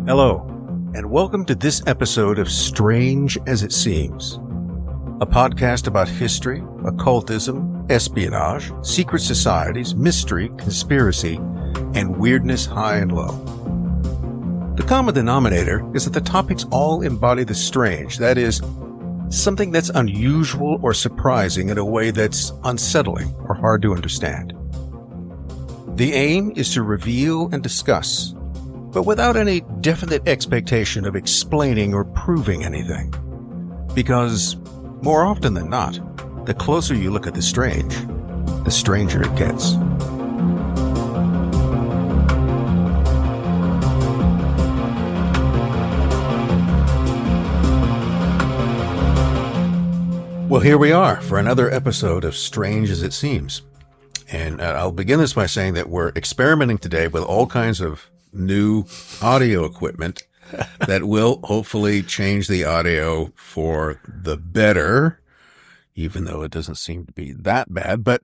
Hello, and welcome to this episode of Strange as It Seems, a podcast about history, occultism, espionage, secret societies, mystery, conspiracy, and weirdness high and low. The common denominator is that the topics all embody the strange, that is, something that's unusual or surprising in a way that's unsettling or hard to understand. The aim is to reveal and discuss, but without any definite expectation of explaining or proving anything. Because, more often than not, the closer you look at the strange, the stranger it gets. Well, here we are for another episode of Strange as It Seems. And I'll begin this by saying that we're experimenting today with all kinds of new audio equipment that will hopefully change the audio for the better, even though it doesn't seem to be that bad. But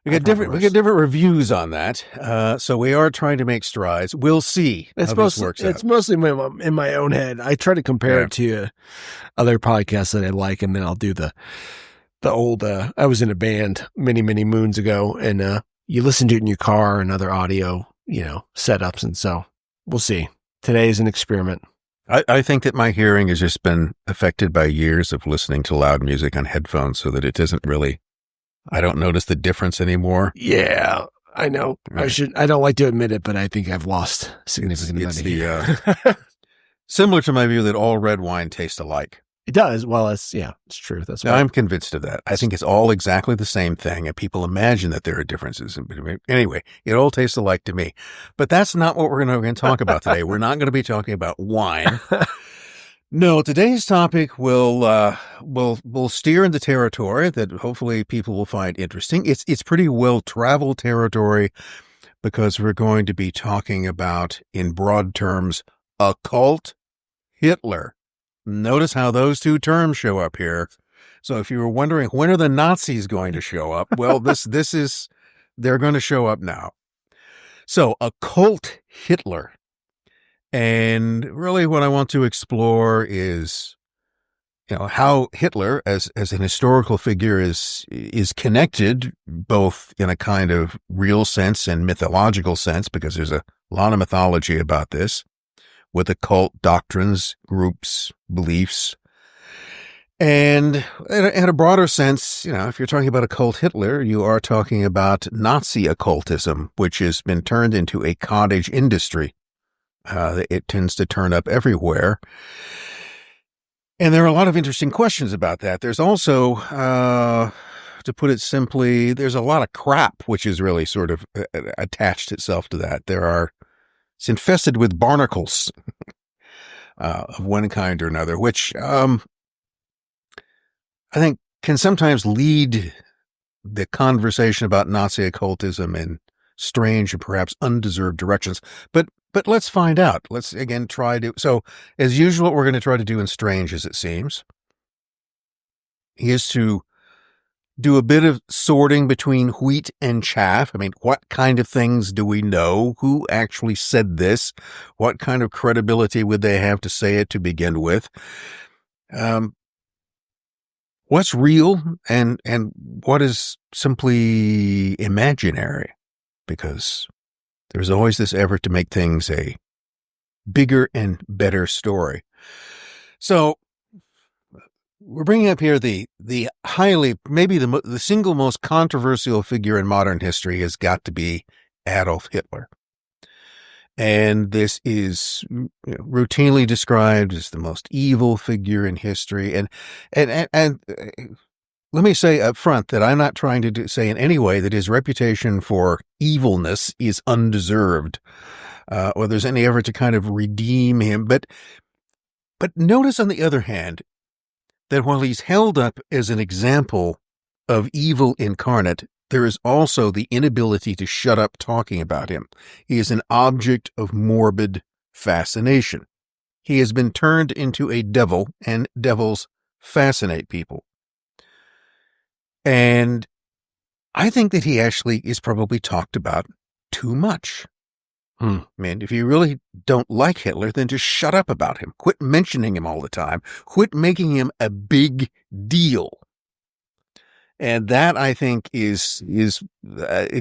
we get different reviews on that. So we are trying to make strides. We'll see how this works out. It's mostly in my own head. I try to compare it to other podcasts that I like, and then I'll do the old. I was in a band many moons ago, and you listen to it in your car and other audio, setups. And so we'll see. Today is an experiment. I think that my hearing has just been affected by years of listening to loud music on headphones so that it doesn't really, I don't notice the difference anymore. Yeah, I know. Right. I don't like to admit it, but I think I've lost significant money. Similar to my view that all red wine tastes alike. It does. Well, it's true. That's I'm convinced of that. I think it's all exactly the same thing, and people imagine that there are differences. Anyway, it all tastes alike to me. But that's not what we're going to talk about today. We're not going to be talking about wine. No, today's topic will steer into territory that hopefully people will find interesting. It's pretty well-traveled territory because we're going to be talking about, in broad terms, Occult Hitler. Notice how those two terms show up here. So if you were wondering, when are the Nazis going to show up? Well, they're going to show up now. So, Occult Hitler. And really what I want to explore is, how Hitler as an historical figure is connected both in a kind of real sense and mythological sense, because there's a lot of mythology about this, with occult doctrines, groups, beliefs. And in a broader sense, if you're talking about Occult Hitler, you are talking about Nazi occultism, which has been turned into a cottage industry. It tends to turn up everywhere. And there are a lot of interesting questions about that. There's also, to put it simply, there's a lot of crap, which is really sort of attached itself to that. It's infested with barnacles of one kind or another, which I think can sometimes lead the conversation about Nazi occultism in strange and perhaps undeserved directions. But let's find out. Let's again so as usual, what we're going to try to do in Strange as It Seems is to do a bit of sorting between wheat and chaff. I mean, what kind of things do we know? Who actually said this? What kind of credibility would they have to say it to begin with? What's real and what is simply imaginary? Because there's always this effort to make things a bigger and better story. So, we're bringing up here the highly, maybe the single most controversial figure in modern history has got to be Adolf Hitler. And this is routinely described as the most evil figure in history. And let me say up front that I'm not trying to say in any way that his reputation for evilness is undeserved, or there's any effort to kind of redeem him. But notice, on the other hand, that while he's held up as an example of evil incarnate, there is also the inability to shut up talking about him. He is an object of morbid fascination. He has been turned into a devil, and devils fascinate people. And I think that he actually is probably talked about too much. Hmm. I mean, if you really don't like Hitler, then just shut up about him. Quit mentioning him all the time. Quit making him a big deal. And that, I think, is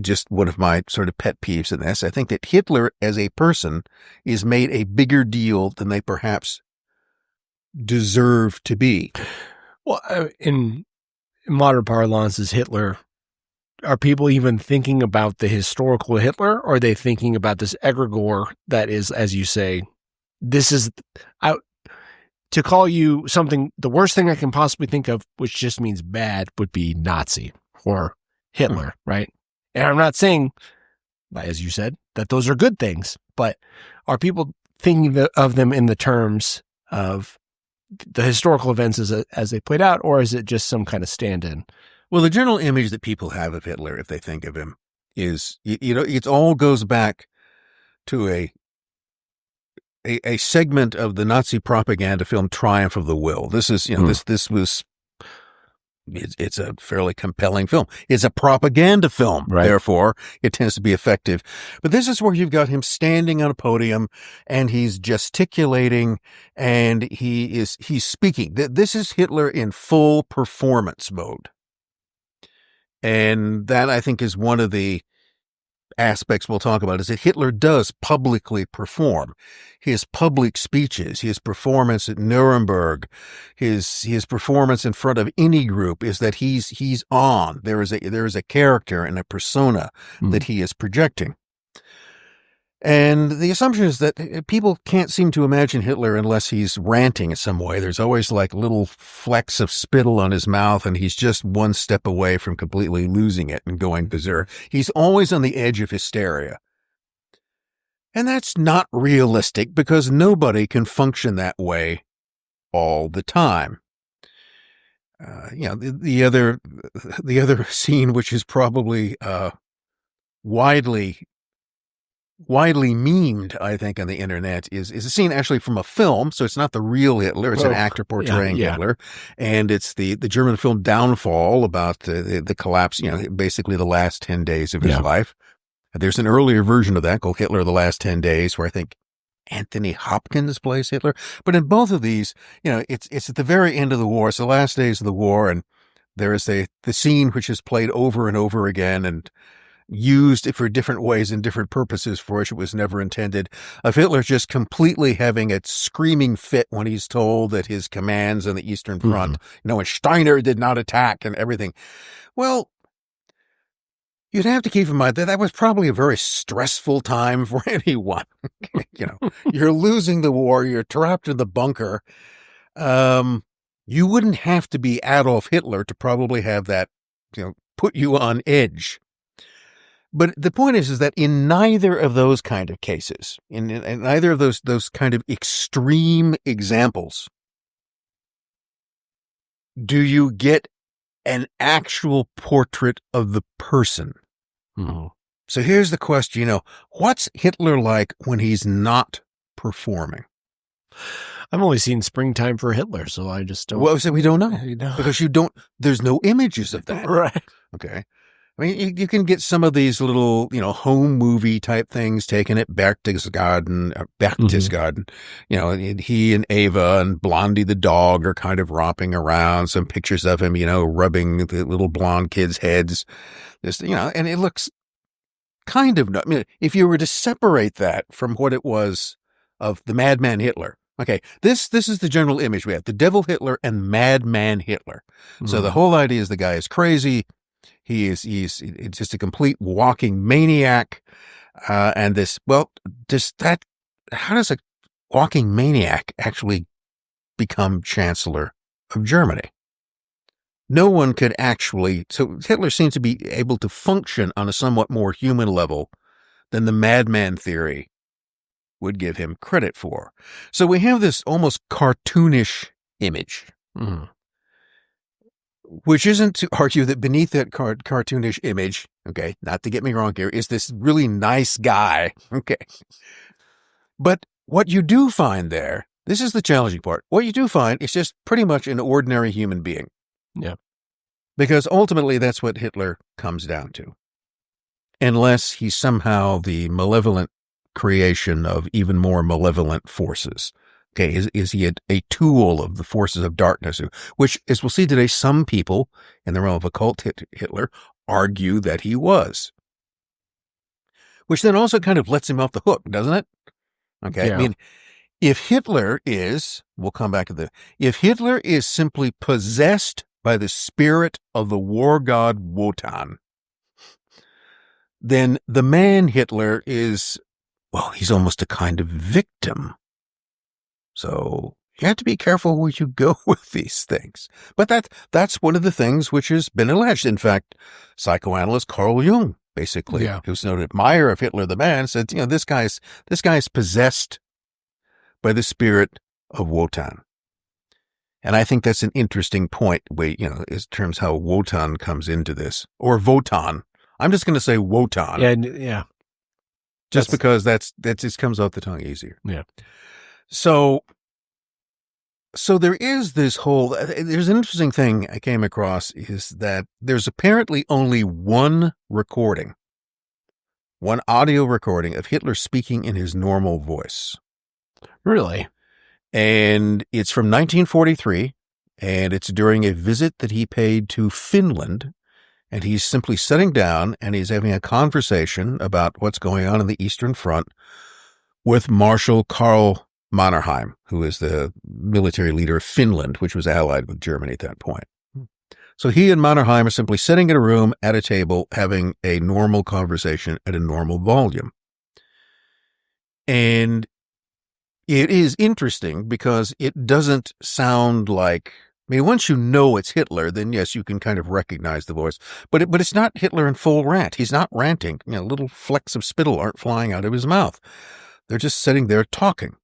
just one of my sort of pet peeves in this. I think that Hitler as a person is made a bigger deal than they perhaps deserve to be. Well, in modern parlance, is Hitler, are people even thinking about the historical Hitler, or are they thinking about this egregore that is, as you say, to call you something, the worst thing I can possibly think of, which just means bad, would be Nazi or Hitler, right? And I'm not saying, as you said, that those are good things, but are people thinking of them in the terms of the historical events as they played out, or is it just some kind of stand-in? Well, the general image that people have of Hitler, if they think of him, is, it all goes back to a segment of the Nazi propaganda film Triumph of the Will. This is, it's a fairly compelling film. It's a propaganda film. Right. Therefore, it tends to be effective. But this is where you've got him standing on a podium and he's gesticulating and he's speaking. This is Hitler in full performance mode. And that, I think, is one of the aspects we'll talk about, is that Hitler does publicly perform. His public speeches, his performance at Nuremberg, his performance in front of any group is that he's on. There is a character and a persona that he is projecting. And the assumption is that people can't seem to imagine Hitler unless he's ranting in some way. There's always like little flecks of spittle on his mouth, and he's just one step away from completely losing it and going berserk. He's always on the edge of hysteria. And that's not realistic because nobody can function that way all the time. The other scene, which is probably widely memed, I think, on the internet is a scene actually from a film. So it's not the real Hitler. It's an actor portraying Hitler. And it's the German film Downfall about the collapse, basically the last 10 days of his life. There's an earlier version of that called Hitler, the Last 10 Days, where I think Anthony Hopkins plays Hitler. But in both of these, it's at the very end of the war. It's the last days of the war. And there is the scene which is played over and over again and used for different ways and different purposes for which it was never intended, of Hitler just completely having a screaming fit when he's told that his commands on the Eastern Front, and Steiner did not attack and everything. Well, you'd have to keep in mind that that was probably a very stressful time for anyone. You're losing the war. You're trapped in the bunker. You wouldn't have to be Adolf Hitler to probably have that, put you on edge. But the point is that in neither of those kind of cases, in neither of those kind of extreme examples, do you get an actual portrait of the person. So here's the question, what's Hitler like when he's not performing? I've only seen Springtime for Hitler, so I just don't. Well, so we don't know. Because there's no images of that. Right. Okay. I mean, you can get some of these little, home movie type things taken at Berchtesgaden. He and Ava and Blondie the dog are kind of romping around. Some pictures of him, rubbing the little blonde kids' heads. And it looks kind of, if you were to separate that from what it was of the Madman Hitler. Okay, this is the general image we have: the Devil Hitler and Madman Hitler. So the whole idea is the guy is crazy. He's just a complete walking maniac. How does a walking maniac actually become Chancellor of Germany? No one could actually, so Hitler seems to be able to function on a somewhat more human level than the madman theory would give him credit for. So we have this almost cartoonish image. Which isn't to argue that beneath that cartoonish image, okay, not to get me wrong here, is this really nice guy, okay. But what you do find there, this is the challenging part, what you do find is just pretty much an ordinary human being. Yeah. Because ultimately that's what Hitler comes down to. Unless he's somehow the malevolent creation of even more malevolent forces? Okay, is he a tool of the forces of darkness? Which, as we'll see today, some people in the realm of occult Hitler argue that he was. Which then also kind of lets him off the hook, doesn't it? Okay, Yeah. I mean, if Hitler is, we'll come back to if Hitler is simply possessed by the spirit of the war god Wotan, then the man Hitler is, well, he's almost a kind of victim. So you have to be careful where you go with these things. But that's one of the things which has been alleged. In fact, psychoanalyst Carl Jung, basically, who's an admirer of Hitler the man, said, this guy's possessed by the spirit of Wotan. And I think that's an interesting point, in terms how Wotan comes into this, or Wotan. I'm just going to say Wotan. Yeah. Just because that just comes off the tongue easier. Yeah. So there is there's an interesting thing I came across, is that there's apparently only one audio recording of Hitler speaking in his normal voice. Really? And it's from 1943, and it's during a visit that he paid to Finland, and he's simply sitting down and he's having a conversation about what's going on in the Eastern Front with Marshal Karl Mannerheim, who is the military leader of Finland, which was allied with Germany at that point. So he and Mannerheim are simply sitting in a room at a table having a normal conversation at a normal volume. And it is interesting because it doesn't sound like, once you know it's Hitler, then yes, you can kind of recognize the voice. But it's not Hitler in full rant. He's not ranting. Little flecks of spittle aren't flying out of his mouth. They're just sitting there talking.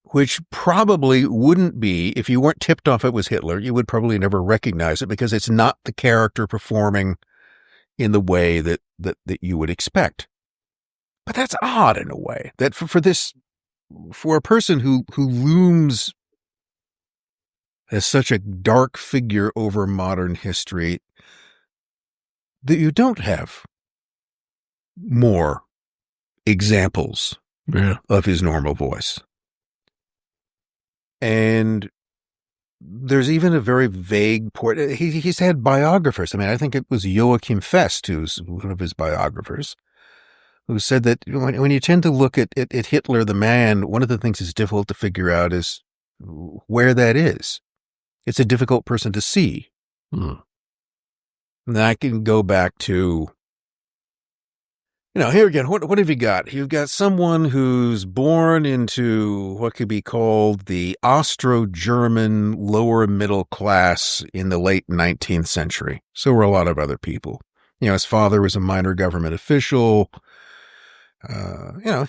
Which probably wouldn't be, if you weren't tipped off it was Hitler, you would probably never recognize it, because it's not the character performing in the way that you would expect. But that's odd in a way, that for a person who looms as such a dark figure over modern history, that you don't have more examples of his normal voice. And there's even a very vague he's had biographers. I think it was Joachim Fest, who's one of his biographers, who said that when you tend to look at Hitler the man, one of the things that's difficult to figure out is where that is. It's a difficult person to see. And I can go back to, here again, what have you got? You've got someone who's born into what could be called the Austro-German lower middle class in the late 19th century. So were a lot of other people. His father was a minor government official.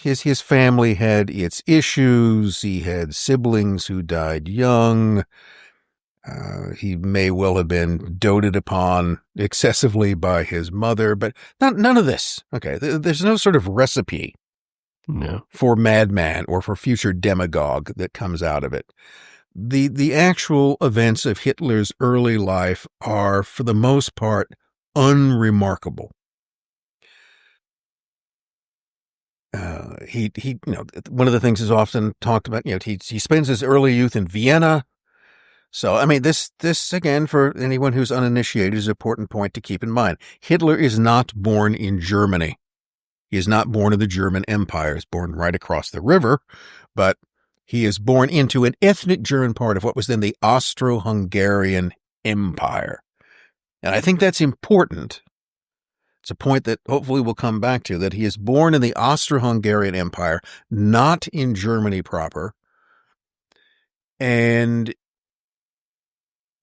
His family had its issues. He had siblings who died young. He may well have been doted upon excessively by his mother, but none of this. Okay, there's no sort of recipe for madman or for future demagogue that comes out of it. The actual events of Hitler's early life are, for the most part, unremarkable. One of the things is often talked about, he spends his early youth in Vienna. So, this again, for anyone who's uninitiated, is an important point to keep in mind. Hitler is not born in Germany. He is not born in the German Empire. He's born right across the river, but he is born into an ethnic German part of what was then the Austro-Hungarian Empire. And I think that's important. It's a point that hopefully we'll come back to, that he is born in the Austro-Hungarian Empire, not in Germany proper. And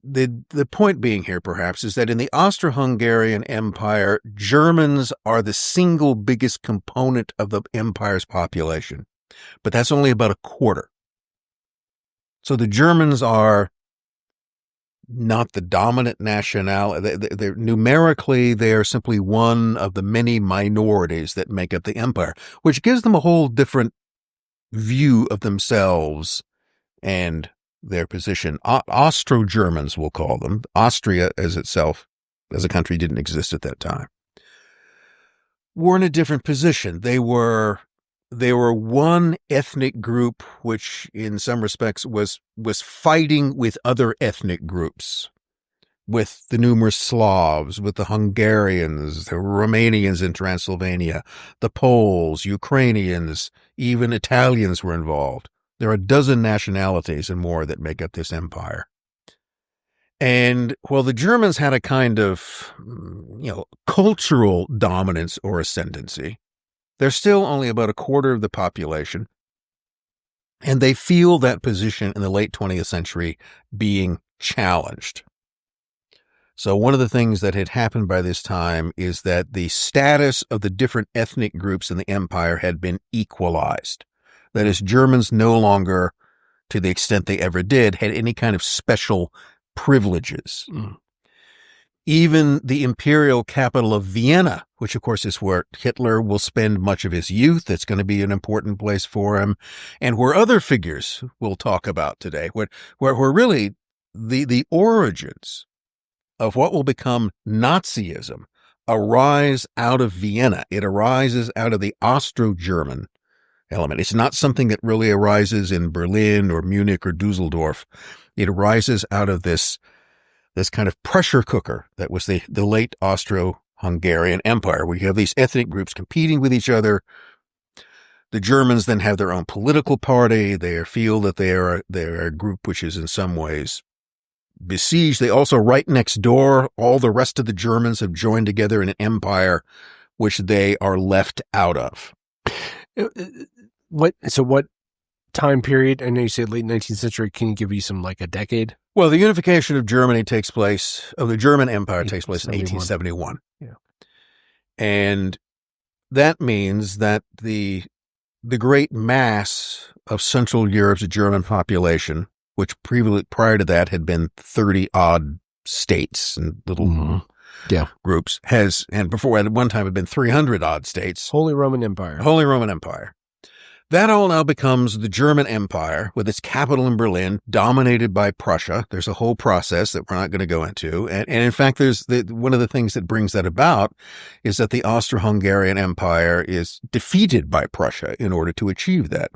the point being here, perhaps, is that in the Austro-Hungarian Empire, Germans are the single biggest component of the empire's population. But that's only about a quarter. So the Germans are not the dominant nationality. Numerically, they are simply one of the many minorities that make up the empire, which gives them a whole different view of themselves and their position. Austro-Germans, we'll call them. Austria as itself, as a country, didn't exist at that time. were in a different position. They were one ethnic group which in some respects was fighting with other ethnic groups, with the numerous Slavs, with the Hungarians, the Romanians in Transylvania, the Poles, Ukrainians, even Italians were involved. There are a dozen nationalities and more that make up this empire. And while the Germans had a kind of, cultural dominance or ascendancy, they're still only about a quarter of the population. And they feel that position in the late 20th century being challenged. So one of the things that had happened by this time is that the status of the different ethnic groups in the empire had been equalized. That is, Germans no longer, to the extent they ever did, had any kind of special privileges. Even the imperial capital of Vienna, which of course is where Hitler will spend much of his youth, it's going to be an important place for him, and where other figures we'll talk about today, where really the origins of what will become Nazism arise out of Vienna. It arises out of the Austro-German element. It's not something that really arises in Berlin or Munich or Dusseldorf. It arises out of this kind of pressure cooker that was the late Austro-Hungarian Empire, where you have these ethnic groups competing with each other. The Germans then have their own political party. They feel that they're a group which is in some ways besieged. They also, right next door, all the rest of the Germans have joined together in an empire which they are left out of. What time period? I know you said late 19th century. Can you give me some, like a decade? Well, the unification of the German Empire takes place in 1871. Yeah. And that means that the great mass of Central Europe's German population, which prior to that had been 30-odd states and little groups, and before at one time had been 300-odd states. Holy Roman Empire. That all now becomes the German Empire, with its capital in Berlin, dominated by Prussia. There's a whole process that we're not going to go into. And in fact, one of the things that brings that about is that the Austro-Hungarian Empire is defeated by Prussia in order to achieve that.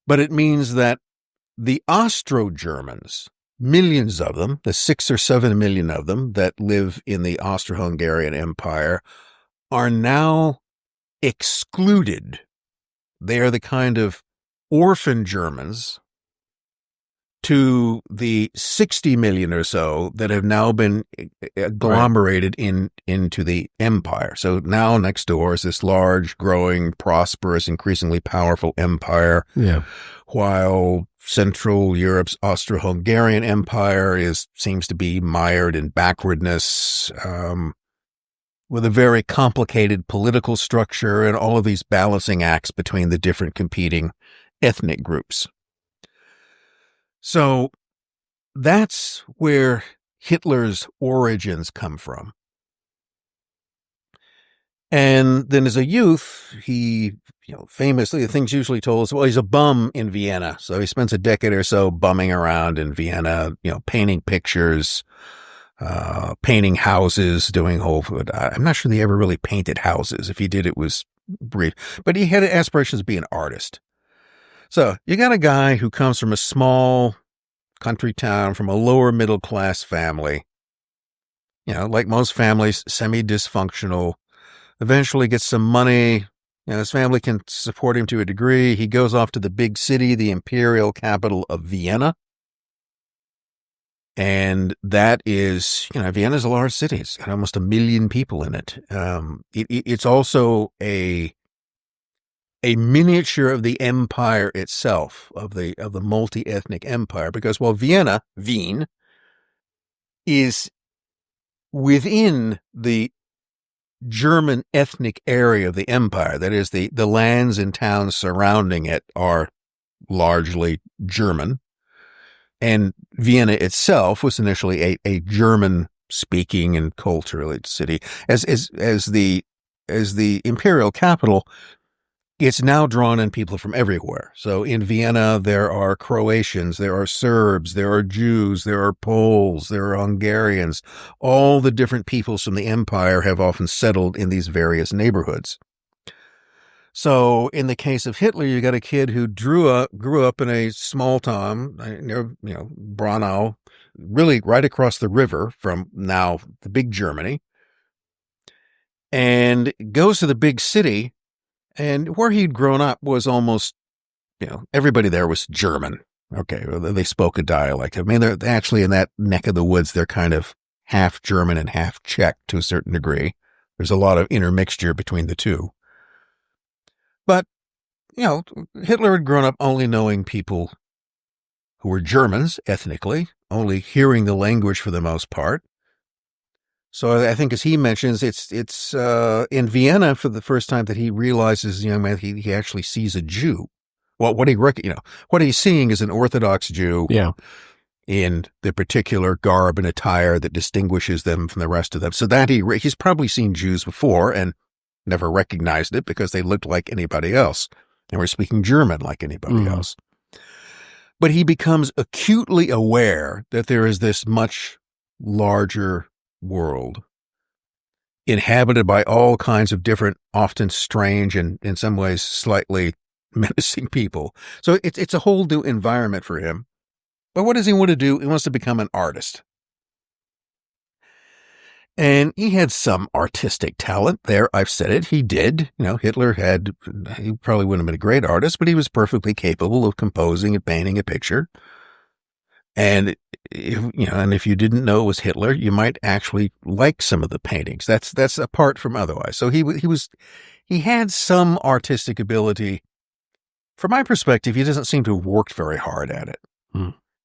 But it means that the Austro-Germans, millions of them, the 6 or 7 million of them that live in the Austro-Hungarian Empire, are now excluded. They are the kind of orphan Germans to the 60 million or so that have now been agglomerated into the empire. So now next door is this large, growing, prosperous, increasingly powerful empire. Yeah. While Central Europe's Austro-Hungarian Empire seems to be mired in backwardness, with a very complicated political structure and all of these balancing acts between the different competing ethnic groups. So that's where Hitler's origins come from. And then as a youth, he, famously, the things usually told us, well, he's a bum in Vienna. So he spends a decade or so bumming around in Vienna, painting pictures, painting houses, doing whole food. I'm not sure they ever really painted houses. If he did, it was brief. But he had aspirations to be an artist. So you got a guy who comes from a small country town, from a lower middle class family, like most families, semi-dysfunctional, eventually gets some money. His family can support him to a degree. He goes off to the big city, the imperial capital of Vienna. And that is, Vienna's a large city. It's got almost 1 million people in it. It's also a miniature of the empire itself, of the multi-ethnic empire, because while Wien, is within the German ethnic area of the empire, that is, the lands and towns surrounding it are largely German. And Vienna itself was initially a German-speaking and cultural city. As the imperial capital, it's now drawn in people from everywhere. So in Vienna, there are Croatians, there are Serbs, there are Jews, there are Poles, there are Hungarians. All the different peoples from the empire have often settled in these various neighborhoods. So in the case of Hitler, you got a kid who grew up in a small town near, Braunau, really right across the river from now the big Germany, and goes to the big city. And where he'd grown up was almost, everybody there was German. Okay, they spoke a dialect. I mean, they're actually in that neck of the woods, they're kind of half German and half Czech to a certain degree. There's a lot of intermixture between the two. But, Hitler had grown up only knowing people who were Germans ethnically, only hearing the language for the most part. So I think, as he mentions, it's in Vienna for the first time that he realizes, young man, he actually sees a Jew. Well, what he's seeing is an Orthodox Jew in the particular garb and attire that distinguishes them from the rest of them. So that he's probably seen Jews before and never recognized it because they looked like anybody else and were speaking German like anybody else. But he becomes acutely aware that there is this much larger world inhabited by all kinds of different, often strange and in some ways slightly menacing people. So it's a whole new environment for him. But what does he want to do? He wants to become an artist. And he had some artistic talent there. I've said it. He did. Hitler he probably wouldn't have been a great artist, but he was perfectly capable of composing and painting a picture. And if you didn't know it was Hitler, you might actually like some of the paintings. That's apart from otherwise. So he had some artistic ability. From my perspective, he doesn't seem to have worked very hard at it.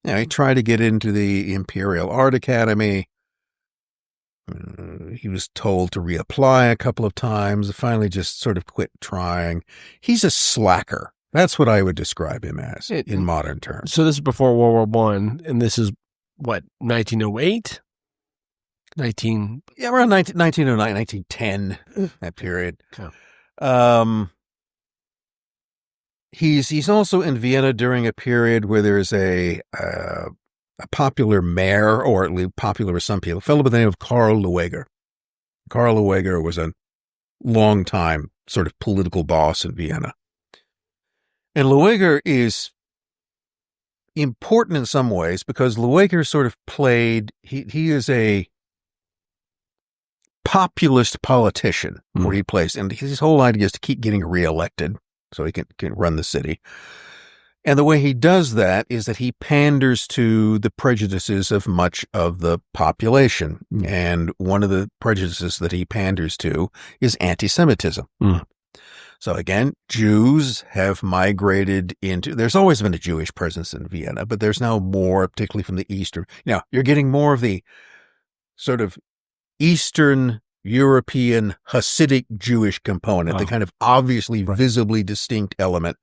He tried to get into the Imperial Art Academy. He was told to reapply a couple of times, finally just sort of quit trying. He's a slacker. That's what I would describe him as in modern terms. So this is before World War I, and this is, 1908? Around 1909, 1910, that period. Okay. He's also in Vienna during a period where there's a popular mayor, or at least popular with some people, a fellow by the name of Karl Lueger. Karl Lueger was a long-time sort of political boss in Vienna. And Lueger is important in some ways because Lueger sort of he is a populist politician where he plays, and his whole idea is to keep getting reelected so he can run the city. And the way he does that is that he panders to the prejudices of much of the population. And one of the prejudices that he panders to is anti-Semitism. So again, Jews have migrated there's always been a Jewish presence in Vienna, but there's now more, particularly from the Eastern. Now, you're getting more of the sort of Eastern European Hasidic Jewish component, the kind of obviously visibly distinct element,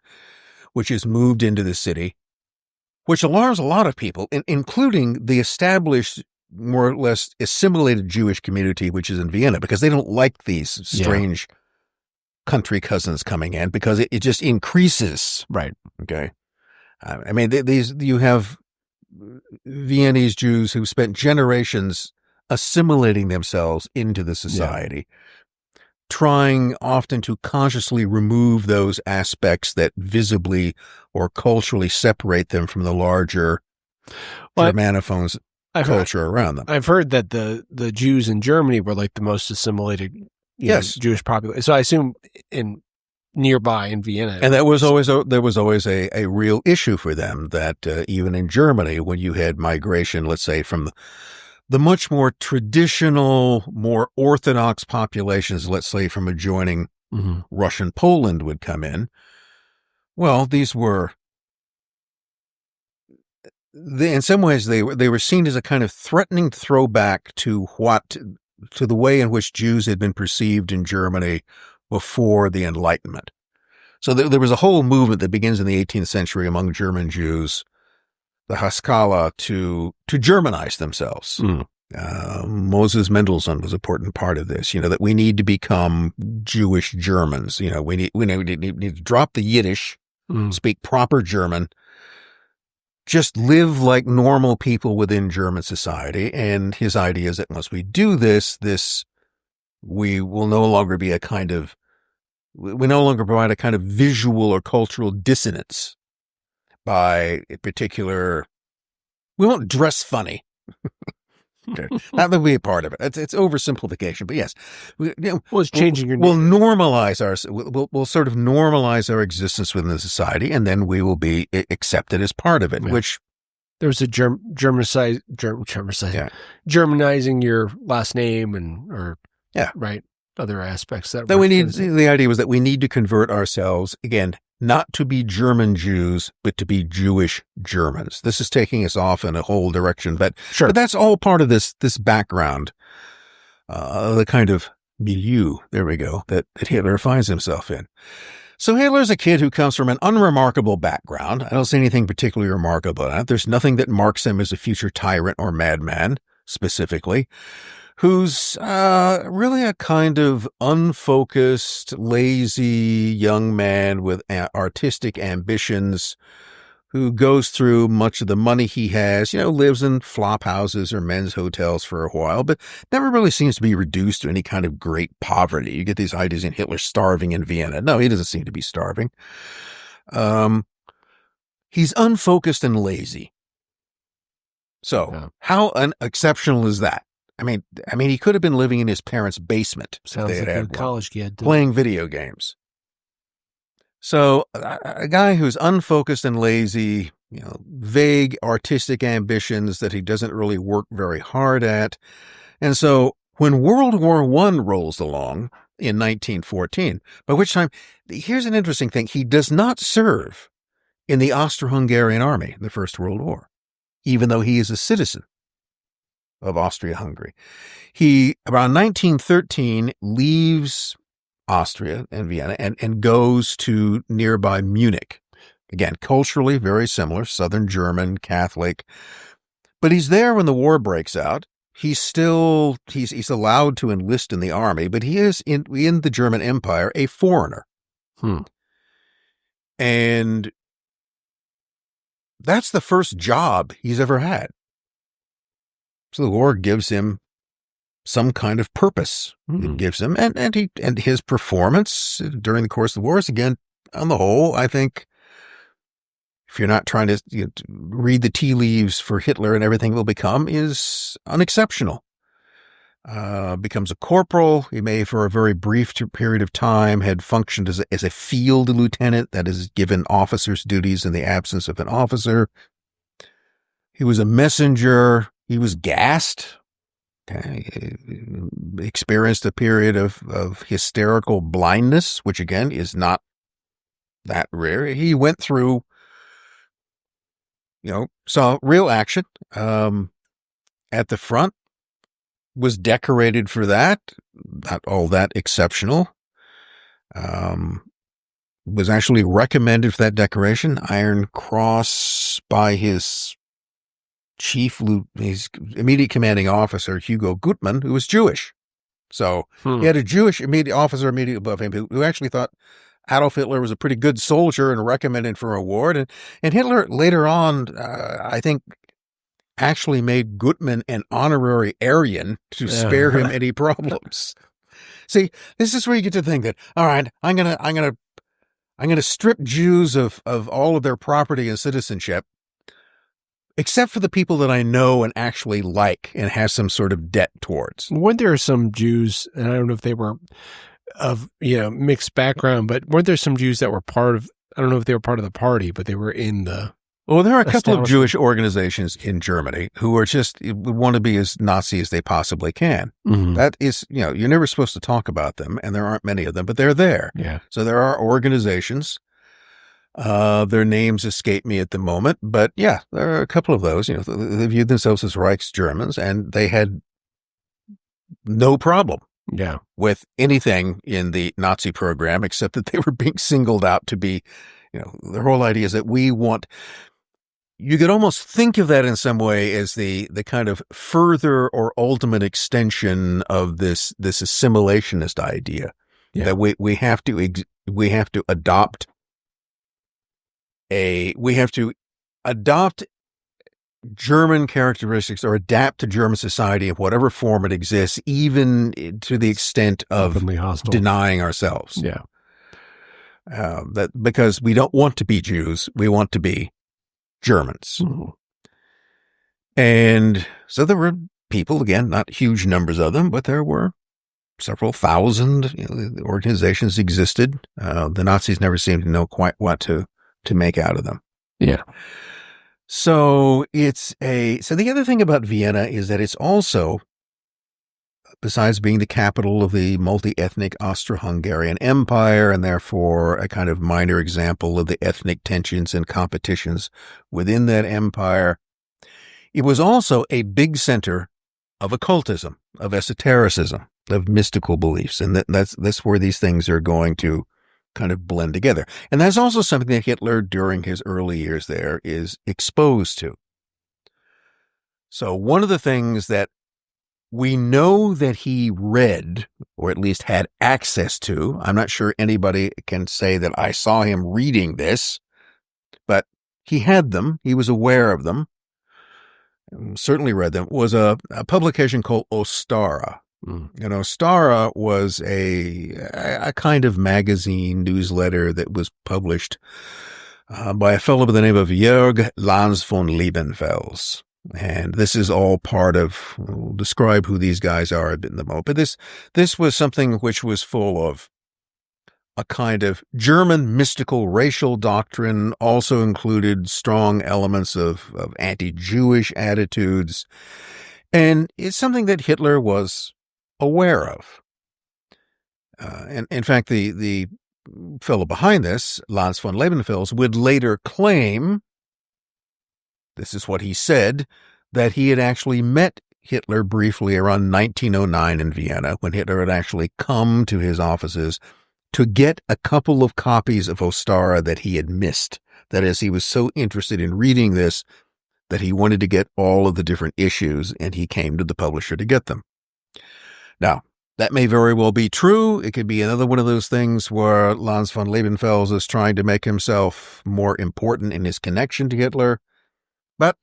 which has moved into the city, which alarms a lot of people, including the established, more or less assimilated Jewish community, which is in Vienna, because they don't like these strange country cousins coming in because it just increases. Right. Okay. I mean, you have Viennese Jews who spent generations assimilating themselves into the society, trying often to consciously remove those aspects that visibly or culturally separate them from the larger Germanophones culture around them. I've heard that the Jews in Germany were like the most assimilated Jewish population. So I assume nearby in Vienna. And there was always a real issue for them that even in Germany, when you had migration, let's say from the much more traditional, more Orthodox populations, let's say from adjoining Russian Poland would come in. Well, these were, in some ways, they were seen as a kind of threatening throwback to the way in which Jews had been perceived in Germany before the Enlightenment. So there was a whole movement that begins in the 18th century among German Jews, the Haskalah, to Germanize themselves. Moses Mendelssohn was an important part of this, that we need to become Jewish Germans. We need to drop the Yiddish, speak proper German, just live like normal people within German society. And his idea is that once we do this, we will no longer be we no longer provide a kind of visual or cultural dissonance by a particular, we won't dress funny. That would be a part of it. It's oversimplification, but yes, it's changing your. We'll normalize we'll sort of normalize our existence within the society, and then we will be accepted as part of it. Yeah. Which there's a Germanizing your last name right, other aspects that we need. The idea was that we need to convert ourselves again, not to be German Jews, but to be Jewish Germans. This is taking us off in a whole direction, but that's all part of this background, the kind of milieu, there we go, that Hitler finds himself in. So Hitler's a kid who comes from an unremarkable background. I don't see anything particularly remarkable in it. There's nothing that marks him as a future tyrant or madman, specifically, who's really a kind of unfocused, lazy young man with artistic ambitions who goes through much of the money he has, lives in flop houses or men's hotels for a while, but never really seems to be reduced to any kind of great poverty. You get these ideas in Hitler starving in Vienna. No, he doesn't seem to be starving. He's unfocused and lazy. So how unexceptional is that? I mean, he could have been living in his parents' basement. Sounds like a college kid. Playing video games. So a guy who's unfocused and lazy, vague artistic ambitions that he doesn't really work very hard at. And so when World War I rolls along in 1914, by which time, here's an interesting thing. He does not serve in the Austro-Hungarian army in the First World War, even though he is a citizen of Austria-Hungary. He, around 1913, leaves Austria and Vienna and goes to nearby Munich. Again, culturally very similar, Southern German, Catholic. But he's there when the war breaks out. He's allowed to enlist in the army, but he is in the German Empire a foreigner. And that's the first job he's ever had. So the war gives him some kind of purpose. It gives him, and his performance during the course of the war is, again, on the whole, I think, if you're not trying to read the tea leaves for Hitler and everything will become, is unexceptional. Becomes a corporal. He may, for a very brief period of time, had functioned as a field lieutenant, that is, given officer's duties in the absence of an officer. He was a messenger. He was gassed. Okay. Experienced a period of hysterical blindness, which again is not that rare. He went through, saw real action at the front, was decorated for that, not all that exceptional. Was actually recommended for that decoration, Iron Cross, by his his immediate commanding officer, Hugo Gutmann, who was Jewish. So he had a Jewish immediate officer immediately above him who actually thought Adolf Hitler was a pretty good soldier and recommended for a award. And Hitler later on, I think, actually made Gutmann an honorary Aryan to spare him any problems. See, this is where you get to think that, all right, I'm gonna strip Jews of all of their property and citizenship, except for the people that I know and actually like and have some sort of debt towards. Weren't there some Jews, and I don't know if they were of mixed background, but weren't there some Jews that were part of, I don't know if they were part of the party, but they were in the... Well, there are a couple of Jewish organizations in Germany who are just want to be as Nazi as they possibly can. That is, you're never supposed to talk about them, and there aren't many of them, but they're there. Yeah. So there are organizations. Their names escape me at the moment, but yeah, there are a couple of those. They viewed themselves as Reich's Germans, and they had no problem with anything in the Nazi program except that they were being singled out to be, their whole idea is that we want, you could almost think of that in some way as the kind of further or ultimate extension of this assimilationist idea that we have to adopt German characteristics or adapt to German society in whatever form it exists, even to the extent of denying ourselves. Yeah. That because we don't want to be Jews, we want to be Germans. Mm-hmm. And so there were people, again, not huge numbers of them, but there were several thousand organizations existed. The Nazis never seemed to know quite what to make out of them. Yeah. So the other thing about Vienna is that it's also, besides being the capital of the multi-ethnic Austro-Hungarian Empire, and therefore a kind of minor example of the ethnic tensions and competitions within that empire, it was also a big center of occultism, of esotericism, of mystical beliefs. And that's where these things are going to kind of blend together. And that's also something that Hitler, during his early years there, is exposed to. So one of the things that we know that he read, or at least had access to, I'm not sure anybody can say that I saw him reading this, but he had them, he was aware of them, certainly read them, was a publication called Ostara. And Ostara was a kind of magazine newsletter that was published by a fellow by the name of Jörg Lanz von Liebenfels. And this is all part of, we'll describe who these guys are a bit in the moment. But this was something which was full of a kind of German mystical racial doctrine, also included strong elements of anti-Jewish attitudes. And it's something that Hitler was aware of. And in fact, the fellow behind this, Lanz von Liebenfels, would later claim, this is what he said, that he had actually met Hitler briefly around 1909 in Vienna, when Hitler had actually come to his offices to get a couple of copies of Ostara that he had missed. That is, he was so interested in reading this that he wanted to get all of the different issues, and he came to the publisher to get them. Now, that may very well be true. It could be another one of those things where Lanz von Liebenfels is trying to make himself more important in his connection to Hitler. But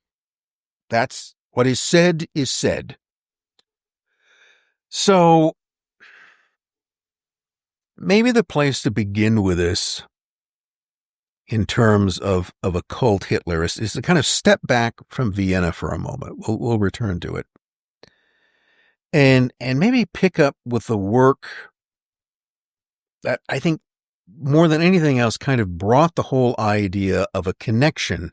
that's what is said is said. So maybe the place to begin with this in terms of occult Hitler is to kind of step back from Vienna for a moment. We'll return to it. And maybe pick up with the work that I think more than anything else kind of brought the whole idea of a connection.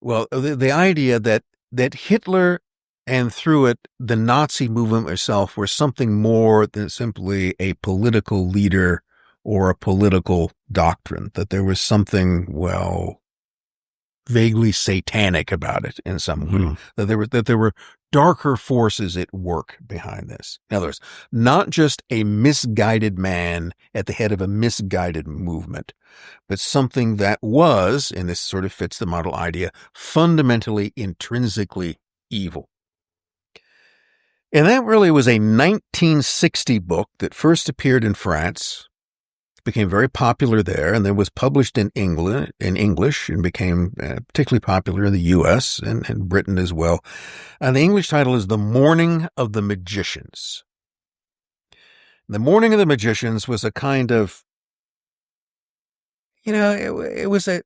Well, the idea that Hitler, and through it, the Nazi movement itself, were something more than simply a political leader or a political doctrine, that there was something, well, vaguely satanic about it in some way, that there were darker forces at work behind this. In other words, not just a misguided man at the head of a misguided movement, but something that was, and this sort of fits the model idea, fundamentally, intrinsically evil. And that really was a 1960 book that first appeared in France, became very popular there, and then was published in England in English, and became particularly popular in the U.S. and Britain as well. And the English title is The Morning of the Magicians. The Morning of the Magicians was a kind of, it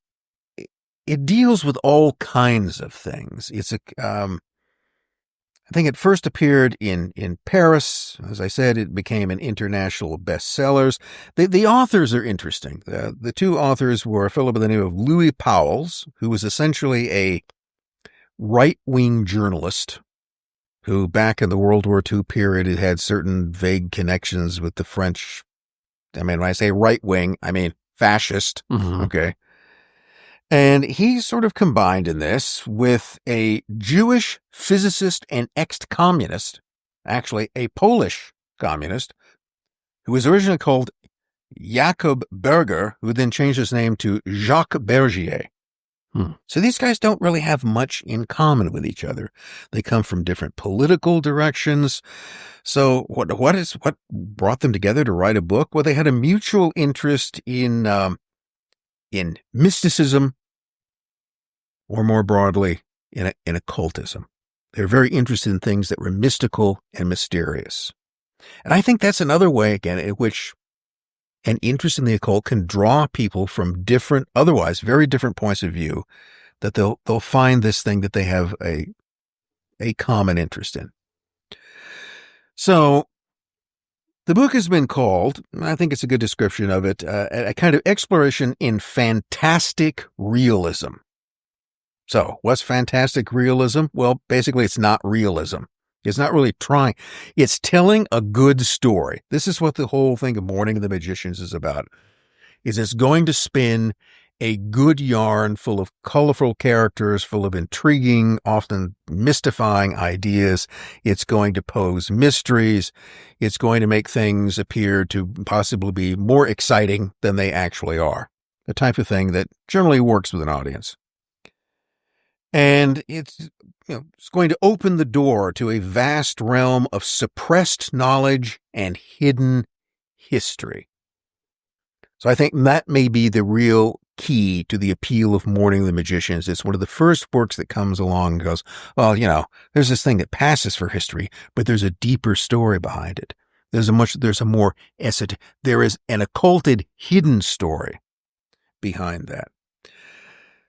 deals with all kinds of things. It's I think it first appeared in Paris. As I said, it became an international bestsellers. The authors are interesting. The two authors were a fellow by the name of Louis Pauwels, who was essentially a right-wing journalist who, back in the World War II period, had certain vague connections with the French. I mean, when I say right-wing, I mean fascist. Okay. And he sort of combined in this with a Jewish physicist and ex-communist, actually a Polish communist, who was originally called Jakob Berger, who then changed his name to Jacques Bergier. So these guys don't really have much in common with each other. They come from different political directions. So what brought them together to write a book? Well, they had a mutual interest in mysticism, or more broadly, in occultism. They're very interested in things that were mystical and mysterious. And I think that's another way, again, in which an interest in the occult can draw people from different, otherwise very different points of view, that they'll find this thing that they have a common interest in. So the book has been called, I think it's a good description of it, a kind of exploration in fantastic realism. So what's fantastic realism? Well, basically it's not realism. It's not really trying. It's telling a good story. This is what the whole thing of Morning of the Magicians is about. Is it's going to spin a good yarn full of colorful characters, full of intriguing, often mystifying ideas. It's going to pose mysteries. It's going to make things appear to possibly be more exciting than they actually are. The type of thing that generally works with an audience. And it's going to open the door to a vast realm of suppressed knowledge and hidden history. So I think that may be the real key to the appeal of Morning of the Magicians. It's one of the first works that comes along and goes, well, there's this thing that passes for history, but there's a deeper story behind it. There is an occulted hidden story behind that.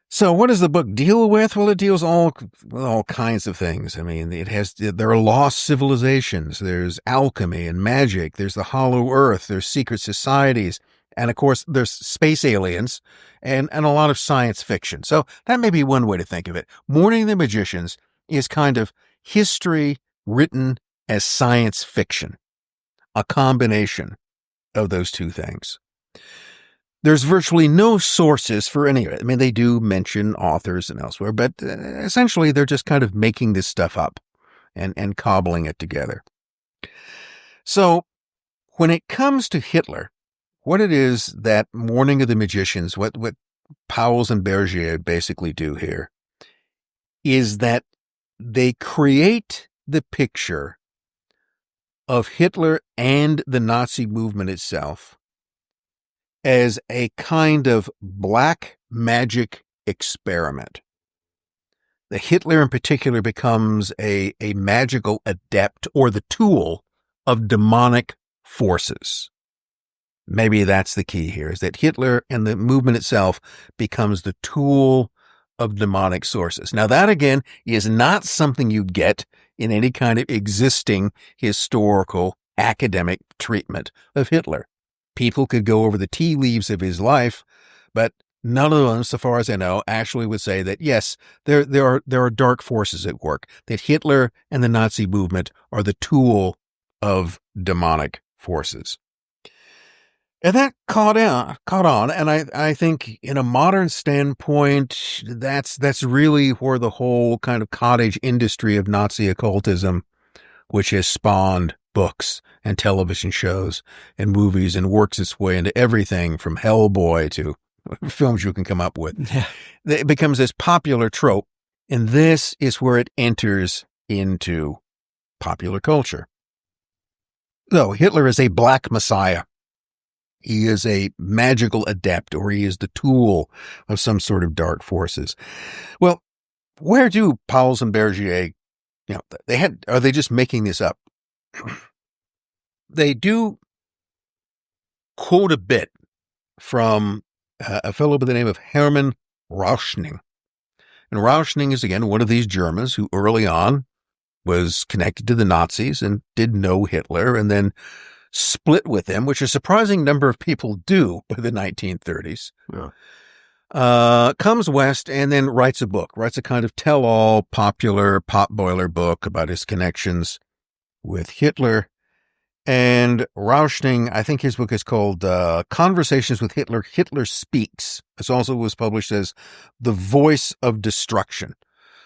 So what does the book deal with? Well, it deals with all kinds of things. I mean, there are lost civilizations. There's alchemy and magic. There's the hollow earth. There's secret societies. And of course, there's space aliens and a lot of science fiction. So that may be one way to think of it. Morning of the Magicians is kind of history written as science fiction, a combination of those two things. There's virtually no sources for any of it. I mean, they do mention authors and elsewhere, but essentially they're just kind of making this stuff up and cobbling it together. So when it comes to Hitler, what it is that Morning of the Magicians, what Powles and Bergier basically do here, is that they create the picture of Hitler and the Nazi movement itself as a kind of black magic experiment. The Hitler in particular becomes a magical adept or the tool of demonic forces. Maybe that's the key here, is that Hitler and the movement itself becomes the tool of demonic sources. Now that again is not something you get in any kind of existing historical academic treatment of Hitler. People could go over the tea leaves of his life, but none of them, so far as I know, actually would say that, yes, there are dark forces at work, that Hitler and the Nazi movement are the tool of demonic forces. And that caught on, and I think in a modern standpoint, that's really where the whole kind of cottage industry of Nazi occultism, which has spawned books and television shows and movies and works its way into everything from Hellboy to films you can come up with. Yeah. It becomes this popular trope, and this is where it enters into popular culture. So Hitler is a black messiah. He is a magical adept, or he is the tool of some sort of dark forces. Well, where do Powles and Bergier, are they just making this up? They do quote a bit from a fellow by the name of Hermann Rauschning. And Rauschning is, again, one of these Germans who early on was connected to the Nazis and did know Hitler and then split with him, which a surprising number of people do by the 1930s. Yeah. Comes west and then writes a kind of tell-all popular potboiler book about his connections with Hitler. And Rauschning, I think his book is called Conversations with Hitler, Hitler Speaks. This also was published as The Voice of Destruction.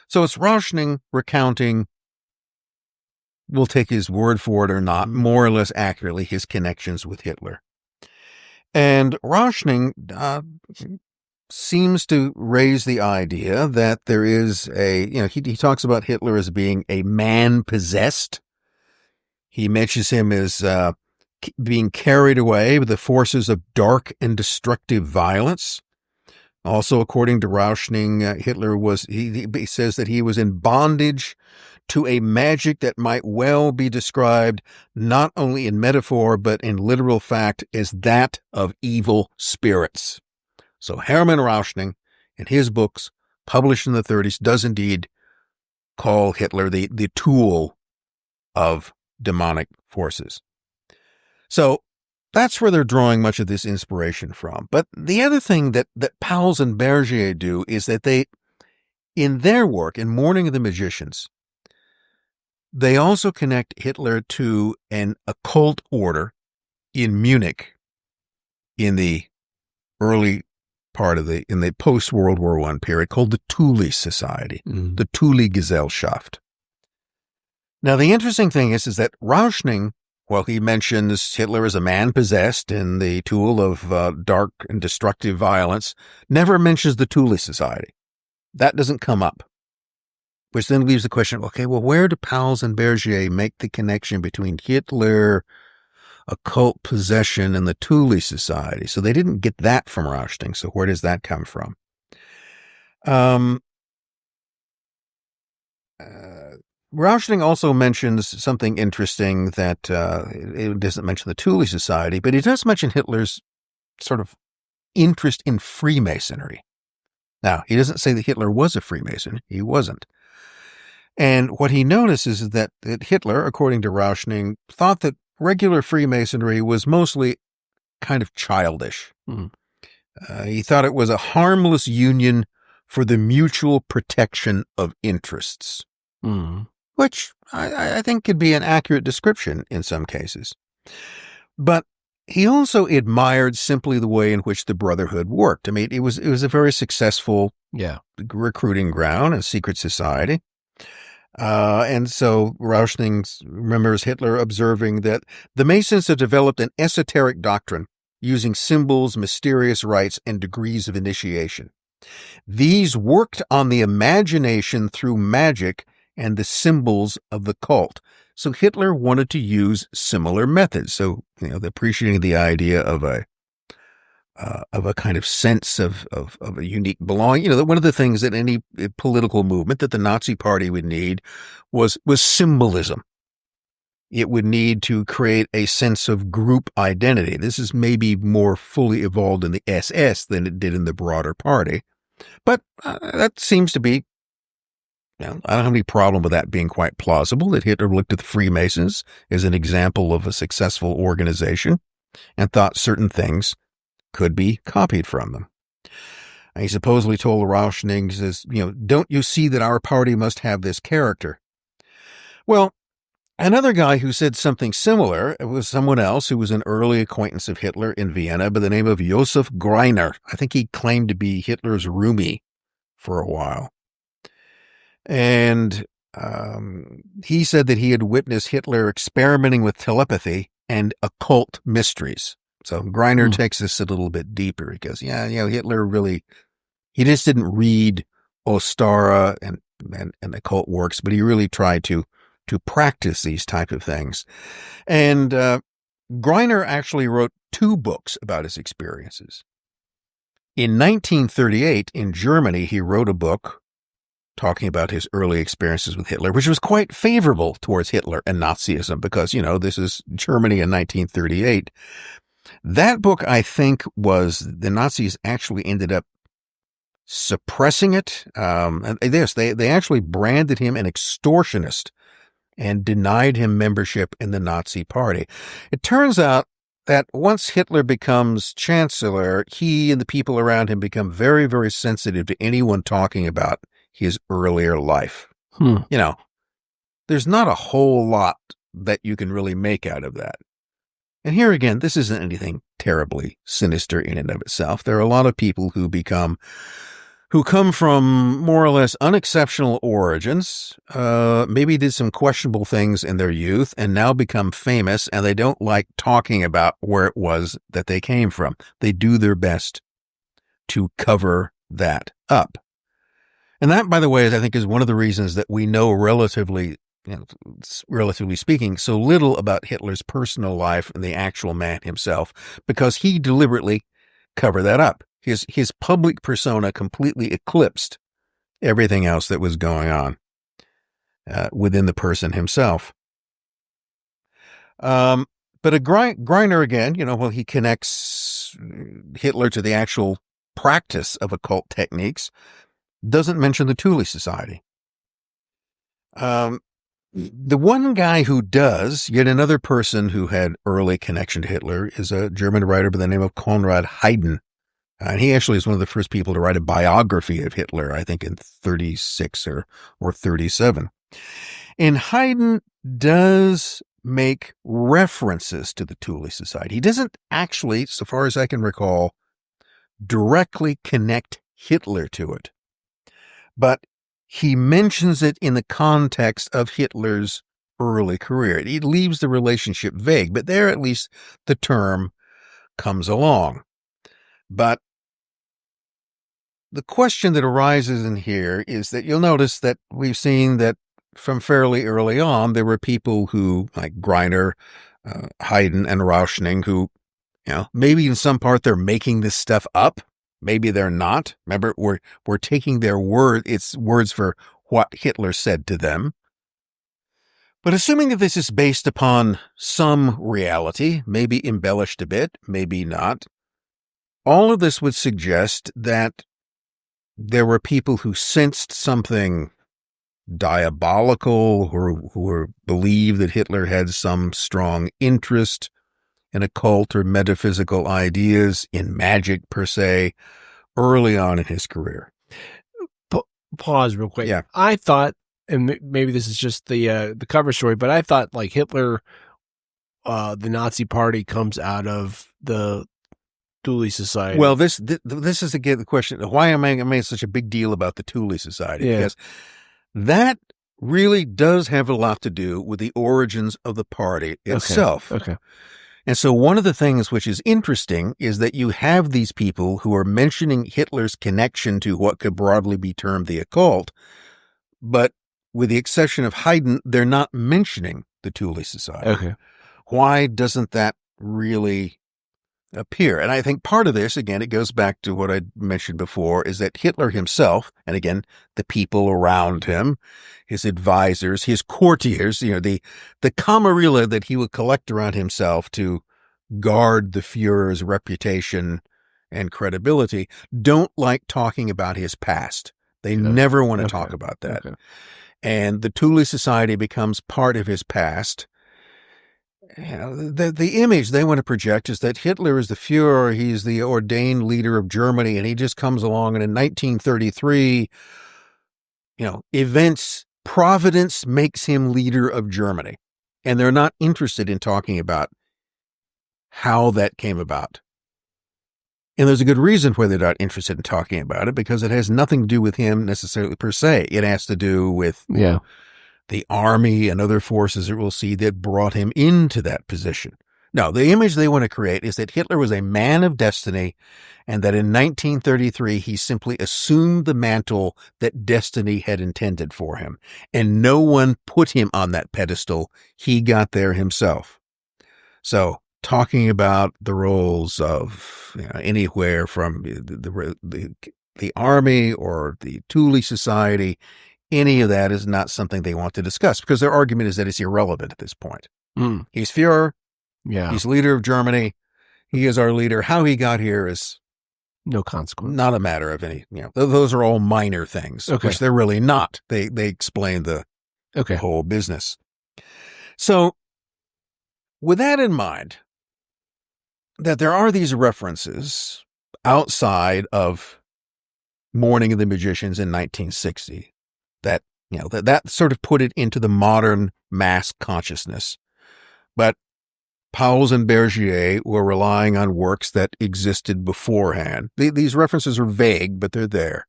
So it's Rauschning recounting, we'll take his word for it or not, more or less accurately, his connections with Hitler. And Rauschning seems to raise the idea that there is he talks about Hitler as being a man possessed. He mentions him as being carried away with the forces of dark and destructive violence. Also, according to Rauschning, Hitler he says that he was in bondage to a magic that might well be described not only in metaphor but in literal fact as that of evil spirits. So Hermann Rauschning, in his books, published in the 30s, does indeed call Hitler the tool of demonic forces. So that's where they're drawing much of this inspiration from. But the other thing that Pauwels and Bergier do is that they, in their work, in Morning of the Magicians, they also connect Hitler to an occult order in Munich in the early part of in the post-World War I period called the Thule Society, the Thule Gesellschaft. Now, the interesting thing is that Rauschning, well, he mentions Hitler as a man possessed and the tool of dark and destructive violence, never mentions the Thule Society. That doesn't come up. Which then leaves the question, okay, well, where do Pauwels and Bergier make the connection between Hitler, occult possession, and the Thule Society? So they didn't get that from Rauschning, so where does that come from? Rauschning also mentions something interesting that it doesn't mention the Thule Society, but he does mention Hitler's sort of interest in Freemasonry. Now, he doesn't say that Hitler was a Freemason. He wasn't. And what he notices is that Hitler, according to Rauschning, thought that regular Freemasonry was mostly kind of childish. He thought it was a harmless union for the mutual protection of interests, which I think could be an accurate description in some cases. But he also admired simply the way in which the Brotherhood worked. I mean, it was a very successful recruiting ground, a secret society. And so Rauschning remembers Hitler observing that the Masons have developed an esoteric doctrine using symbols, mysterious rites, and degrees of initiation. These worked on the imagination through magic and the symbols of the cult. So Hitler wanted to use similar methods. So, appreciating the idea of a kind of sense of a unique belonging. That one of the things that any political movement that the Nazi Party would need was symbolism. It would need to create a sense of group identity. This is maybe more fully evolved in the SS than it did in the broader party. But that seems to be, I don't have any problem with that being quite plausible, that Hitler looked at the Freemasons as an example of a successful organization and thought certain things could be copied from them. And he supposedly told Rauschning, he says, don't you see that our party must have this character? Well, another guy who said something similar was someone else who was an early acquaintance of Hitler in Vienna by the name of Josef Greiner. I think he claimed to be Hitler's roomie for a while. And he said that he had witnessed Hitler experimenting with telepathy and occult mysteries. So Greiner takes this a little bit deeper. He goes, Hitler really, he just didn't read Ostara and occult works, but he really tried to practice these type of things. And Greiner actually wrote 2 books about his experiences. In 1938, in Germany, he wrote a book talking about his early experiences with Hitler, which was quite favorable towards Hitler and Nazism because, this is Germany in 1938. That book, I think, the Nazis actually ended up suppressing it. And they actually branded him an extortionist and denied him membership in the Nazi Party. It turns out that once Hitler becomes chancellor, he and the people around him become very, very sensitive to anyone talking about his earlier life. There's not a whole lot that you can really make out of that. And here again, this isn't anything terribly sinister in and of itself. There are a lot of people who come from more or less unexceptional origins, maybe did some questionable things in their youth and now become famous, and they don't like talking about where it was that they came from. They do their best to cover that up. And that, by the way, I think is one of the reasons that we know relatively speaking, so little about Hitler's personal life and the actual man himself, because he deliberately covered that up. His public persona completely eclipsed everything else that was going on within the person himself. But Greiner, again, he connects Hitler to the actual practice of occult techniques, doesn't mention the Thule Society. The one guy who does, yet another person who had early connection to Hitler, is a German writer by the name of Konrad Heiden. And he actually is one of the first people to write a biography of Hitler, I think in 36 or 37. And Haydn does make references to the Thule Society. He doesn't actually, so far as I can recall, directly connect Hitler to it. But he mentions it in the context of Hitler's early career. It leaves the relationship vague, but there at least the term comes along. But the question that arises in here is that you'll notice that we've seen that from fairly early on, there were people who, like Greiner, Haydn, and Rauschning, who, maybe in some part they're making this stuff up. Maybe they're not. Remember, we're taking their it's words for what Hitler said to them. But assuming that this is based upon some reality, maybe embellished a bit, maybe not, all of this would suggest that there were people who sensed something diabolical, who believed that Hitler had some strong interest in occult or metaphysical ideas, in magic per se, early on in his career. Pause real quick. Yeah. I thought, and maybe this is just the cover story, but I thought like Hitler, the Nazi Party comes out of the Thule Society. Well, this is again the question: why am I making such a big deal about the Thule Society? Yeah. Because that really does have a lot to do with the origins of the party itself. Okay. And so one of the things which is interesting is that you have these people who are mentioning Hitler's connection to what could broadly be termed the occult, but with the exception of Haydn, they're not mentioning the Thule Society. Okay. Why doesn't that really appear? And I think part of this, again, it goes back to what I mentioned before, is that Hitler himself, and again, the people around him, his advisors, his courtiers, the camarilla that he would collect around himself to guard the Fuhrer's reputation and credibility, don't like talking about his past. They never want to talk about that. Okay. And the Thule Society becomes part of his past. The image they want to project is that Hitler is the Fuhrer, he's the ordained leader of Germany, and he just comes along, and in 1933, Providence makes him leader of Germany. And they're not interested in talking about how that came about. And there's a good reason why they're not interested in talking about it, because it has nothing to do with him necessarily per se. It has to do with the army and other forces that we'll see that brought him into that position. No, the image they want to create is that Hitler was a man of destiny, and that in 1933 he simply assumed the mantle that destiny had intended for him, and no one put him on that pedestal. He got there himself. So talking about the roles of anywhere from the army or the Thule Society, any of that is not something they want to discuss, because their argument is that it's irrelevant at this point. He's Führer. Yeah. He's leader of Germany. He is our leader. How he got here is no consequence. Not a matter of any, those are all minor things, which they're really not. They explain the whole business. So with that in mind, that there are these references outside of Morning of the Magicians in 1960, that sort of put it into the modern mass consciousness. But Pauwels and Bergier were relying on works that existed beforehand. These references are vague, but they're there.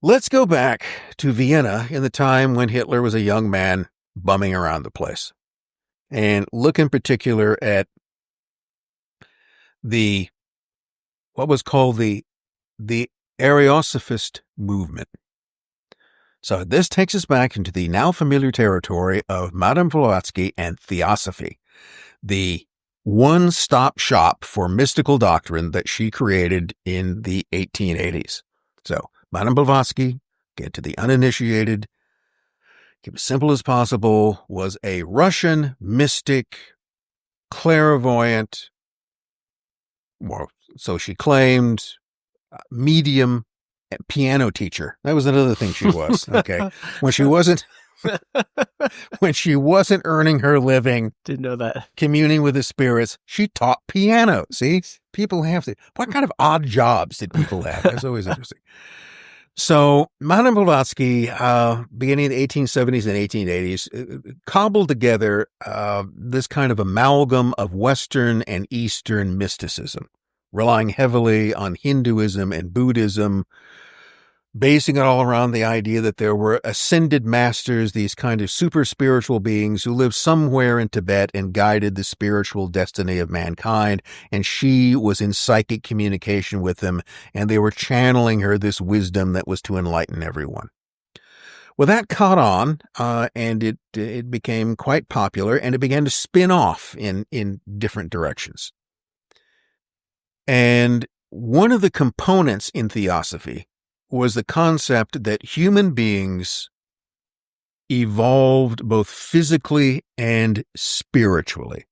Let's go back to Vienna in the time when Hitler was a young man bumming around the place, and look in particular at what was called the the Ariosophist movement. So this takes us back into the now familiar territory of Madame Blavatsky and Theosophy, the one-stop shop for mystical doctrine that she created in the 1880s. So Madame Blavatsky, get to the uninitiated, keep it simple as possible, was a Russian mystic, clairvoyant, well, so she claimed, medium, piano teacher. That was another thing she was. Okay. When she wasn't earning her living, didn't know that, communing with the spirits, she taught piano. See, people have to, what kind of odd jobs did people have? That's always interesting. So Madame Blavatsky, beginning in the 1870s and 1880s, cobbled together this kind of amalgam of Western and Eastern mysticism, relying heavily on Hinduism and Buddhism, basing it all around the idea that there were ascended masters, these kind of super spiritual beings who lived somewhere in Tibet and guided the spiritual destiny of mankind. And she was in psychic communication with them, and they were channeling her this wisdom that was to enlighten everyone. Well, that caught on, and it became quite popular, and it began to spin off in different directions. And one of the components in Theosophy was the concept that human beings evolved both physically and spiritually.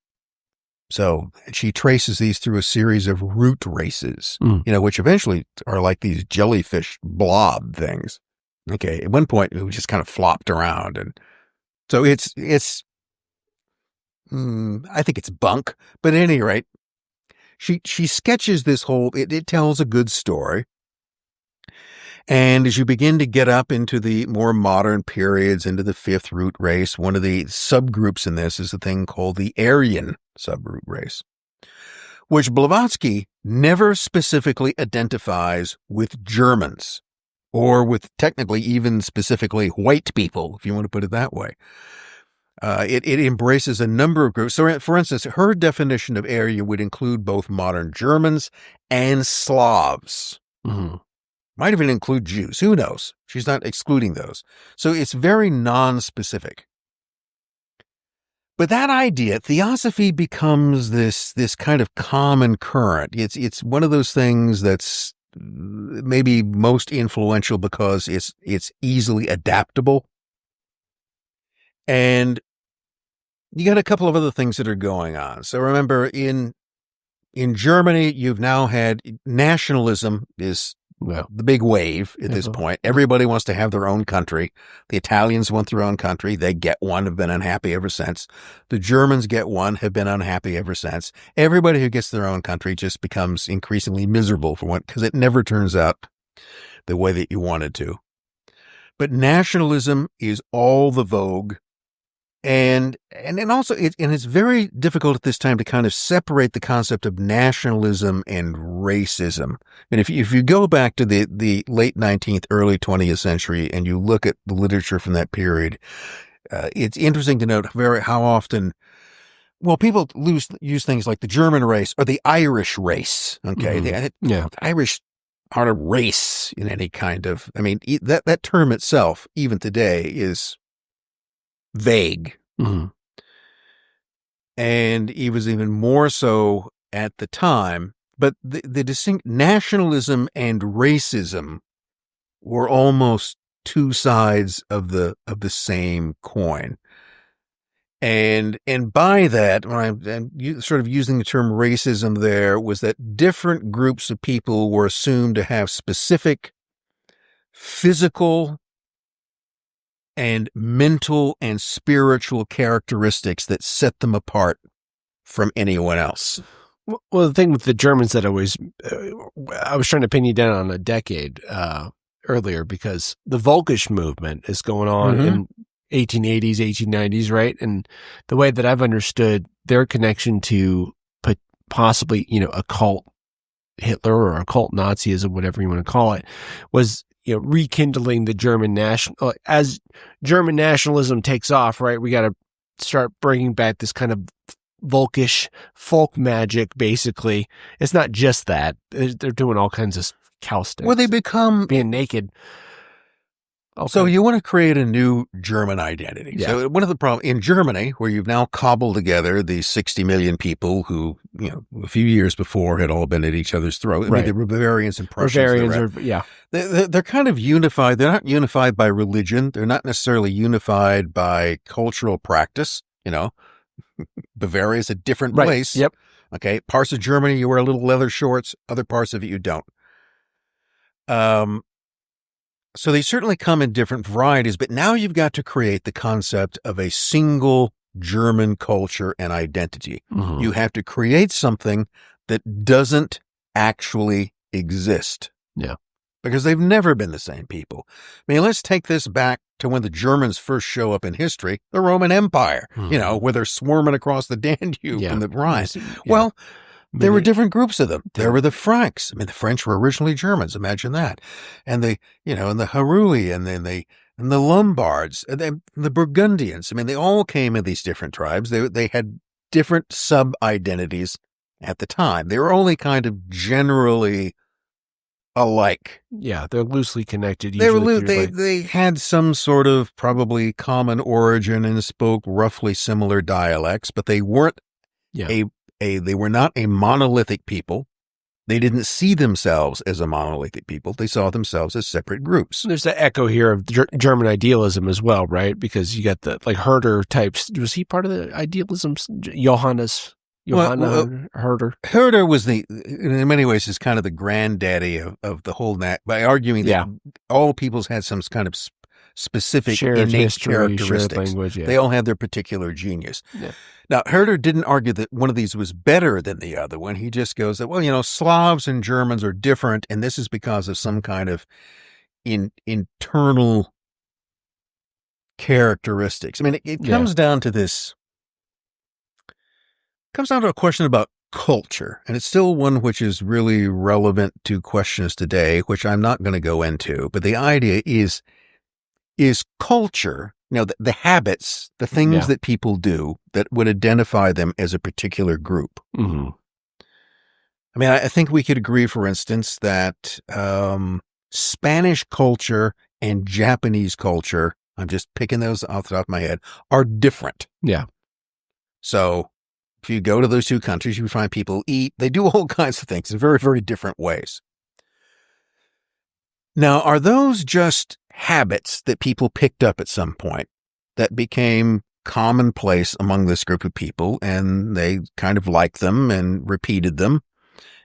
So she traces these through a series of root races, which eventually are like these jellyfish blob things. Okay. At one point, it just kind of flopped around. And so it's I think it's bunk, but at any rate, she sketches this whole, it tells a good story. And as you begin to get up into the more modern periods, into the fifth root race, one of the subgroups in this is a thing called the Aryan subroot race, which Blavatsky never specifically identifies with Germans or with technically even specifically white people, if you want to put it that way. It embraces a number of groups. So, for instance, her definition of Arya would include both modern Germans and Slavs. Mm-hmm. Might even include Jews. Who knows? She's not excluding those. So it's very non-specific. But that idea, Theosophy becomes this kind of common current. It's one of those things that's maybe most influential because it's easily adaptable. And you got a couple of other things that are going on. So remember, in Germany, you've now had nationalism is the big wave at this point. Everybody wants to have their own country. The Italians want their own country. They get one, have been unhappy ever since. The Germans get one, have been unhappy ever since. Everybody who gets their own country just becomes increasingly miserable for one, because it never turns out the way that you wanted to. But nationalism is all the vogue. And also, it's very difficult at this time to kind of separate the concept of nationalism and racism. And if you go back to the late 19th, early 20th century, and you look at the literature from that period, it's interesting to note how often, people use things like the German race or the Irish race. Okay, the Irish aren't a race in any kind of. I mean, that term itself, even today, is vague. Mm-hmm. And he was even more so at the time. But the distinct nationalism and racism were almost two sides of the same coin. And by that, when I'm sort of using the term racism there, was that different groups of people were assumed to have specific physical and mental and spiritual characteristics that set them apart from anyone else. Well, the thing with the Germans that I was trying to pin you down on a decade earlier, because the Volkish movement is going on in 1880s, 1890s, right? And the way that I've understood their connection to possibly, occult Hitler or occult Nazism, whatever you want to call it, was rekindling the German as German nationalism takes off, right? We got to start bringing back this kind of Volkish folk magic, basically. It's not just that. They're doing all kinds of calisthenics. Well, they become... being naked. Okay. So you want to create a new German identity. Yeah. So one of the problems in Germany, where you've now cobbled together these 60 million people who, a few years before had all been at each other's throat. I mean, the Bavarians and Prussians. They're kind of unified. They're not unified by religion. They're not necessarily unified by cultural practice. Bavaria is a different place. Yep. Okay. Parts of Germany, you wear little leather shorts. Other parts of it, you don't. So they certainly come in different varieties, but now you've got to create the concept of a single German culture and identity. Mm-hmm. You have to create something that doesn't actually exist. Yeah. Because they've never been the same people. I mean, let's take this back to when the Germans first show up in history, the Roman Empire, where they're swarming across the Danube and the Rhine. Yeah. Well, there were different groups of them. There were the Franks. I mean, the French were originally Germans. Imagine that. And and the Heruli and the Lombards and then the Burgundians. I mean, they all came in these different tribes. They had different sub-identities at the time. They were only kind of generally alike. Yeah, they're loosely connected. They had some sort of probably common origin and spoke roughly similar dialects, but they weren't they were not a monolithic people. They didn't see themselves as a monolithic people. They saw themselves as separate groups. There's the echo here of German idealism as well, right? Because you got the Herder types. Was he part of the idealism? Johannes Herder. Herder was in many ways, is kind of the granddaddy of the whole by arguing that all peoples had some kind of specific innate history, characteristics. Language, They all had their particular genius. Yeah. Now, Herder didn't argue that one of these was better than the other one. He just goes that, Slavs and Germans are different, and this is because of some kind of internal characteristics. I mean, it comes down to this. Comes down to a question about culture, and it's still one which is really relevant to questions today, which I'm not going to go into. But the idea is culture, the habits, the things that people do that would identify them as a particular group. Mm-hmm. I mean, I think we could agree, for instance, that Spanish culture and Japanese culture, I'm just picking those off the top of my head, are different. Yeah. So if you go to those two countries, you find people eat, they do all kinds of things in very, very different ways. Now, are those just habits that people picked up at some point that became commonplace among this group of people, and they kind of liked them and repeated them,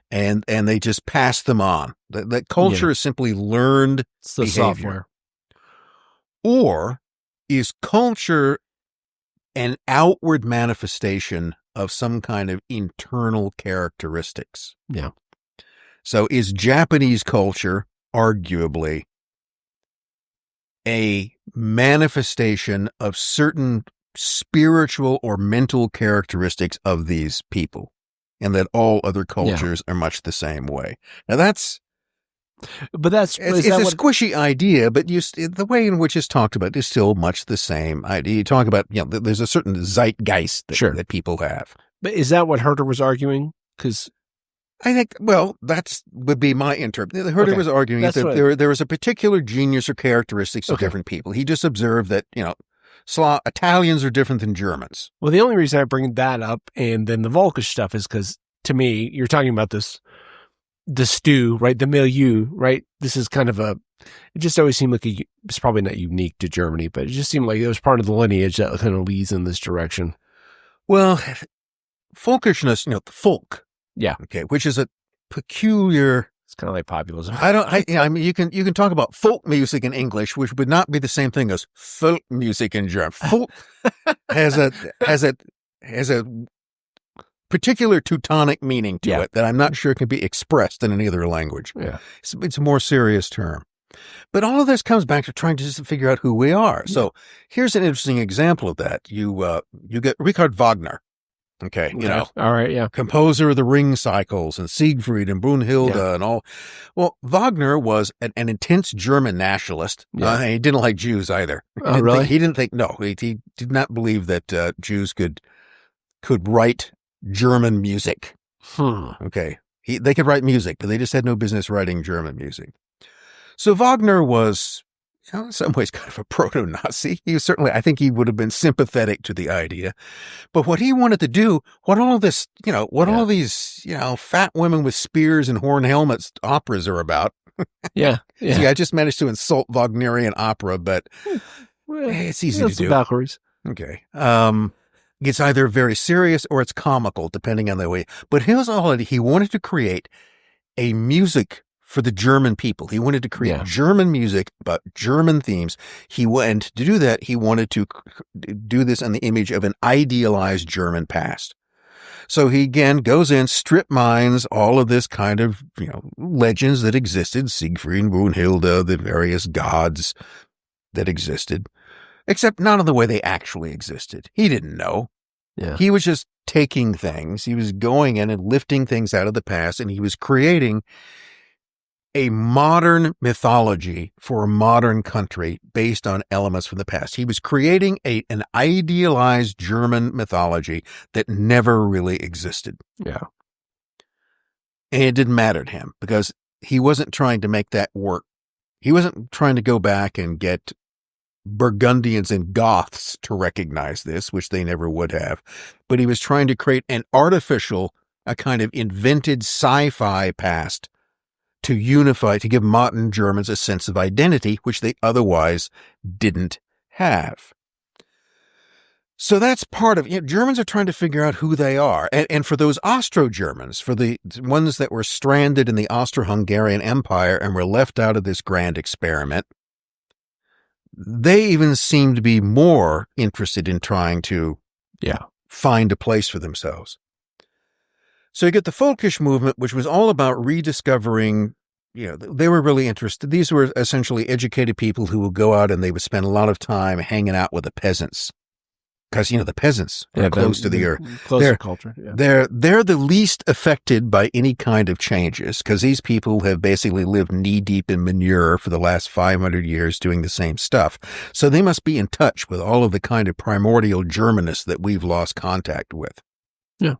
and they just passed them on? That culture is simply learned behavior. Software. Or is culture an outward manifestation of some kind of internal characteristics? Yeah. So is Japanese culture arguably a manifestation of certain spiritual or mental characteristics of these people, and that all other cultures are much the same way? Now it's a squishy idea, but the way in which it's talked about is still much the same idea. You talk about, there's a certain zeitgeist that people have. But is that what Herder was arguing? Because I think, that would be my interpretation. Herder was arguing that there was a particular genius or characteristics of different people. He just observed that, Italians are different than Germans. Well, the only reason I bring that up and then the Volkish stuff is because, to me, you're talking about the stew, right? The milieu, right? This is kind of it just always seemed like it's probably not unique to Germany, but it just seemed like it was part of the lineage that kind of leads in this direction. Well, folkishness, the folk. Yeah. Okay. Which is a peculiar. It's kind of like populism. I mean, you can talk about folk music in English, which would not be the same thing as folk music in German. Folk has a particular Teutonic meaning to it that I'm not sure can be expressed in any other language. Yeah. It's a more serious term. But all of this comes back to trying to just figure out who we are. Yeah. So here's an interesting example of that. You get Richard Wagner. Okay, all right, yeah. Composer of the Ring Cycles and Siegfried and Brunhilde and all. Well, Wagner was an intense German nationalist. Yeah. He didn't like Jews either. Oh, really? He didn't think, he did not believe that Jews could could write German music. Okay. They could write music, but they just had no business writing German music. So Wagner was, in some ways, kind of a proto-Nazi. He was certainly, I think he would have been sympathetic to the idea. But what he wanted to do, what all this, all these, fat women with spears and horn helmets operas are about. Yeah. See, I just managed to insult Wagnerian opera, but it's easy to do. Valkyries. Okay. It's either very serious or it's comical, depending on the way. But he wanted to create a music for the German people. He wanted to create German music about German themes. And to do that, he wanted to do this in the image of an idealized German past. So he again goes in, strip mines all of this kind of, legends that existed, Siegfried, Brunhilde, the various gods that existed, except not in the way they actually existed. He didn't know. Yeah. He was just taking things. He was going in and lifting things out of the past, and he was creating a modern mythology for a modern country based on elements from the past. He was creating an idealized German mythology that never really existed. Yeah. And it didn't matter to him because he wasn't trying to make that work. He wasn't trying to go back and get Burgundians and Goths to recognize this, which they never would have. But he was trying to create a kind of invented sci-fi past to unify, to give modern Germans a sense of identity, which they otherwise didn't have. So that's part of, Germans are trying to figure out who they are. And for those Austro-Germans, for the ones that were stranded in the Austro-Hungarian Empire and were left out of this grand experiment, they even seem to be more interested in trying to find a place for themselves. So you get the Volkish movement, which was all about rediscovering, they were really interested. These were essentially educated people who would go out and they would spend a lot of time hanging out with the peasants. Because, the peasants are close to the earth. Close to culture. Yeah. They're the least affected by any kind of changes because these people have basically lived knee-deep in manure for the last 500 years doing the same stuff. So they must be in touch with all of the kind of primordial Germanists that we've lost contact with. Yeah.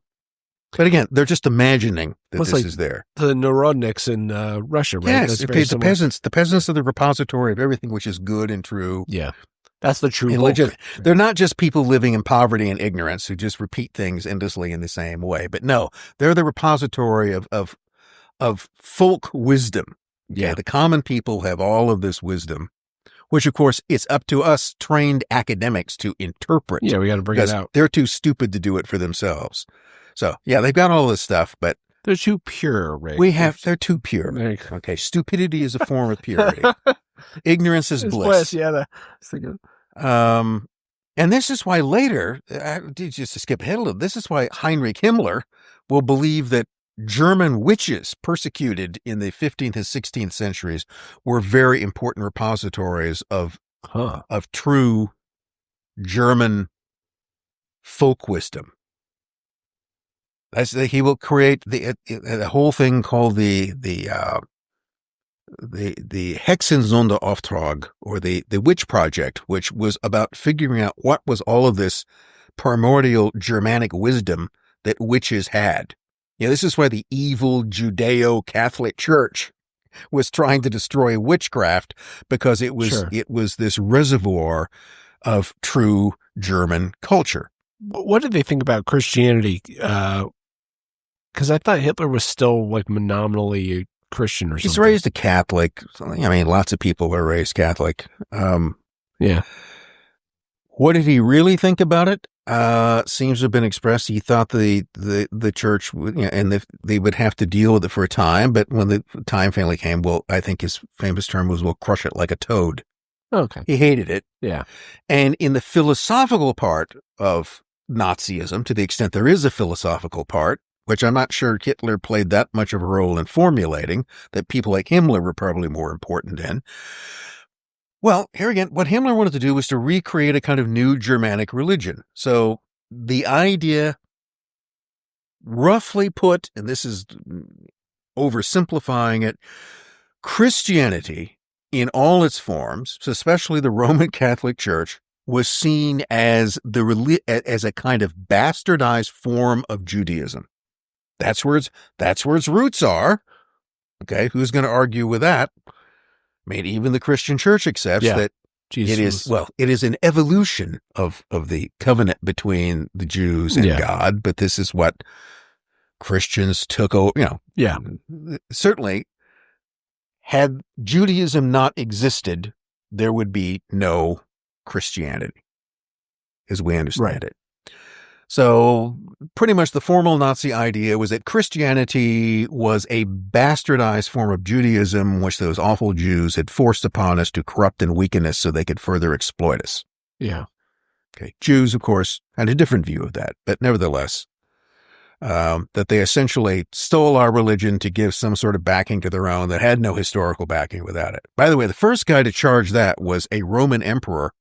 But again, they're just imagining that this is there. The Narodniks in Russia, right? Yes, the peasants. The peasants are the repository of everything which is good and true. Yeah. That's the true legit. They're not just people living in poverty and ignorance who just repeat things endlessly in the same way. But no, they're the repository of folk wisdom. Yeah. The common people have all of this wisdom, which of course it's up to us trained academics to interpret. Yeah, we got to bring it out. They're too stupid to do it for themselves. So yeah, they've got all this stuff, but they're too pure, Rick. They're too pure. Okay. Stupidity is a form of purity. Ignorance is bliss. Yeah. And this is why later, just to skip ahead a little, this is why Heinrich Himmler will believe that German witches persecuted in the 15th and 16th centuries were very important repositories of true German folk wisdom. He will create the whole thing called the Hexensonderauftrag, or the Witch Project, which was about figuring out what was all of this primordial Germanic wisdom that witches had. This is why the evil Judeo-Catholic Church was trying to destroy witchcraft, because it was this reservoir of true German culture. What did they think about Christianity? Because I thought Hitler was still nominally Christian or something. He's raised a Catholic. I mean, lots of people are raised Catholic. Yeah. What did he really think about it? Seems to have been expressed. He thought the church would, they would have to deal with it for a time, but when the time finally came, I think his famous term was, we'll crush it like a toad. Okay. He hated it. Yeah. And in the philosophical part of Nazism, to the extent there is a philosophical part, which I'm not sure Hitler played that much of a role in formulating, that people like Himmler were probably more important in. Well, here again, what Himmler wanted to do was to recreate a kind of new Germanic religion. So the idea, roughly put, and this is oversimplifying it, Christianity in all its forms, especially the Roman Catholic Church, was seen as as a kind of bastardized form of Judaism. That's where its roots are. Okay, who's going to argue with that? I mean, even the Christian Church accepts that Jesus it is an evolution of the covenant between the Jews and God, but this is what Christians took over, certainly had Judaism not existed, there would be no Christianity as we understand it. So pretty much the formal Nazi idea was that Christianity was a bastardized form of Judaism, which those awful Jews had forced upon us to corrupt and weaken us so they could further exploit us. Yeah. Okay. Jews, of course, had a different view of that, but nevertheless, that they essentially stole our religion to give some sort of backing to their own that had no historical backing without it. By the way, the first guy to charge that was a Roman emperor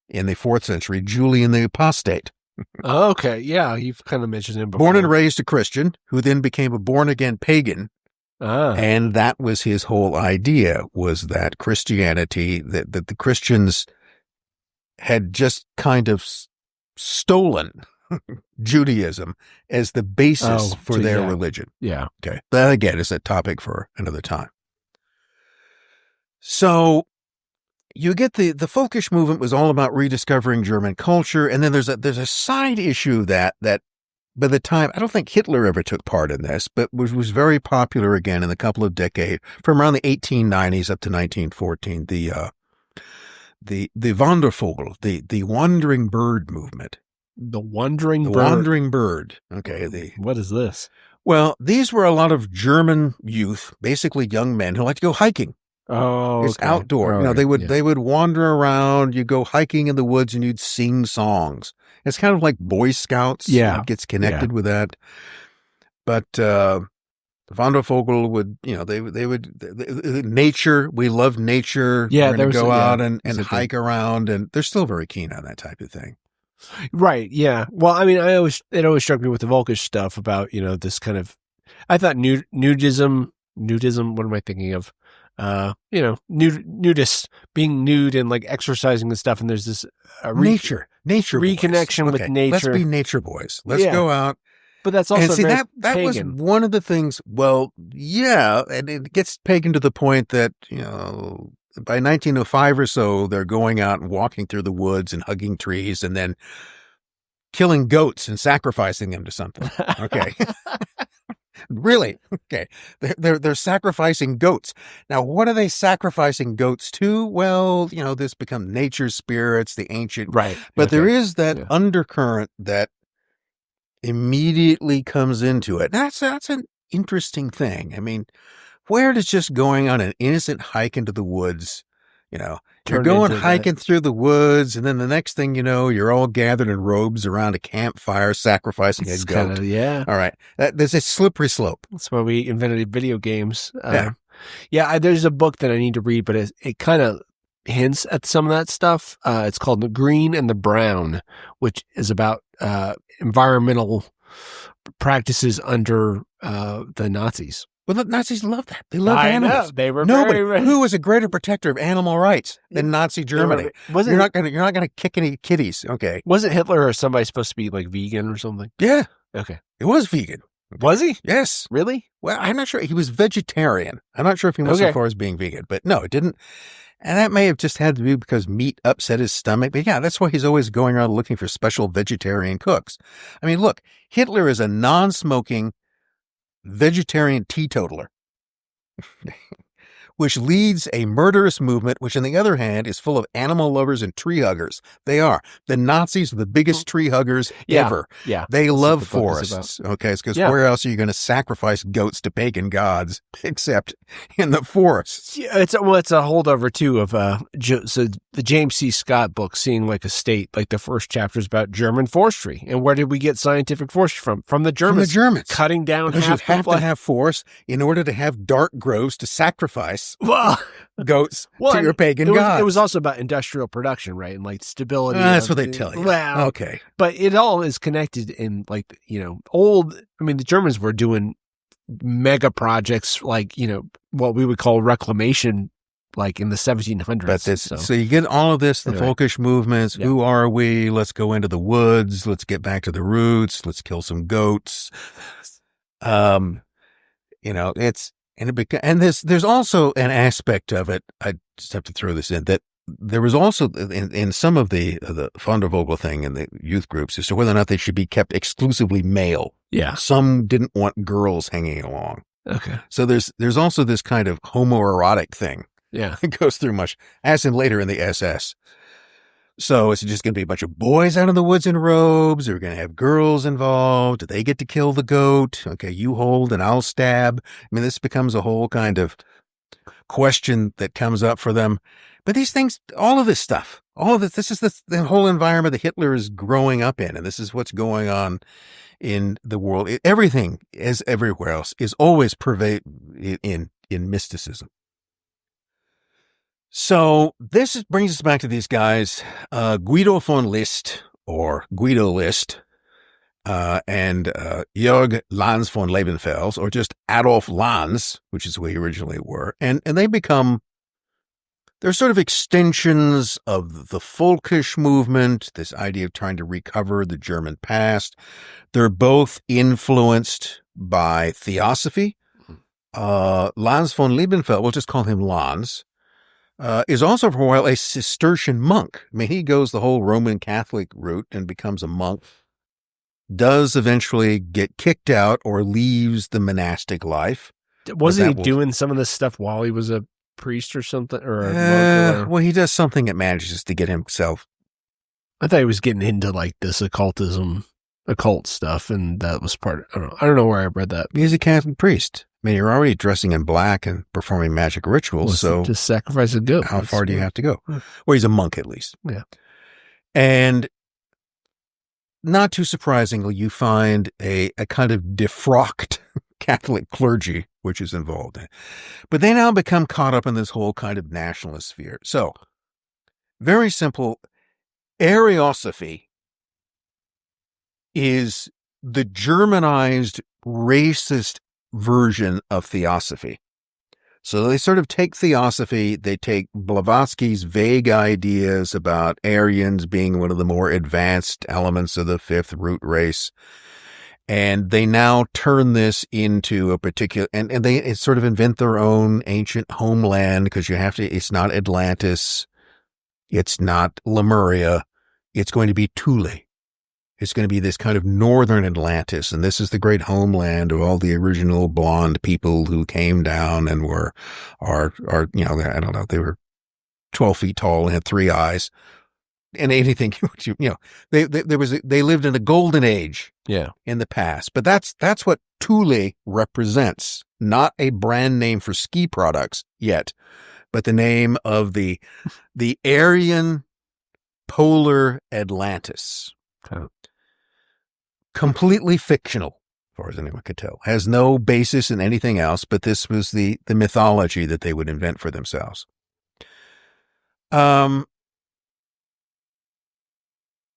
in the 4th century, Julian the Apostate. Okay, yeah, you've kind of mentioned him before. Born and raised a Christian, who then became a born-again pagan, and that was his whole idea, was that Christianity, that the Christians had just kind of stolen Judaism as the basis for their religion. Yeah. Okay, that again is a topic for another time. So you get the Volkish movement was all about rediscovering German culture, and then there's a side issue that by the time, I don't think Hitler ever took part in this, but was very popular again in a couple of decades, from around the 1890s up to 1914, the Wandervogel, the wandering bird movement. The wandering bird? The wandering bird. Okay. What is this? Well, these were a lot of German youth, basically young men, who like to go hiking. Oh, it's outdoor. Right. They would wander around. You go hiking in the woods and you'd sing songs. It's kind of like Boy Scouts. Yeah, it gets connected with that. But Wandervogel would, they would nature. We love nature. Yeah, we're going to go out and hike around, and they're still very keen on that type of thing. Right. Yeah. Well, I mean, it always struck me with the Volkish stuff about this kind of. I thought nudism. What am I thinking of? Nudists being nude and like exercising and stuff. And there's this nature reconnection boys. with nature. Let's be nature boys. Let's go out. But that's also and see that pagan. Was one of the things. Well, yeah, and it gets pagan to the point that by 1905 or so, they're going out and walking through the woods and hugging trees and then killing goats and sacrificing them to something. Okay. Really? Okay. They're sacrificing goats. Now, what are they sacrificing goats to? Well, this becomes nature spirits, the ancient. Right. But there is that undercurrent that immediately comes into it. That's an interesting thing. I mean, where does just going on an innocent hike into the woods, you're going hiking through the woods, and then the next thing you know, you're all gathered in robes around a campfire sacrificing a goat. All right. There's a slippery slope. That's why we invented video games. There's a book that I need to read, but it kind of hints at some of that stuff. It's called The Green and the Brown, which is about environmental practices under the Nazis. Well, the Nazis loved that. They loved animals. Know. They were who was a greater protector of animal rights than Nazi Germany? You're not gonna kick any kitties. Okay. Wasn't Hitler or somebody supposed to be like vegan or something? Yeah. Okay. It was vegan. Okay. Was he? Yes. Really? Well, I'm not sure. He was vegetarian. I'm not sure if he went so far as being vegan, but no, it didn't. And that may have just had to be because meat upset his stomach. But yeah, that's why he's always going around looking for special vegetarian cooks. I mean, look, Hitler is a non-smoking vegetarian teetotaler, which leads a murderous movement, which on the other hand is full of animal lovers and tree huggers. They are. The Nazis are the biggest tree huggers ever. Yeah. They love forests. Okay. It's because where else are you going to sacrifice goats to pagan gods except in the forests? Yeah, it's a holdover too of the James C. Scott book, Seeing Like a State. Like the first chapter is about German forestry. And where did we get scientific forestry from? From the Germans. Cutting down because you have to have forests in order to have dark groves to sacrifice goats to your pagan gods. It was also about industrial production, right? And like stability. That's what they tell you. Well, okay. But it all is connected in like, the Germans were doing mega projects like, what we would call reclamation like in the 1700s. But so you get all of this, the Volkish movements. Yeah. Who are we? Let's go into the woods. Let's get back to the roots. Let's kill some goats. There's also an aspect of it. I just have to throw this in, that there was also in some of the Vondervogel thing in the youth groups as to whether or not they should be kept exclusively male. Yeah. Some didn't want girls hanging along. Okay. So there's also this kind of homoerotic thing. Yeah. It goes through much, as in later in the SS. So it's just going to be a bunch of boys out in the woods in robes. We're going to have girls involved. Do they get to kill the goat? Okay, you hold and I'll stab. I mean, this becomes a whole kind of question that comes up for them. But these things, all of this stuff, all of this is the whole environment that Hitler is growing up in. And this is what's going on in the world. Everything, as everywhere else, is always pervaded in mysticism. So this brings us back to these guys, Guido von List, or Guido List, and Jörg Lanz von Lebenfels, or just Adolf Lanz, which is who he originally were. And they're sort of extensions of the Volkish movement, this idea of trying to recover the German past. They're both influenced by theosophy. Lanz von Lebenfels, we'll just call him Lanz, is also for a while a Cistercian monk. I mean, he goes the whole Roman Catholic route and becomes a monk, does eventually get kicked out or leaves the monastic life. Wasn't he doing some of this stuff while he was a priest or something? Or a monk? Well, he does something that manages to get himself. I thought he was getting into like this occultism, occult stuff, and that was part of, I don't know where I read that. He's a Catholic priest. I mean, you're already dressing in black and performing magic rituals, so just sacrifice a goat. How far do you have to go? Well, he's a monk at least. Yeah. And not too surprisingly, you find a kind of defrocked Catholic clergy, which is involved in it. But they now become caught up in this whole kind of nationalist sphere. So, very simple, Ariosophy is the Germanized, racist version of theosophy. So they sort of take theosophy, they take Blavatsky's vague ideas about Aryans being one of the more advanced elements of the fifth root race, and they now turn this into a particular, and they sort of invent their own ancient homeland, because it's not Atlantis, it's not Lemuria, it's going to be Thule. It's going to be this kind of northern Atlantis, and this is the great homeland of all the original blonde people who came down and I don't know, they were 12 feet tall and had 3 eyes, and anything, they lived in a golden age, in the past. But that's what Thule represents, not a brand name for ski products yet, but the name of the Aryan polar Atlantis. Okay. Completely fictional, as far as anyone could tell. Has no basis in anything else, but this was the mythology that they would invent for themselves.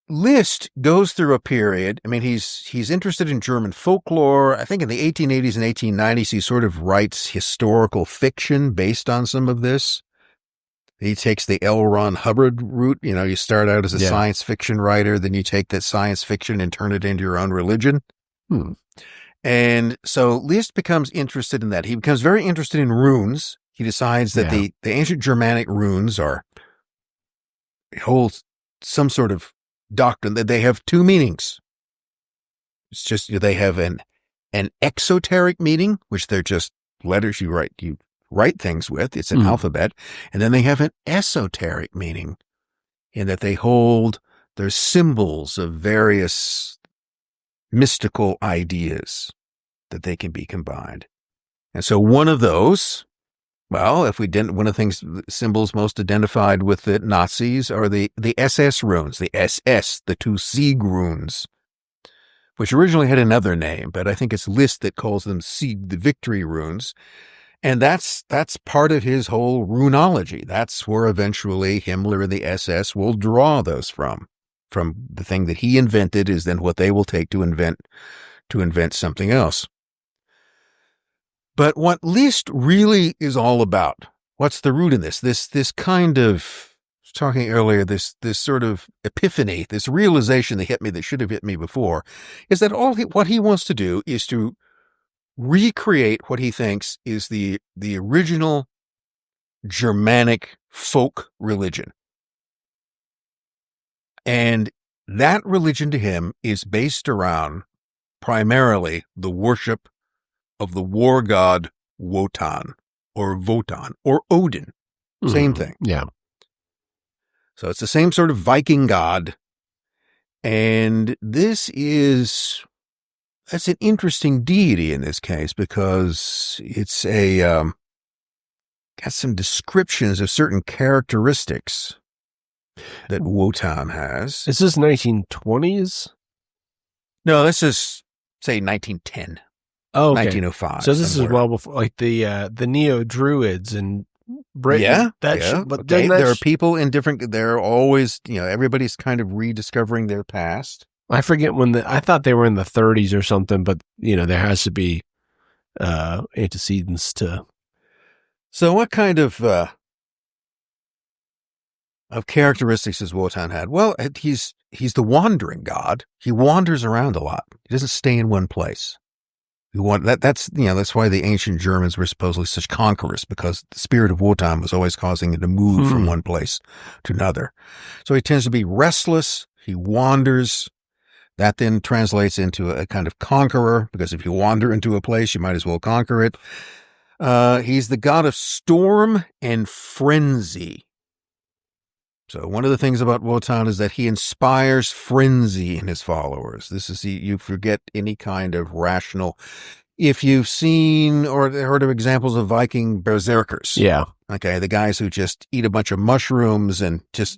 List goes through a period. I mean, he's interested in German folklore. I think in the 1880s and 1890s, he sort of writes historical fiction based on some of this. He takes the L. Ron Hubbard route. You start out as a science fiction writer, then you take that science fiction and turn it into your own religion. And so Liszt becomes interested in that. He becomes very interested in runes. He decides that the ancient Germanic runes hold some sort of doctrine that they have 2 meanings. It's just, they have an exoteric meaning, which they're just letters you write things with. It's an alphabet. And then they have an esoteric meaning, in that they hold their symbols of various mystical ideas that they can be combined. And so one of those, one of the things, symbols most identified with the Nazis are the SS runes, the SS, the 2 Sieg runes, which originally had another name, but I think it's Liszt that calls them Sieg, the victory runes. And that's part of his whole runology. That's where eventually Himmler and the SS will draw those from. From the thing that he invented is then what they will take to invent something else. But what Liszt really is all about, what's the root in this? This kind of, talking earlier, this sort of epiphany, this realization that hit me that should have hit me before, is that what he wants to do is to recreate what he thinks is the original Germanic folk religion. And that religion to him is based around primarily the worship of the war god Wotan or Odin. Same thing. Yeah. So it's the same sort of Viking god. And that's an interesting deity in this case because it's got some descriptions of certain characteristics that Wotan has. Is this 1920s? No, this is, say, 1910. Oh, okay. 1905. So this is well before, like the Neo-Druids and Britain. Yeah, But okay. There are people in they're always, everybody's kind of rediscovering their past. I forget I thought they were in the 30s or something, but, there has to be antecedents to. So what kind of characteristics does Wotan had? Well, he's the wandering god. He wanders around a lot. He doesn't stay in one place. That's why the ancient Germans were supposedly such conquerors, because the spirit of Wotan was always causing him to move from one place to another. So he tends to be restless. He wanders. That then translates into a kind of conqueror, because if you wander into a place, you might as well conquer it. He's the god of storm and frenzy. So one of the things about Wotan is that he inspires frenzy in his followers. You forget any kind of rational. If you've seen or heard of examples of Viking berserkers. Yeah. Okay. The guys who just eat a bunch of mushrooms and just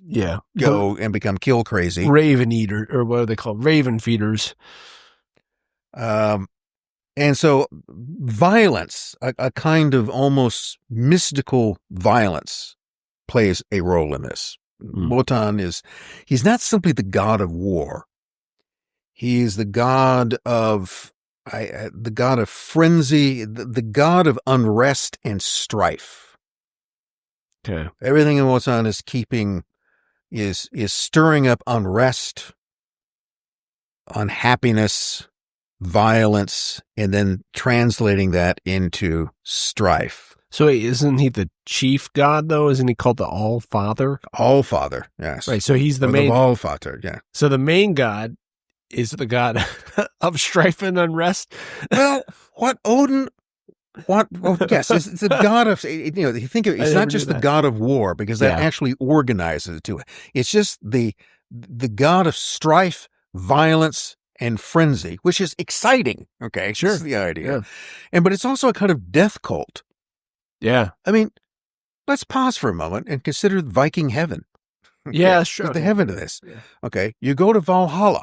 go and become kill crazy. Raven eater, or what are they called? Raven feeders. And so violence, a kind of almost mystical violence, plays a role in this. Wotan he's not simply the god of war. He is the god of frenzy, the god of unrest and strife. Okay. Everything in Wotan is stirring up unrest, unhappiness, violence, and then translating that into strife. So wait, isn't he the chief god, though? Isn't he called the All-Father? All-Father, yes. Right, so he's the main... All-Father, yeah. So the main god is the god of strife and unrest? Well, yes, it's the god of, you think of it's not just the god of war, because that actually organizes it to it. It's just the god of strife, violence, and frenzy, which is exciting, okay? Sure. That's the idea. Yeah. But it's also a kind of death cult. Yeah. I mean, let's pause for a moment and consider Viking heaven. Okay? Yeah, sure. The heaven of this. Yeah. Okay. You go to Valhalla.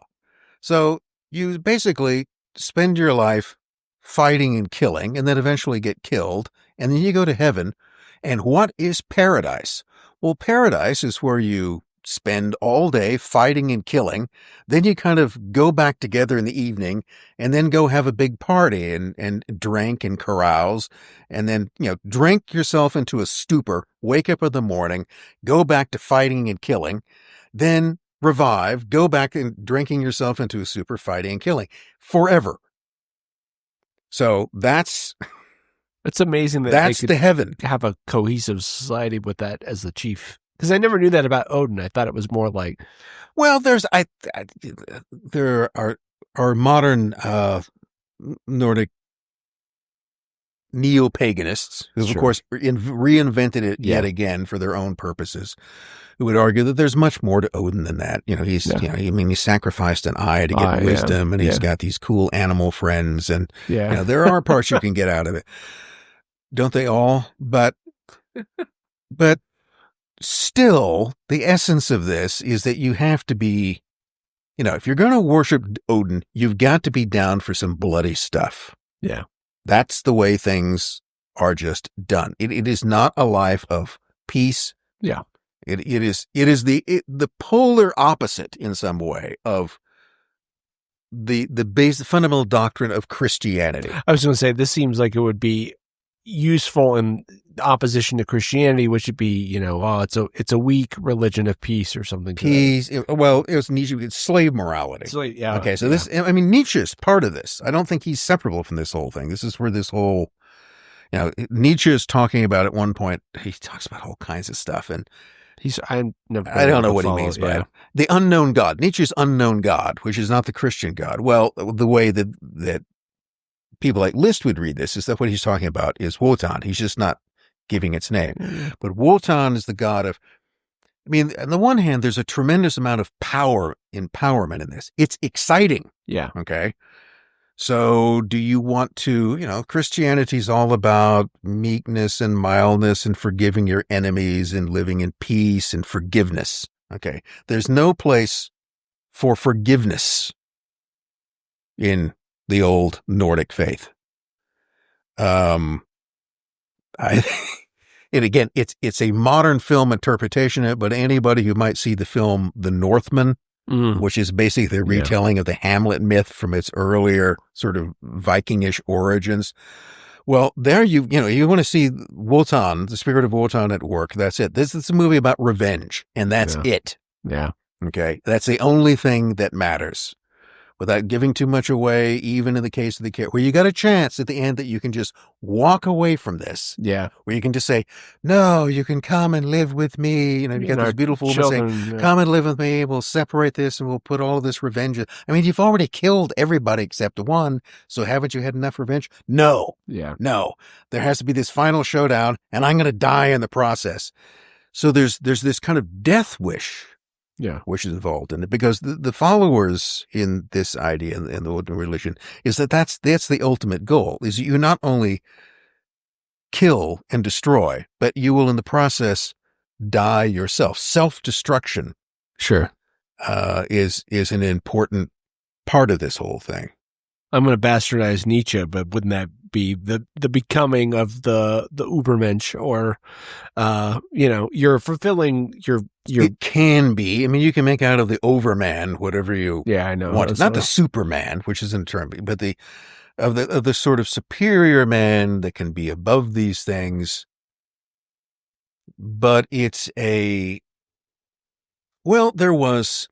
So you basically spend your life fighting and killing, and then eventually get killed. And then you go to heaven. And what is paradise? Well, paradise is where you spend all day fighting and killing. Then you kind of go back together in the evening and then go have a big party and drink and carouse, and then, drink yourself into a stupor, wake up in the morning, go back to fighting and killing, then revive, go back and drinking yourself into a stupor, fighting and killing forever. So it's amazing that that's the heaven. Have a cohesive society with that as the chief. Because I never knew that about Odin. I thought it was more like, well, there are modern Nordic neo-paganists who, of course, reinvented it yet again for their own purposes, who would argue that there's much more to Odin than that. He sacrificed an eye to get wisdom, and he's got these cool animal friends, and there are parts you can get out of it. Don't they all? But still, the essence of this is that you have to be, if you're going to worship Odin, you've got to be down for some bloody stuff. Yeah. That's the way things are just done. It is not a life of peace. Yeah. It is the polar opposite in some way of the fundamental doctrine of Christianity. I was going to say, this seems like it would be useful in opposition to Christianity, which would be, it's a weak religion of peace or something. Peace. Well, it was Nietzsche. It's slave morality. Yeah. Okay, so this, I mean, Nietzsche's part of this. I don't think he's separable from this whole thing. This is where this whole, Nietzsche is talking about at one point. He talks about all kinds of stuff, and I don't know what he means by it. The unknown God. Nietzsche's unknown God, which is not the Christian God. Well, the way that people like Liszt would read this is that what he's talking about is Wotan. He's just not giving its name. But Wotan is the god of, on the one hand, there's a tremendous amount of empowerment in this. It's exciting. Yeah. Okay. So do you want to, Christianity's all about meekness and mildness and forgiving your enemies and living in peace and forgiveness. Okay. There's no place for forgiveness in the old Nordic faith. And again, it's a modern film interpretation of it, but anybody who might see the film The Northman, which is basically the retelling of the Hamlet myth from its earlier sort of Vikingish origins. Well, there you want to see Wotan, the spirit of Wotan at work. That's it. This is a movie about revenge, and that's it. Yeah. Okay. That's the only thing that matters. Without giving too much away, even in the case of the kid, where you got a chance at the end that you can just walk away from this. Yeah. Where you can just say, no, you can come and live with me. You get this beautiful woman saying, come and live with me. We'll separate this and we'll put all this revenge. You've already killed everybody except one. So haven't you had enough revenge? No. Yeah. No. There has to be this final showdown and I'm going to die in the process. So there's this kind of death wish. Yeah, which is involved in it, because the followers in this idea in the Wotan religion is that's the ultimate goal, is you not only kill and destroy, but you will in the process die yourself. Self-destruction, sure, is an important part of this whole thing. I'm going to bastardize Nietzsche, but wouldn't that be the becoming of the Ubermensch, or you're fulfilling your It can be. You can make out of the Overman whatever you I know want. Not the Superman, which isn't a term, but of the sort of superior man that can be above these things. But it's there was.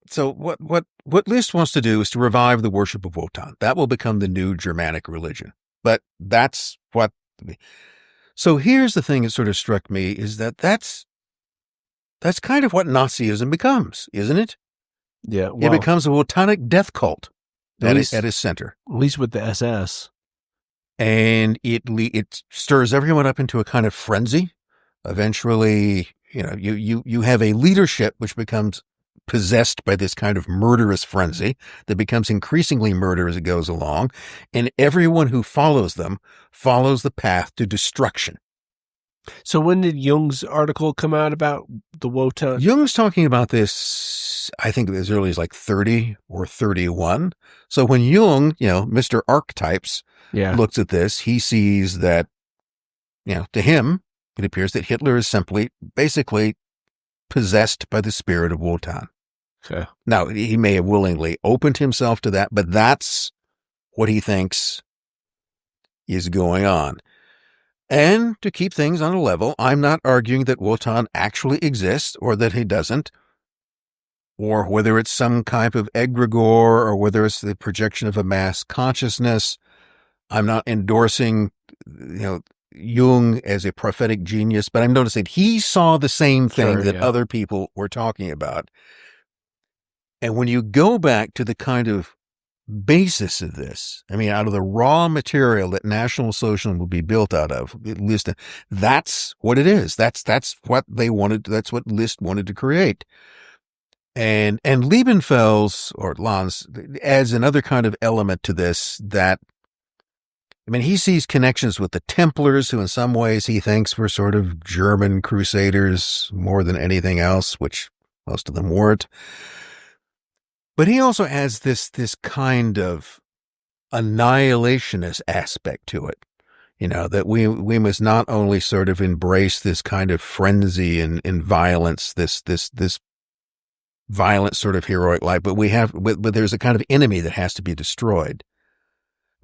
So what Liszt wants to do is to revive the worship of Wotan. That will become the new Germanic religion. But that's what. So here's the thing that sort of struck me is that's kind of what Nazism becomes, isn't it? Yeah, it becomes a Wotanic death cult at its center. At least with the SS, and it stirs everyone up into a kind of frenzy. Eventually, you have a leadership which becomes possessed by this kind of murderous frenzy that becomes increasingly murder as it goes along, and everyone who follows them follows the path to destruction. So when did Jung's article come out about the Wotan? Jung's talking about this, I think, as early as like 30 or 31. So when Jung, Mr. Archetypes, looks at this, he sees that, to him, it appears that Hitler is basically possessed by the spirit of Wotan. Okay. Now, he may have willingly opened himself to that, but that's what he thinks is going on. And to keep things on a level, I'm not arguing that Wotan actually exists or that he doesn't, or whether it's some type of egregore or whether it's the projection of a mass consciousness. I'm not endorsing, Jung as a prophetic genius, but I'm noticing he saw the same thing that other people were talking about. And when you go back to the kind of basis of this, out of the raw material that National Socialism will be built out of, that's what it is. That's what they wanted. That's what Liszt wanted to create. And Liebenfels or Lanz adds another kind of element to this that, he sees connections with the Templars, who in some ways he thinks were sort of German crusaders more than anything else, which most of them weren't. But he also adds this kind of annihilationist aspect to it, that we must not only sort of embrace this kind of frenzy and violence, this violent sort of heroic life, but there's a kind of enemy that has to be destroyed.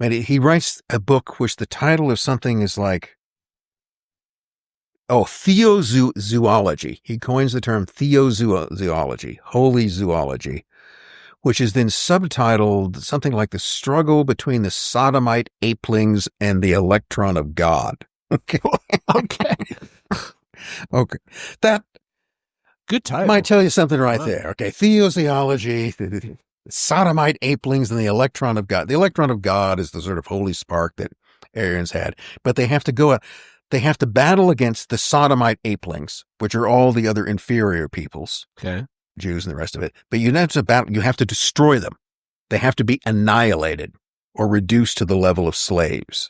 And he writes a book which the title of something is like, theozoology. He coins the term theozoology, holy zoology, which is then subtitled something like The Struggle Between the Sodomite Apelings and the Electron of God. Okay. Okay. That good title might tell you something right there. Okay. Theozoology, the sodomite apelings and the electron of God. The electron of God is the sort of holy spark that Aryans had, but they have to battle against the sodomite apelings, which are all the other inferior peoples. Okay. Jews and the rest of it. But you have to destroy them. They have to be annihilated or reduced to the level of slaves.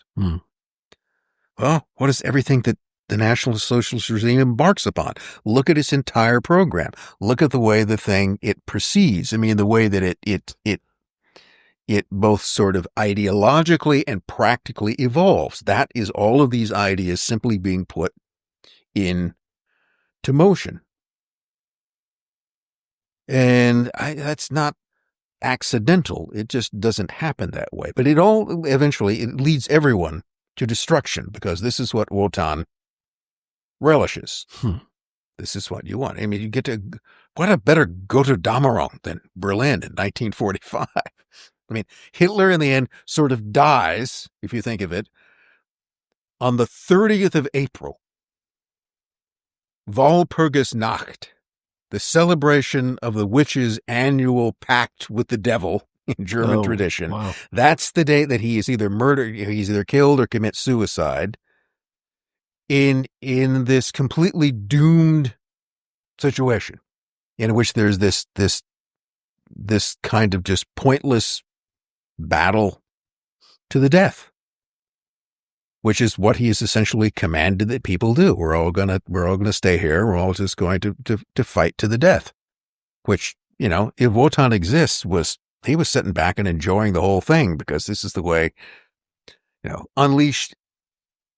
Well, what is everything that the National Socialist regime embarks upon? Look at its entire program. Look at the way it proceeds. I mean, the way that it both sort of ideologically and practically evolves. That is all of these ideas simply being put into motion. And that's not accidental. It just doesn't happen that way. But it leads everyone to destruction, because this is what Wotan relishes. This is what you want. I mean, what a better Götterdämmerung than Berlin in 1945. I mean, Hitler in the end sort of dies, if you think of it, on the 30th of April, Walpurgisnacht, the celebration of the witch's annual pact with the devil in German tradition. Wow. That's the day that he is either murdered, he's either killed or commits suicide in this completely doomed situation in which there's this kind of just pointless battle to the death, which is what he has essentially commanded that people do. We're all gonna stay here. We're all just going to fight to the death. Which, if Wotan exists, he was sitting back and enjoying the whole thing, because this is the way, unleashed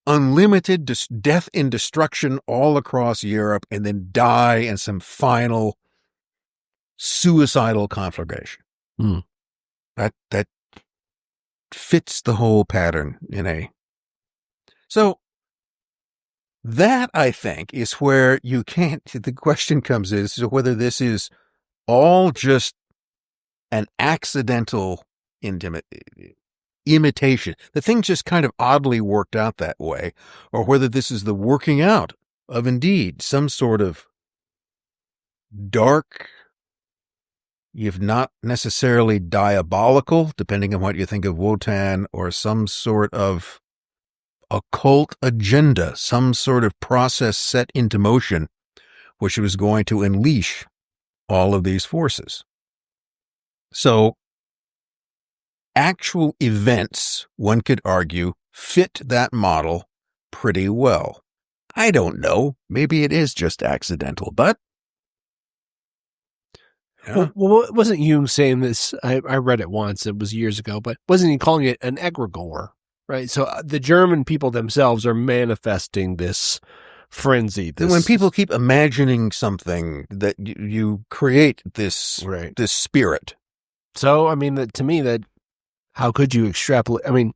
unlimited death and destruction all across Europe, and then die in some final suicidal conflagration. That fits the whole pattern So that, I think, is where the question comes is whether this is all just an accidental imitation. The thing just kind of oddly worked out that way, or whether this is the working out of indeed some sort of dark, if not necessarily diabolical, depending on what you think of Wotan, or some sort of occult agenda, some sort of process set into motion, which was going to unleash all of these forces. So, actual events, one could argue, fit that model pretty well. I don't know. Maybe it is just accidental, but... Yeah. Well, wasn't Jung saying this? I read it once. It was years ago, but wasn't he calling it an egregore? Right. So the German people themselves are manifesting this frenzy. When people keep imagining something, that you create this spirit. So, I mean, to me, that how could you extrapolate? I mean,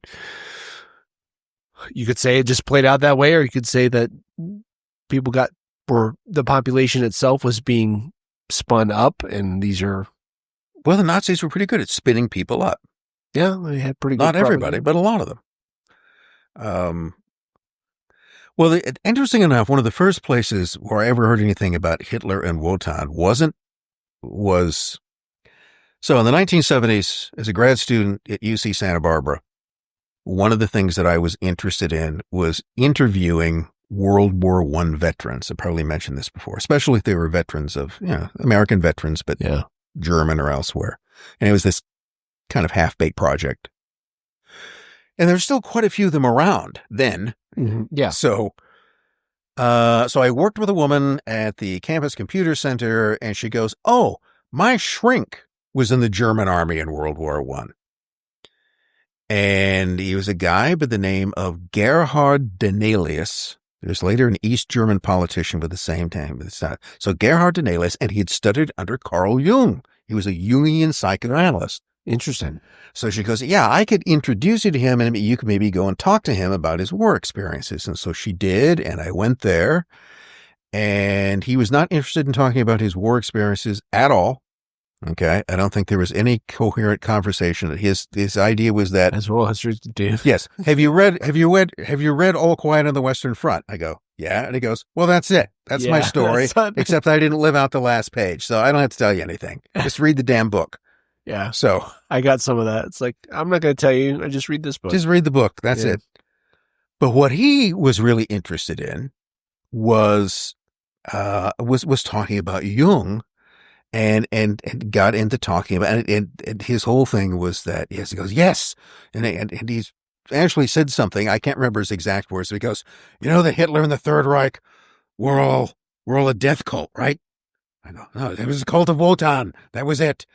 you could say it just played out that way, or you could say that the population itself was being spun up, and these are... Well, the Nazis were pretty good at spinning people up. Yeah, they had pretty good... Not everybody, but a lot of them. Well, interesting enough, one of the first places where I ever heard anything about Hitler and Wotan was... So in the 1970s, as a grad student at UC Santa Barbara, one of the things that I was interested in was interviewing World War I veterans. I probably mentioned this before, especially if they were veterans of, American veterans, but German or elsewhere. And it was this kind of half-baked project. And there's still quite a few of them around then. Mm-hmm. Yeah. So I worked with a woman at the campus computer center, and she goes, "Oh, my shrink was in the German army in World War I. And he was a guy by the name of Gerhard Danelius. There's later an East German politician with the same name. So Gerhard Danelius, and he had studied under Carl Jung. He was a Jungian psychoanalyst. Interesting. So she goes, yeah, I could introduce you to him and you could maybe go and talk to him about his war experiences. And so she did. And I went there and he was not interested in talking about his war experiences at all. Okay. I don't think there was any coherent conversation. His idea was that, as well as yours do. Yes. Have you read All Quiet on the Western Front? I go, yeah. And he goes, well, that's it. That's my story. Except I didn't live out the last page. So I don't have to tell you anything. Just read the damn book. Yeah. So I got some of that. It's like, I'm not going to tell you. I just read this book. Just read the book. That's it. But what he was really interested in was talking about Jung and got into talking about, and his whole thing was that, yes, he goes, yes. And he's actually said something. I can't remember his exact words. But he goes, that Hitler and the Third Reich were all a death cult, right? I go, no, it was a cult of Wotan. That was it.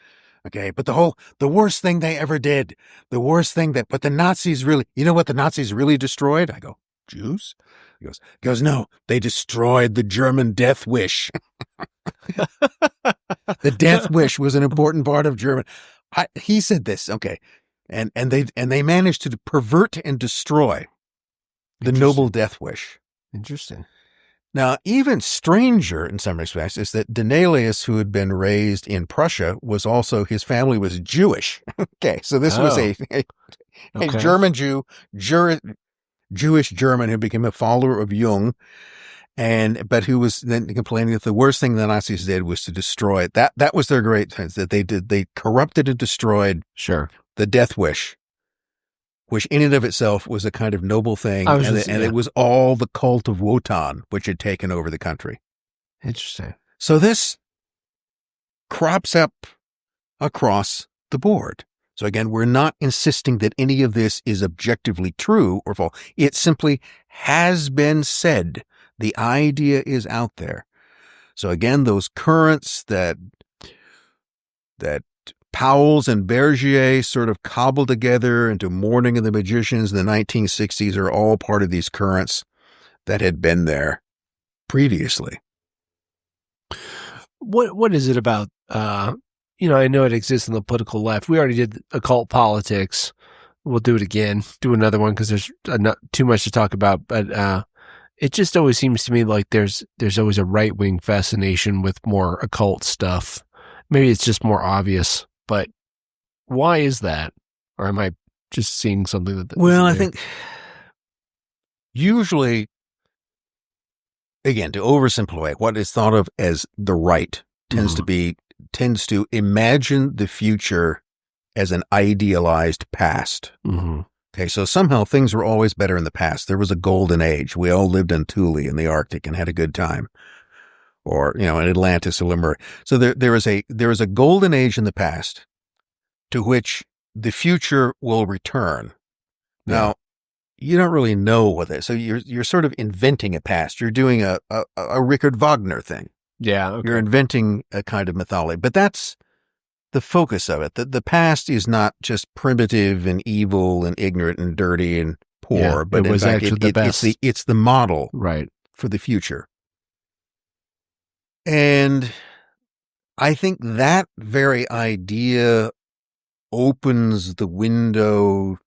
Okay, but the worst thing they ever did, but the Nazis really, what the Nazis really destroyed? I go, Jews? He goes, no, they destroyed the German death wish. The death wish was an important part of German. He said this, okay, and they managed to pervert and destroy the noble death wish. Interesting. Now, even stranger in some respects is that Donnelius, who had been raised in Prussia, his family was Jewish. Okay, so this was a German Jew, Jewish German who became a follower of Jung, but who was then complaining that the worst thing the Nazis did was to destroy it. That was their great thing, that they corrupted and destroyed the death wish, which in and of itself was a kind of noble thing. It was all the cult of Wotan, which had taken over the country. Interesting. So this crops up across the board. So again, we're not insisting that any of this is objectively true or false. It simply has been said. The idea is out there. So again, those currents that Powell's and Bergier sort of cobbled together into Morning of the Magicians in the 1960s are all part of these currents that had been there previously. What is it about, I know it exists in the political left. We already did occult politics. We'll do it again, do another one because there's not too much to talk about, but it just always seems to me like there's always a right-wing fascination with more occult stuff. Maybe it's just more obvious. But why is that? Or am I just seeing something that... Well, I think usually, again, to oversimplify, what is thought of as the right tends to imagine the future as an idealized past. Mm-hmm. Okay, so somehow things were always better in the past. There was a golden age. We all lived in Thule in the Arctic and had a good time. Or, in Atlantis or Lemuria. So there is a golden age in the past to which the future will return. Yeah. Now, you don't really know what that is. So you're sort of inventing a past. You're doing a Richard Wagner thing. Yeah. Okay. You're inventing a kind of mythology. But that's the focus of it. The past is not just primitive and evil and ignorant and dirty and poor, but it was in fact, actually the best. It's the model for the future. And I think that very idea opens the window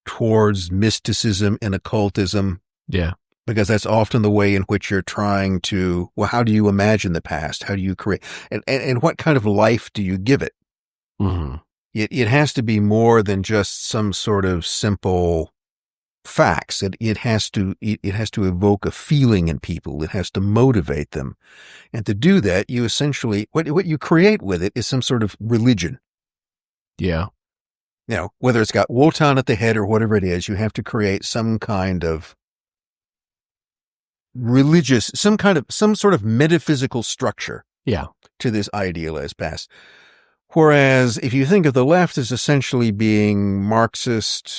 towards mysticism and occultism. Yeah. Because that's often the way in which you're trying to, how do you imagine the past? How do you create, and what kind of life do you give it? Mm-hmm. It has to be more than just some sort of simple facts. It has to evoke a feeling in people. It has to motivate them. And to do that, you essentially, what you create with it is some sort of religion. Yeah. Whether it's got Wotan at the head or whatever it is, you have to create some kind of religious, some sort of metaphysical structure. Yeah. To this idealized past. Whereas if you think of the left as essentially being Marxist,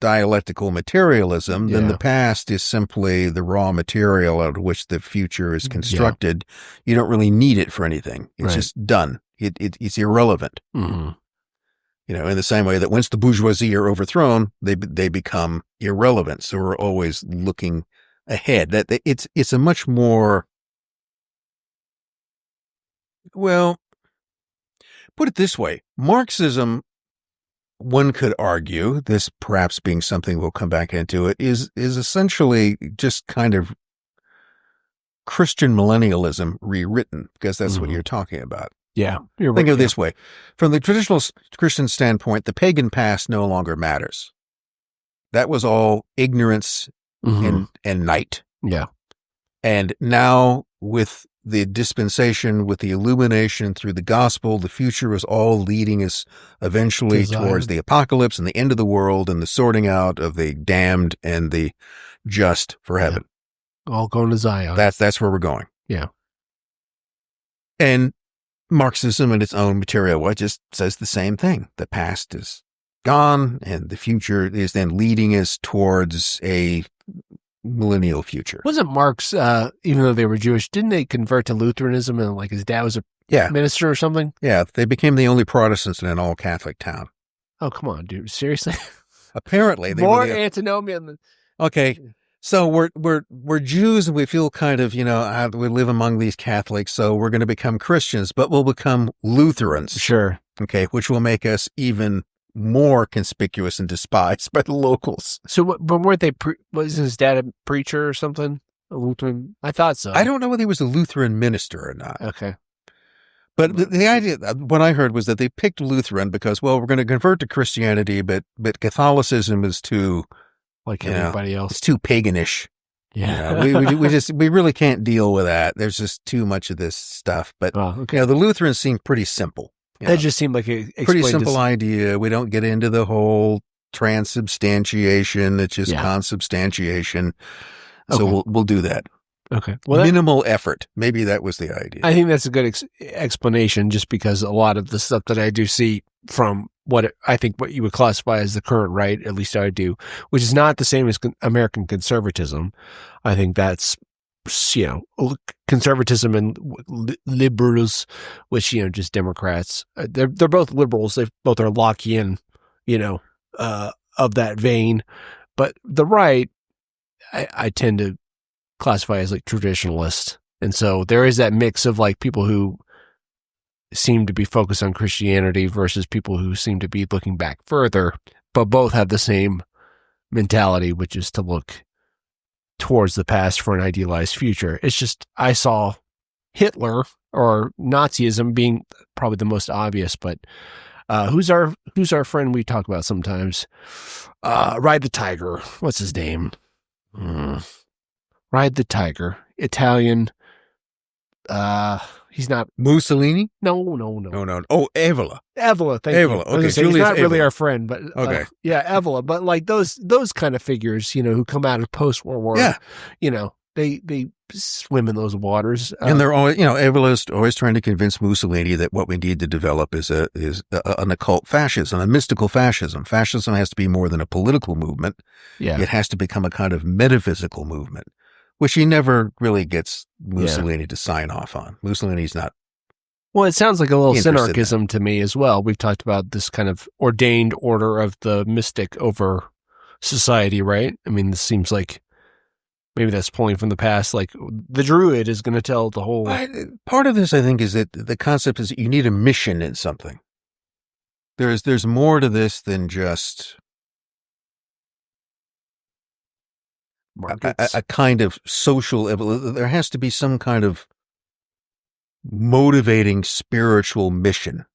dialectical materialism, then the past is simply the raw material out of which the future is constructed. Yeah. You don't really need it for anything. It's just done. It's irrelevant. Mm-hmm. In the same way that once the bourgeoisie are overthrown, they become irrelevant. So we're always looking ahead. That it's a much more, well, put it this way. Marxism, one could argue, this perhaps being something we'll come back into it, is essentially just kind of Christian millennialism rewritten, because that's what you're talking about. Yeah. Think of it this way. From the traditional Christian standpoint, the pagan past no longer matters. That was all ignorance and night. Yeah. And now with the dispensation, with the illumination through the gospel, the future is all leading us eventually towards the apocalypse and the end of the world and the sorting out of the damned and the just for heaven. All going to Zion. That's where we're going. Yeah. And Marxism in its own material just says the same thing. The past is gone and the future is then leading us towards a millennial future. Wasn't Marx, even though they were Jewish, didn't they convert to Lutheranism and like his dad was a minister or something? Yeah, they became the only Protestants in an all-Catholic town. Oh, come on, dude. Seriously? Apparently. They More were antinomian. Okay, so we're Jews and we feel kind of, we live among these Catholics, so we're going to become Christians, but we'll become Lutherans. Sure. Okay, which will make us even more conspicuous and despised by the locals. So, but weren't they, was his dad a preacher or something? A Lutheran? I thought so. I don't know whether he was a Lutheran minister or not. Okay. But the idea, what I heard was that they picked Lutheran because, well, we're going to convert to Christianity, but Catholicism is too, like everybody else. It's too paganish. Yeah. We really can't deal with that. There's just too much of this stuff. But, the Lutherans seem pretty simple. That just seemed like a pretty simple idea. We don't get into the whole transubstantiation. It's just consubstantiation. So we'll do that. Okay. Well, minimal effort. Maybe that was the idea. I think that's a good explanation, just because a lot of the stuff that I do see from what you would classify as the current right, at least I do, which is not the same as American conservatism. I think that's, conservatism and liberals, which, just Democrats. They're both liberals. They both are Lockean, of that vein. But the right, I tend to classify as like traditionalist. And so there is that mix of like people who seem to be focused on Christianity versus people who seem to be looking back further, but both have the same mentality, which is to look towards the past for an idealized future. It's just, I saw Hitler or Nazism being probably the most obvious, but who's our friend we talk about sometimes? Ride the Tiger. What's his name? Ride the Tiger. Italian. He's not Mussolini. No. Oh, Evola. Evola. Thank you. Okay, he's not really our friend, but okay. Evola. But like those kind of figures, who come out of post-World War. Yeah. They swim in those waters, and they're always, Evola's always trying to convince Mussolini that what we need to develop is an occult fascism, a mystical fascism. Fascism has to be more than a political movement. Yeah, it has to become a kind of metaphysical movement, which he never really gets Mussolini to sign off on. Mussolini's not. Well, it sounds like a little synarchism to me as well. We've talked about this kind of ordained order of the mystic over society, right? I mean, this seems like maybe that's pulling from the past. Like the druid is going to tell the whole. Part of this, I think, is that the concept is you need a mission in something. There's more to this than just a kind of social. There has to be some kind of motivating spiritual mission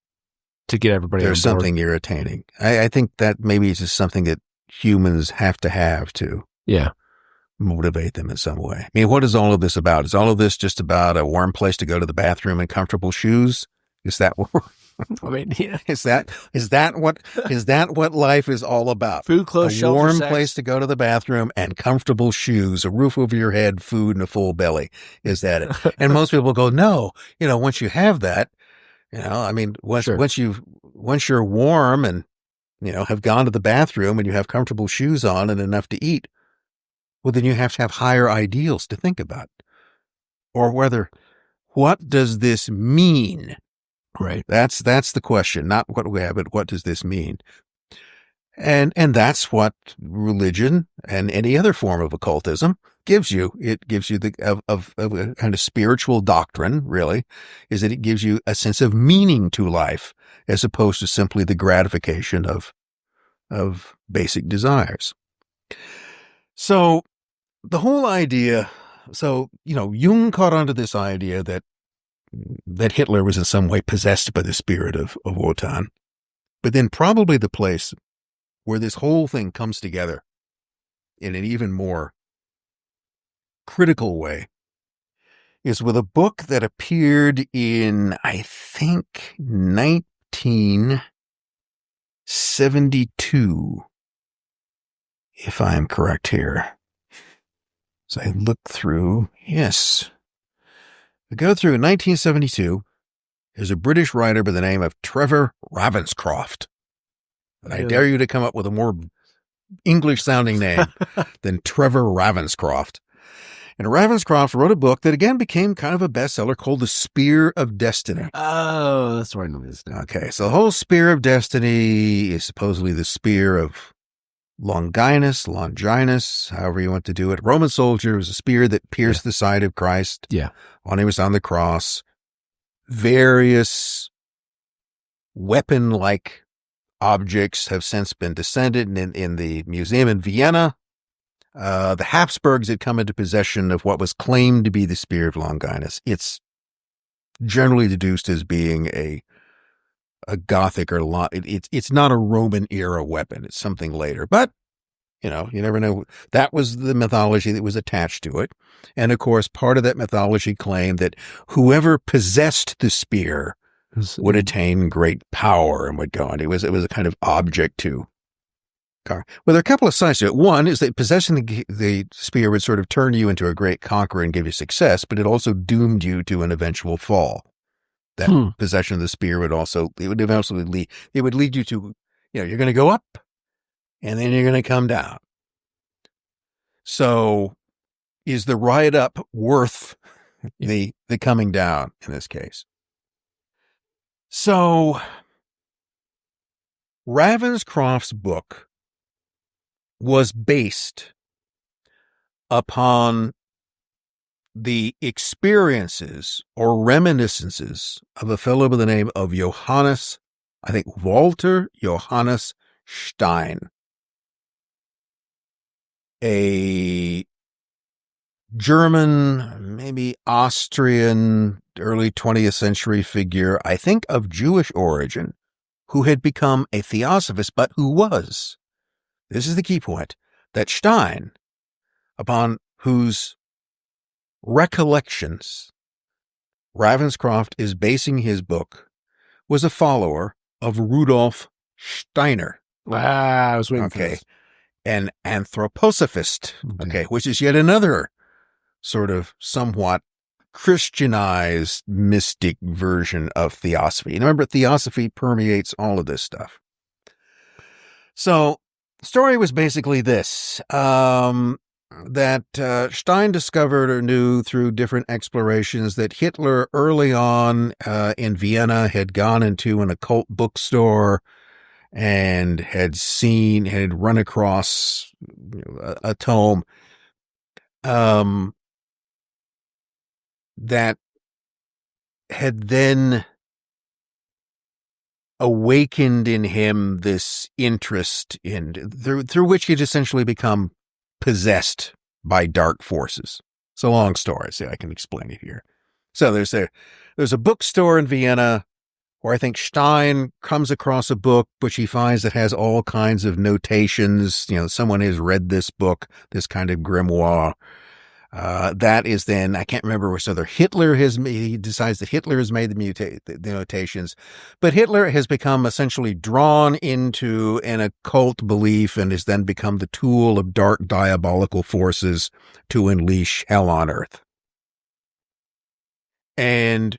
to get everybody. There's something irritating. I think that maybe it's just something that humans have to motivate them in some way. I mean, what is all of this about? Is all of this just about a warm place to go to the bathroom and comfortable shoes? Is that what? I mean, yeah. Is that what life is all about? Food, clothes, a warm place to go to the bathroom and comfortable shoes, a roof over your head, food, and a full belly. Is that it? And most people go, no. Once you have that, I mean, once you're warm and have gone to the bathroom and you have comfortable shoes on and enough to eat, well, then you have to have higher ideals to think about, or what does this mean? Right. That's the question, not what we have, but what does this mean? And that's what religion and any other form of occultism gives you. It gives you of a kind of spiritual doctrine, really, is that it gives you a sense of meaning to life as opposed to simply the gratification of basic desires. So the whole idea, Jung caught onto this idea that Hitler was in some way possessed by the spirit of Wotan. But then probably the place where this whole thing comes together in an even more critical way is with a book that appeared in, I think, 1972, if I'm correct here. So I look through, yes. I go through 1972. There's a British writer by the name of Trevor Ravenscroft. And I dare you to come up with a more English-sounding name than Trevor Ravenscroft. And Ravenscroft wrote a book that, again, became kind of a bestseller called The Spear of Destiny. Oh, that's where I know this now. Okay, so the whole Spear of Destiny is supposedly the spear of Longinus, however you want to do it. Roman soldier was a spear that pierced the side of Christ when he was on the cross. Various weapon-like objects have since been descended in the museum in Vienna. The Habsburgs had come into possession of what was claimed to be the spear of Longinus. It's generally deduced as being a Gothic or it's not a Roman era weapon. It's something later, but you never know. That was the mythology that was attached to it. And of course, part of that mythology claimed that whoever possessed the spear would attain great power and would go on. It was a kind of object to. Well, there are a couple of sides to it. One is that possessing the spear would sort of turn you into a great conqueror and give you success, but it also doomed you to an eventual fall. That possession of the spear would lead you to, you're going to go up and then you're going to come down. So is the ride up worth the coming down in this case? So Ravenscroft's book was based upon the experiences or reminiscences of a fellow by the name of Walter Johannes Stein, a German, maybe Austrian, early 20th century figure, I think of Jewish origin, who had become a theosophist, but who was, this is the key point, that Stein, upon whose recollections Ravenscroft is basing his book, was a follower of Rudolf Steiner. I was waiting for this. An anthroposophist, which is yet another sort of somewhat Christianized mystic version of theosophy. And remember, theosophy permeates all of this stuff. So the story was basically this, that Stein discovered or knew through different explorations that Hitler early on in Vienna had gone into an occult bookstore and had run across a tome that had then awakened in him this interest through which he'd essentially become possessed by dark forces. It's a long story, so I can explain it here. So there's a bookstore in Vienna where I think Stein comes across a book which he finds that has all kinds of notations. Someone has read this book, this kind of grimoire. That is then, I can't remember whether he decides that Hitler has made the notations, but Hitler has become essentially drawn into an occult belief and has then become the tool of dark diabolical forces to unleash hell on earth. And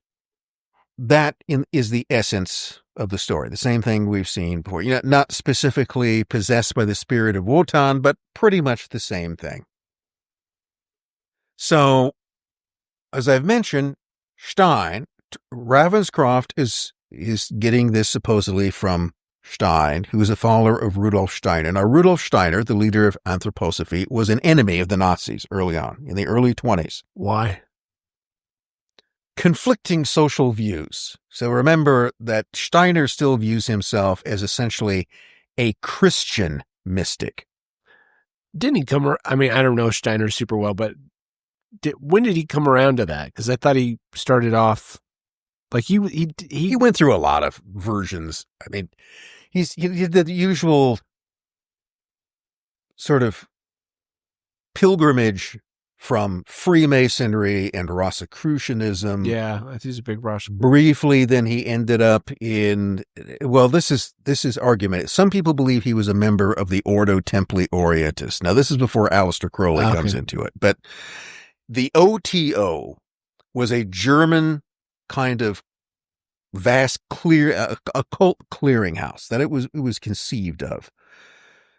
that is the essence of the story. The same thing we've seen before. Not specifically possessed by the spirit of Wotan, but pretty much the same thing. So, as I've mentioned, Ravenscroft is getting this supposedly from Stein, who was a follower of Rudolf Steiner. Now, Rudolf Steiner, the leader of anthroposophy, was an enemy of the Nazis early on, in the early 20s. Why? Conflicting social views. So remember that Steiner still views himself as essentially a Christian mystic. Didn't he come? I mean, I don't know Steiner super well, but when did he come around to that? Because I thought he started off like he went through a lot of versions. I mean, he did the usual sort of pilgrimage from Freemasonry and Rosicrucianism. Yeah, I think he's a big Rosicrucian. Briefly, then he ended up in, well, this is argument. Some people believe he was a member of the Ordo Templi Orientis. Now, this is before Aleister Crowley comes into it. But the OTO was a German kind of vast occult clearinghouse that it was conceived of.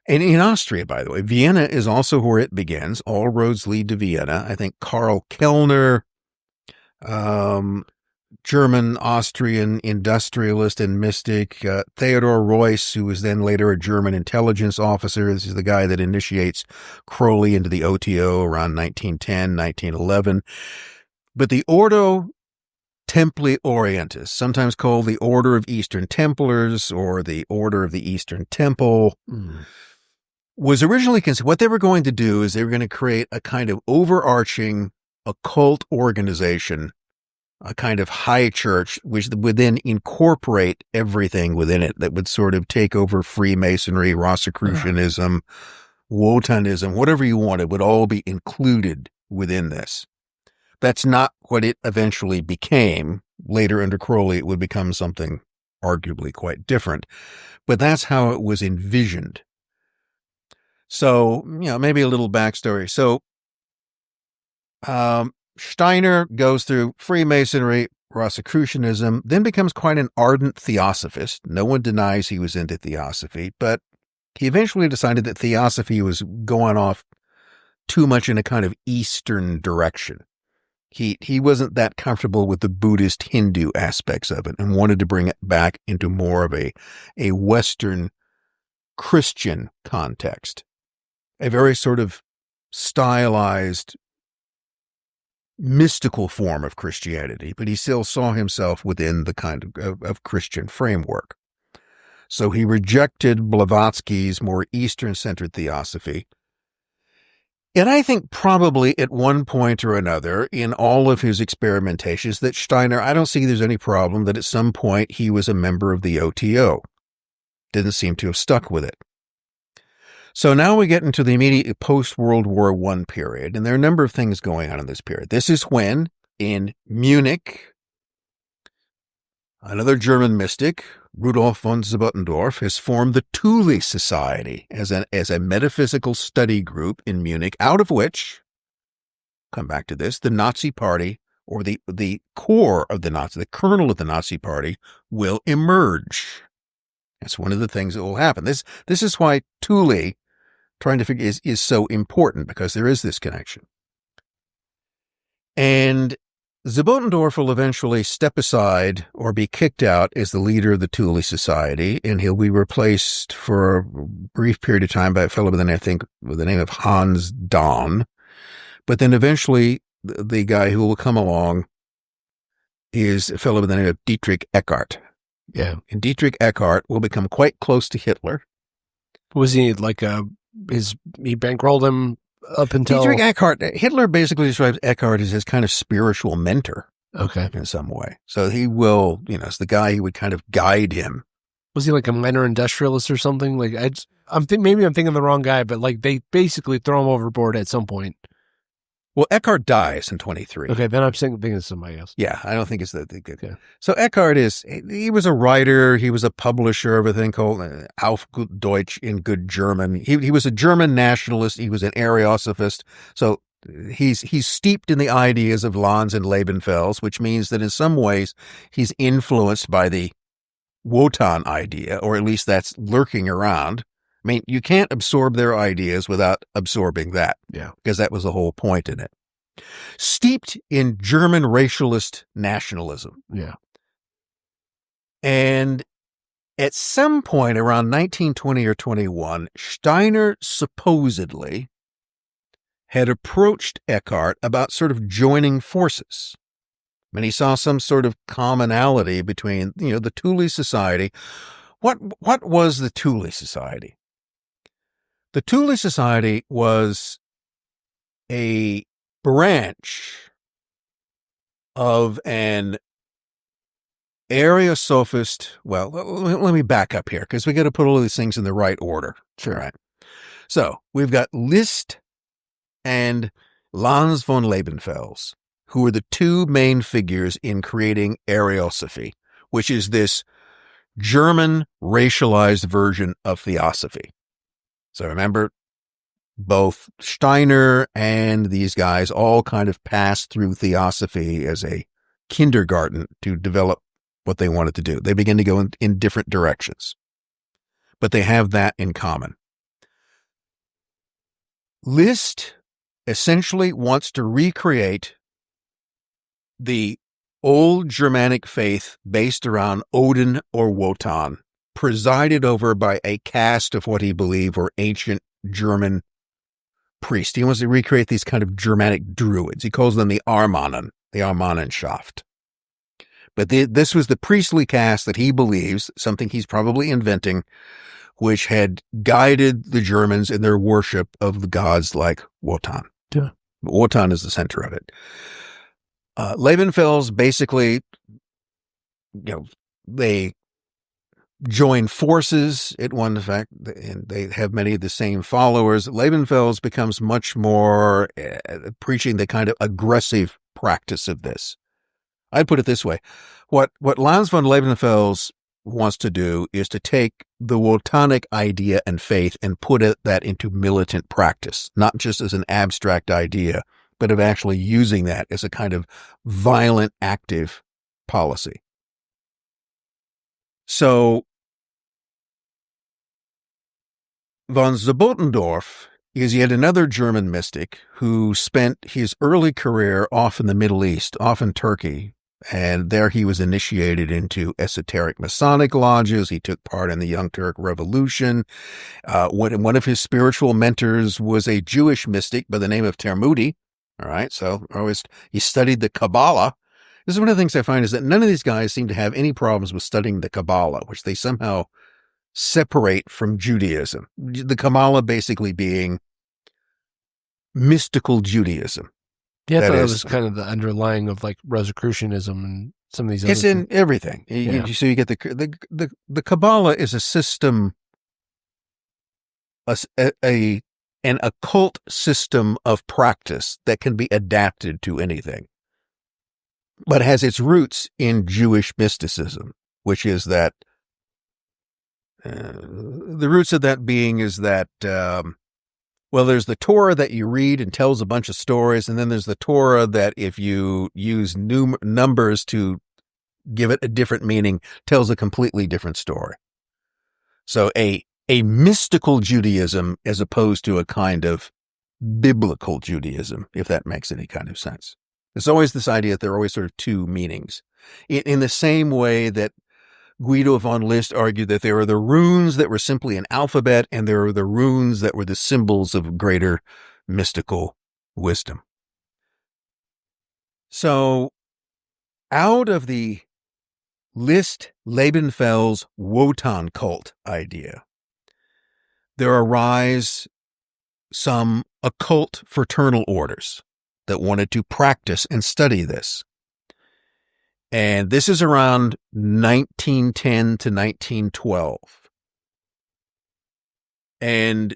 And in Austria, by the way, Vienna is also where it begins. All roads lead to Vienna. I think Karl Kellner, German-Austrian industrialist and mystic, Theodor Reuss, who was then later a German intelligence officer. This is the guy that initiates Crowley into the OTO around 1910, 1911. But the Ordo Templi Orientis, sometimes called the Order of Eastern Templars or the Order of the Eastern Temple, was originally considered, what they were going to do is they were going to create a kind of overarching occult organization, a kind of high church, which would then incorporate everything within it that would sort of take over Freemasonry, Rosicrucianism, Wotanism, whatever you wanted, would all be included within this. That's not what it eventually became. Later under Crowley, it would become something arguably quite different. But that's how it was envisioned. So, maybe a little backstory. So, Steiner goes through Freemasonry, Rosicrucianism, then becomes quite an ardent theosophist. No one denies he was into theosophy, but he eventually decided that theosophy was going off too much in a kind of Eastern direction. He wasn't that comfortable with the Buddhist Hindu aspects of it and wanted to bring it back into more of a Western Christian context. A very sort of stylized, mystical form of Christianity, but he still saw himself within the kind of Christian framework. So he rejected Blavatsky's more Eastern-centered theosophy. And I think probably at one point or another in all of his experimentations that Steiner, I don't see there's any problem that at some point he was a member of the OTO. Didn't seem to have stuck with it. So now we get into the immediate post-World War I period, and there are a number of things going on in this period. This is when, in Munich, another German mystic, Rudolf von Zebotendorf, has formed the Thule Society as a metaphysical study group in Munich, out of which, come back to this, the Nazi Party, or the core of the Nazi, the kernel of the Nazi Party, will emerge. That's one of the things that will happen. This is why Thule, trying to figure, is so important, because there is this connection. And Zebotendorf will eventually step aside or be kicked out as the leader of the Thule Society, and he'll be replaced for a brief period of time by a fellow with the name of Hans Dahn. But then eventually the guy who will come along is a fellow with the name of Dietrich Eckart. Yeah. And Dietrich Eckart will become quite close to Hitler. Was he like he bankrolled him up until... Dietrich Eckart, Hitler basically describes Eckart as his kind of spiritual mentor. Okay. In some way. So he will, it's the guy who would kind of guide him. Was he like a minor industrialist or something? Like maybe I'm thinking the wrong guy, but like they basically throw him overboard at some point. Well, Eckart dies in 23. Okay, then I'm thinking of somebody else. Yeah, I don't think it's that good. Yeah. So Eckart he was a writer, he was a publisher of a thing called Auf gut Deutsch, in good German. He was a German nationalist, he was an Ariosophist. So he's steeped in the ideas of Lanz and Lebenfels, which means that in some ways he's influenced by the Wotan idea, or at least that's lurking around. I mean, you can't absorb their ideas without absorbing that. Yeah. Because that was the whole point in it. Steeped in German racialist nationalism. Yeah. And At some point around 1920 or 21, Steiner supposedly had approached Eckhart about sort of joining forces. And he saw some sort of commonality between, the Thule Society. What was the Thule Society? The Thule Society was a branch of an Ariosophist. Well, let me back up here because we got to put all of these things in the right order. Sure. Right. So we've got List and Lanz von Lebenfels, who are the two main figures in creating Ariosophy, which is this German racialized version of Theosophy. So remember, both Steiner and these guys all kind of passed through Theosophy as a kindergarten to develop what they wanted to do. They begin to go in different directions, but they have that in common. List essentially wants to recreate the old Germanic faith based around Odin or Wotan, presided over by a caste of what he believed were ancient German priests. He wants to recreate these kind of Germanic druids. He calls them the Armanenschaft. But this was the priestly caste that he believes, something he's probably inventing, which had guided the Germans in their worship of the gods like Wotan. Yeah. Wotan is the center of it. Lebenfels basically, they join forces at one effect, and they have many of the same followers. Lebenfels becomes much more preaching the kind of aggressive practice of this. I'd put it this way. What Lanz von Lebenfels wants to do is to take the Wotanic idea and faith and put that into militant practice, not just as an abstract idea, but of actually using that as a kind of violent, active policy. So von Zobotendorf is yet another German mystic who spent his early career off in the Middle East, off in Turkey, and there he was initiated into esoteric Masonic lodges. He took part in the Young Turk Revolution. One of his spiritual mentors was a Jewish mystic by the name of Termudi. All right, so he studied the Kabbalah. This is one of the things I find is that none of these guys seem to have any problems with studying the Kabbalah, which they somehow separate from Judaism. The Kabbalah basically being mystical Judaism. Yeah, I thought it was kind of the underlying of like Rosicrucianism and some of these other things. It's in everything. Yeah. So you get the Kabbalah is a system, an occult system of practice that can be adapted to anything, but has its roots in Jewish mysticism, which is that the roots of that being is that, there's the Torah that you read and tells a bunch of stories, and then there's the Torah that if you use numbers to give it a different meaning, tells a completely different story. So a mystical Judaism as opposed to a kind of biblical Judaism, if that makes any kind of sense. There's always this idea that there are always sort of two meanings. In the same way that Guido von List argued that there are the runes that were simply an alphabet, and there are the runes that were the symbols of greater mystical wisdom. So out of the List Lebenfels Wotan cult idea, there arise some occult fraternal orders that wanted to practice and study this. And this is around 1910 to 1912. And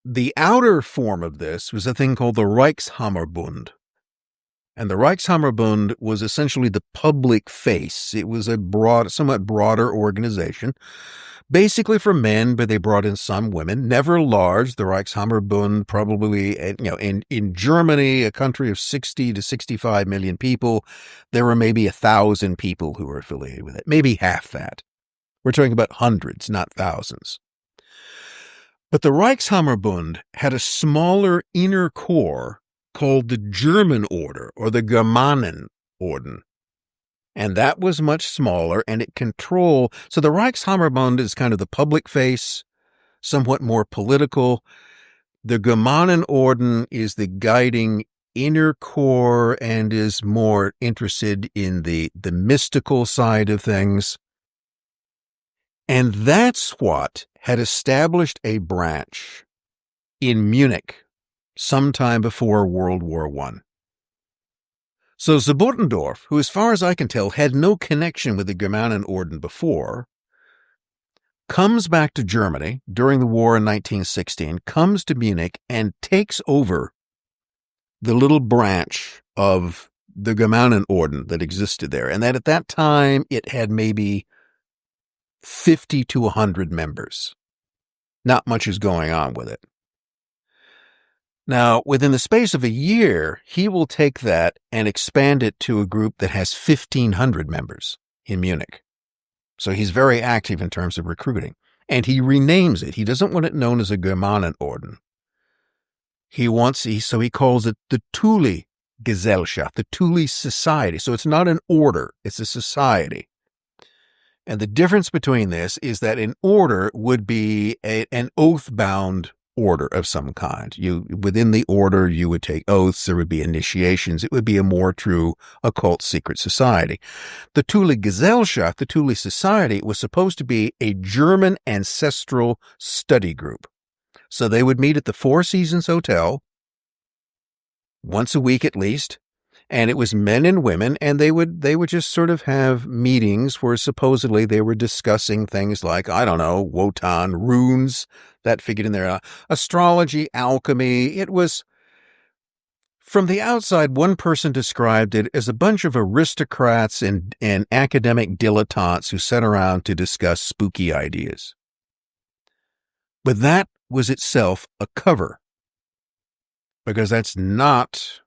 the outer form of this was a thing called the Reichshammerbund. And the Reichshammerbund was essentially the public face. It was a somewhat broader organization, basically for men, but they brought in some women, never large. The Reichshammerbund probably, in Germany, a country of 60 to 65 million people, there were maybe 1,000 people who were affiliated with it, maybe half that. We're talking about hundreds, not thousands. But the Reichshammerbund had a smaller inner core called the German Order or the Germanen Orden. And that was much smaller, and it controlled. So the Reichshammerbund is kind of the public face, somewhat more political. The Germanenorden is the guiding inner core and is more interested in the mystical side of things. And that's what had established a branch in Munich sometime before World War I. So Sebottendorf, who as far as I can tell had no connection with the Germanenorden before, comes back to Germany during the war in 1916, comes to Munich and takes over the little branch of the Germanenorden that existed there. And that at that time it had maybe 50 to 100 members. Not much is going on with it. Now, within the space of a year, he will take that and expand it to a group that has 1,500 members in Munich. So he's very active in terms of recruiting. And he renames it. He doesn't want it known as a Germanenorden. So he calls it the Thule Gesellschaft, the Thule Society. So it's not an order, it's a society. And the difference between this is that an order would be an oath-bound order of some kind. Within the order, you would take oaths, there would be initiations. It would be a more true occult secret society. The Thule Gesellschaft, the Thule Society, was supposed to be a German ancestral study group. So they would meet at the Four Seasons Hotel once a week at least, and it was men and women, and they would just sort of have meetings where supposedly they were discussing things like, I don't know, Wotan, runes, that figured in there, astrology, alchemy. It was, from the outside, one person described it as a bunch of aristocrats and academic dilettantes who sat around to discuss spooky ideas. But that was itself a cover, because that's not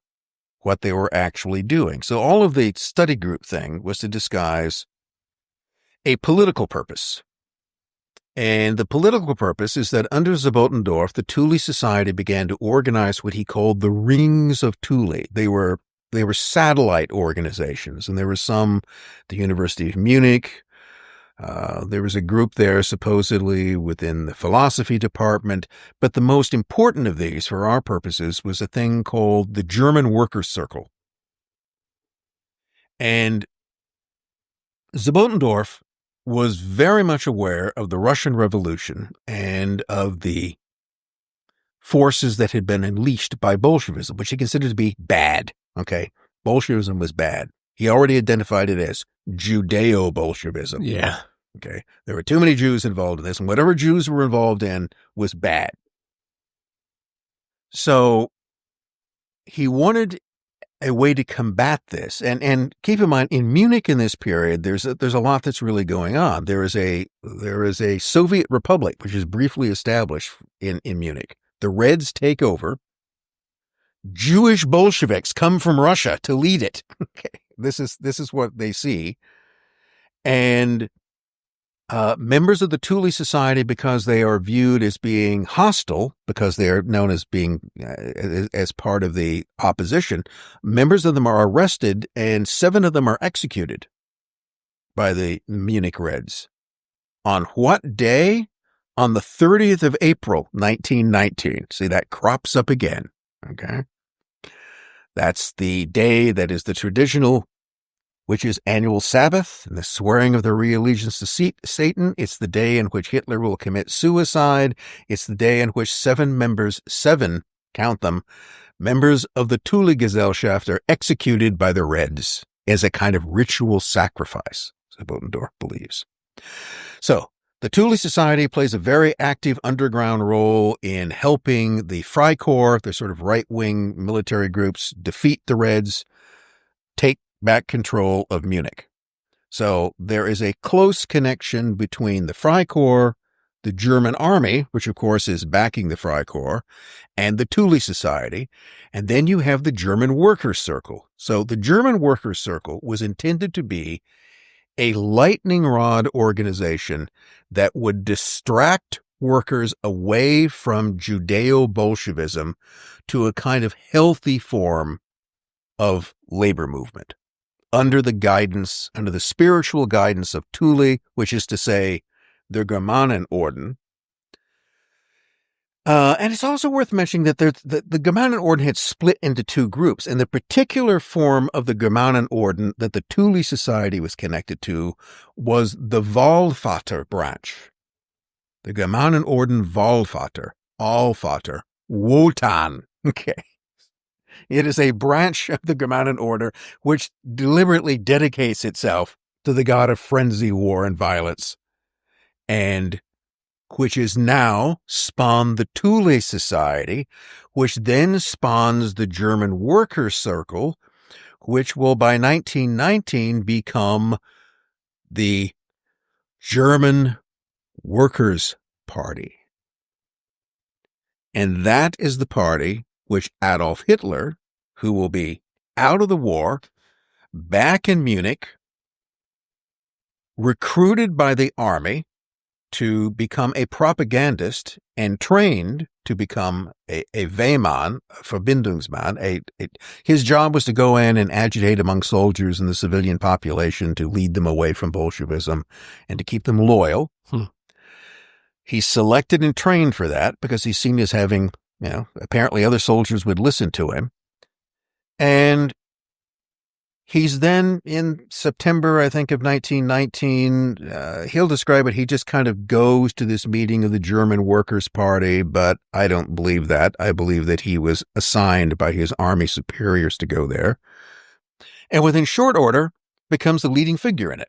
what they were actually doing. So all of the study group thing was to disguise a political purpose. And the political purpose is that under Sebottendorf, the Thule Society began to organize what he called the Rings of Thule. They were satellite organizations, and there were some at the University of Munich. There was a group there supposedly within the philosophy department, but the most important of these for our purposes was a thing called the German Workers' Circle. And Sebottendorf was very much aware of the Russian Revolution and of the forces that had been unleashed by Bolshevism, which he considered to be bad. Okay, Bolshevism was bad. He already identified it as Judeo-Bolshevism. Yeah. Okay. There were too many Jews involved in this, and whatever Jews were involved in was bad. So he wanted a way to combat this. And keep in mind, in Munich in this period, there's a lot that's really going on. There is a Soviet Republic, which is briefly established in Munich. The Reds take over. Jewish Bolsheviks come from Russia to lead it. Okay. This is what they see. And members of the Thule Society, because they are viewed as being hostile, because they are known as being as part of the opposition, members of them are arrested, and 7 of them are executed by the Munich Reds. On what day? On the 30th of April, 1919. See, that crops up again. Okay. That's the day that is the traditional, which is annual Sabbath and the swearing of the re-allegiance to Satan. It's the day in which Hitler will commit suicide. It's the day in which 7, count them, members of the Thule Gesellschaft are executed by the Reds as a kind of ritual sacrifice, Sebottendorf believes. So, the Thule Society plays a very active underground role in helping the Freikorps, the sort of right-wing military groups, defeat the Reds, take back control of Munich. So there is a close connection between the Freikorps, the German army, which of course is backing the Freikorps, and the Thule Society. And then you have the German Workers' Circle. So the German Workers' Circle was intended to be a lightning rod organization that would distract workers away from Judeo-Bolshevism to a kind of healthy form of labor movement. under the spiritual guidance of Thule, which is to say, the Germanenorden. And it's also worth mentioning that the Germanenorden had split into two groups, and the particular form of the Germanenorden that the Thule Society was connected to was the Wallvater branch. The Germanenorden Wallvater, Allvater, Wotan. Okay. It is a branch of the Germanenorden which deliberately dedicates itself to the god of frenzy, war, and violence, and which is now spawned the Thule Society, which then spawns the German Workers' Circle, which will by 1919 become the German Workers' Party. And that is the party which Adolf Hitler, who will be out of the war, back in Munich, recruited by the army to become a propagandist and trained to become a Wehmann, a Verbindungsmann. His job was to go in and agitate among soldiers and the civilian population to lead them away from Bolshevism and to keep them loyal. He's selected and trained for that because he's seen as having, apparently other soldiers would listen to him. And he's then in September, I think, of 1919, he'll describe it, he just kind of goes to this meeting of the German Workers' Party, but I don't believe that. I believe that he was assigned by his army superiors to go there. And within short order, becomes the leading figure in it.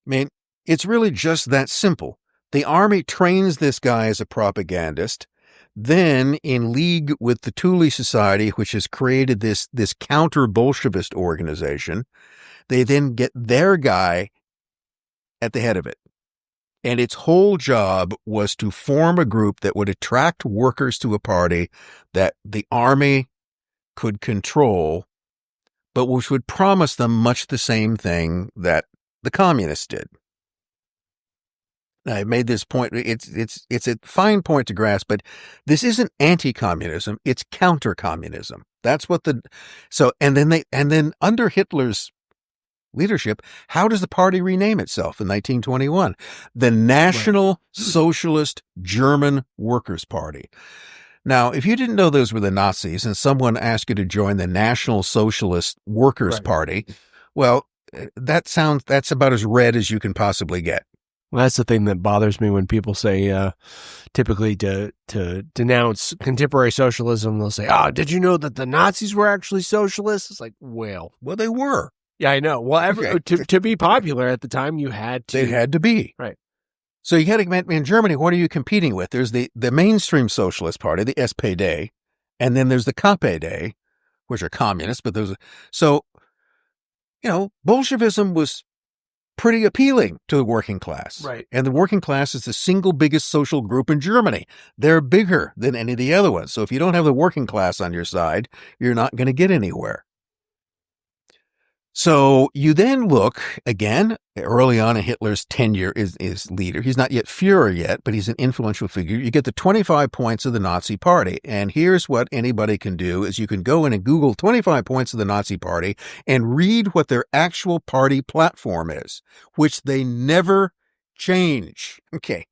I mean, it's really just that simple. The army trains this guy as a propagandist. Then, in league with the Thule Society, which has created this counter-Bolshevist organization, they then get their guy at the head of it. And its whole job was to form a group that would attract workers to a party that the army could control, but which would promise them much the same thing that the communists did. I made this point. It's a fine point to grasp, but this isn't anti-communism. It's counter-communism. That's what and then under Hitler's leadership, how does the party rename itself in 1921? The National Socialist German Workers' Party. Now, if you didn't know those were the Nazis and someone asked you to join the National Socialist Workers' Party, well, that's about as red as you can possibly get. Well, that's the thing that bothers me when people say, typically to denounce contemporary socialism, they'll say, did you know that the Nazis were actually socialists? It's like, well, they were. Yeah, I know. Well, to be popular at the time, you had to. They had to be. Right. So you had to, in Germany, what are you competing with? There's the mainstream socialist party, the SPD, and then there's the KPD, which are communists, but Bolshevism was pretty appealing to the working class. Right. And the working class is the single biggest social group in Germany. They're bigger than any of the other ones. So if you don't have the working class on your side, you're not going to get anywhere. So you then look, again, early on in Hitler's tenure as leader. He's not yet Führer yet, but he's an influential figure. You get the 25 points of the Nazi Party. And here's what anybody can do is you can go in and Google 25 points of the Nazi Party and read what their actual party platform is, which they never change. Okay.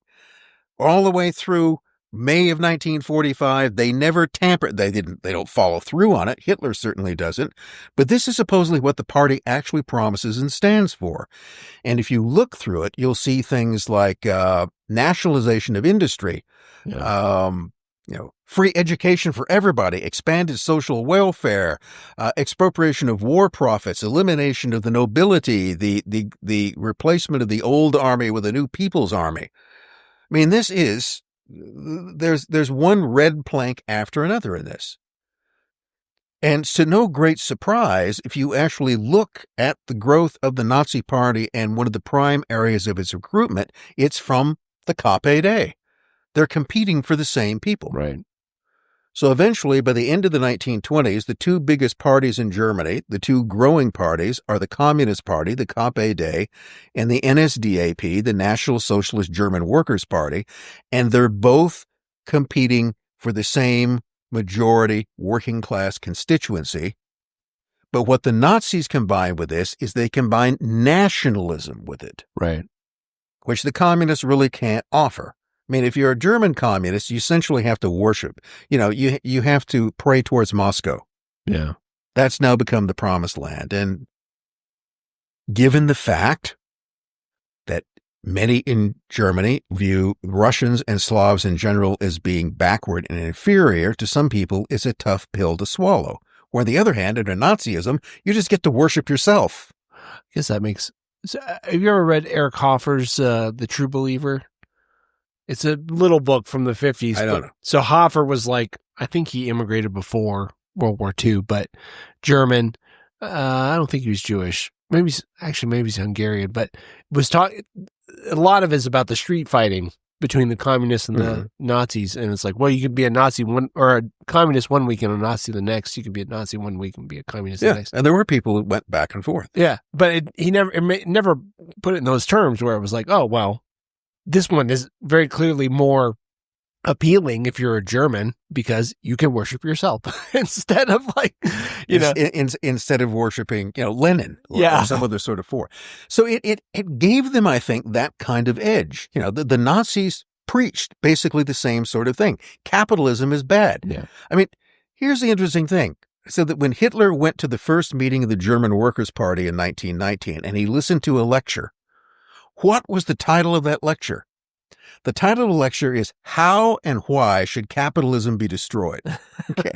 All the way through May of 1945, they never tampered. They don't follow through on it. Hitler certainly doesn't. But this is supposedly what the party actually promises and stands for. And if you look through it, you'll see things like nationalization of industry, free education for everybody, expanded social welfare, expropriation of war profits, elimination of the nobility, the replacement of the old army with a new people's army. I mean, this is... There's one red plank after another in this. And to no great surprise, if you actually look at the growth of the Nazi Party and one of the prime areas of its recruitment, it's from the KPD. They're competing for the same people. Right. So eventually, by the end of the 1920s, the two biggest parties in Germany, the two growing parties, are the Communist Party, the KPD, and the NSDAP, the National Socialist German Workers' Party, and they're both competing for the same majority working class constituency, But what the Nazis combined with this is they combined nationalism with it. Right. Which the communists really can't offer. I mean, if you're a German communist, you essentially have to worship. You have to pray towards Moscow. Yeah. That's now become the promised land. And given the fact that many in Germany view Russians and Slavs in general as being backward and inferior, to some people, it's a tough pill to swallow. Or on the other hand, under Nazism, you just get to worship yourself. I guess that makes... So, have you ever read Eric Hoffer's The True Believer? It's a little book from the 50s. I don't know. So Hoffer was like, I think he immigrated before World War II, but German. I don't think he was Jewish. Maybe he's Hungarian, but was talking. A lot of it is about the street fighting between the communists and the Nazis. And it's like, well, you could be a Nazi or a communist one week and a Nazi the next. You could be a Nazi one week and be a communist the next. And there were people who went back and forth. Yeah. But he never put it in those terms where it was like, oh, well, this one is very clearly more appealing if you're a German because you can worship yourself instead of like, instead of worshiping, Lenin or some other sort of form. So it gave them, I think, that kind of edge. The Nazis preached basically the same sort of thing. Capitalism is bad. Yeah. I mean, here's the interesting thing. So that when Hitler went to the first meeting of the German Workers' Party in 1919 and he listened to a lecture, what was the title of that lecture? The title of the lecture is How and Why Should Capitalism Be Destroyed? Okay.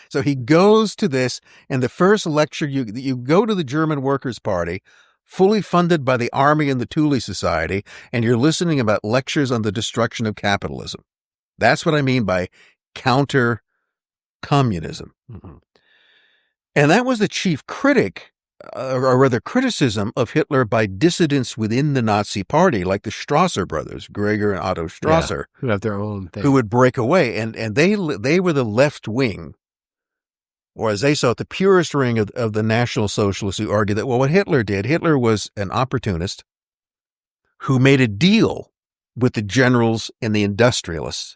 So he goes to this, and the first lecture, you go to the German Workers' Party, fully funded by the Army and the Thule Society, and you're listening about lectures on the destruction of capitalism. That's what I mean by counter-communism. Mm-hmm. And that was the chief critic, or rather criticism of Hitler by dissidents within the Nazi party, like the Strasser brothers, Gregor and Otto Strasser, who have their own thing, who would break away. And they were the left wing, or as they saw it, the purest wing of the National Socialists, who argued that, well, what Hitler did, Hitler was an opportunist who made a deal with the generals and the industrialists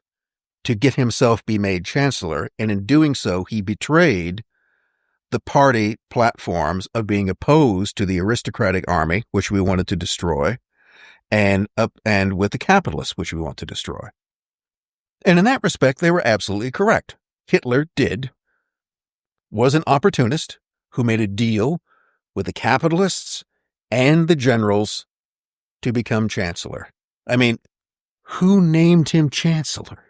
to get himself be made chancellor. And in doing so, he betrayed the party platforms of being opposed to the aristocratic army, which we wanted to destroy, and with the capitalists, which we want to destroy. And in that respect, they were absolutely correct. Hitler was an opportunist who made a deal with the capitalists and the generals to become chancellor. I mean, who named him chancellor?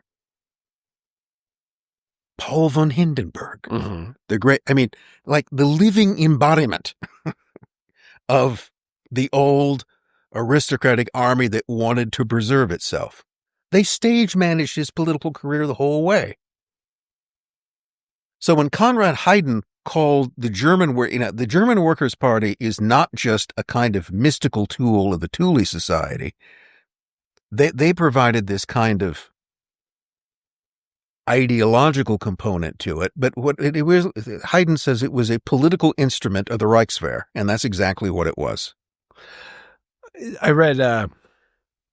Paul von Hindenburg, the great, like the living embodiment of the old aristocratic army that wanted to preserve itself. They stage managed his political career the whole way. So when Conrad Hayden called the German Workers' Party is not just a kind of mystical tool of the Thule Society. They provided this kind of ideological component to it, but what it was, Hayden says it was a political instrument of the Reichswehr, and that's exactly what it was. I read A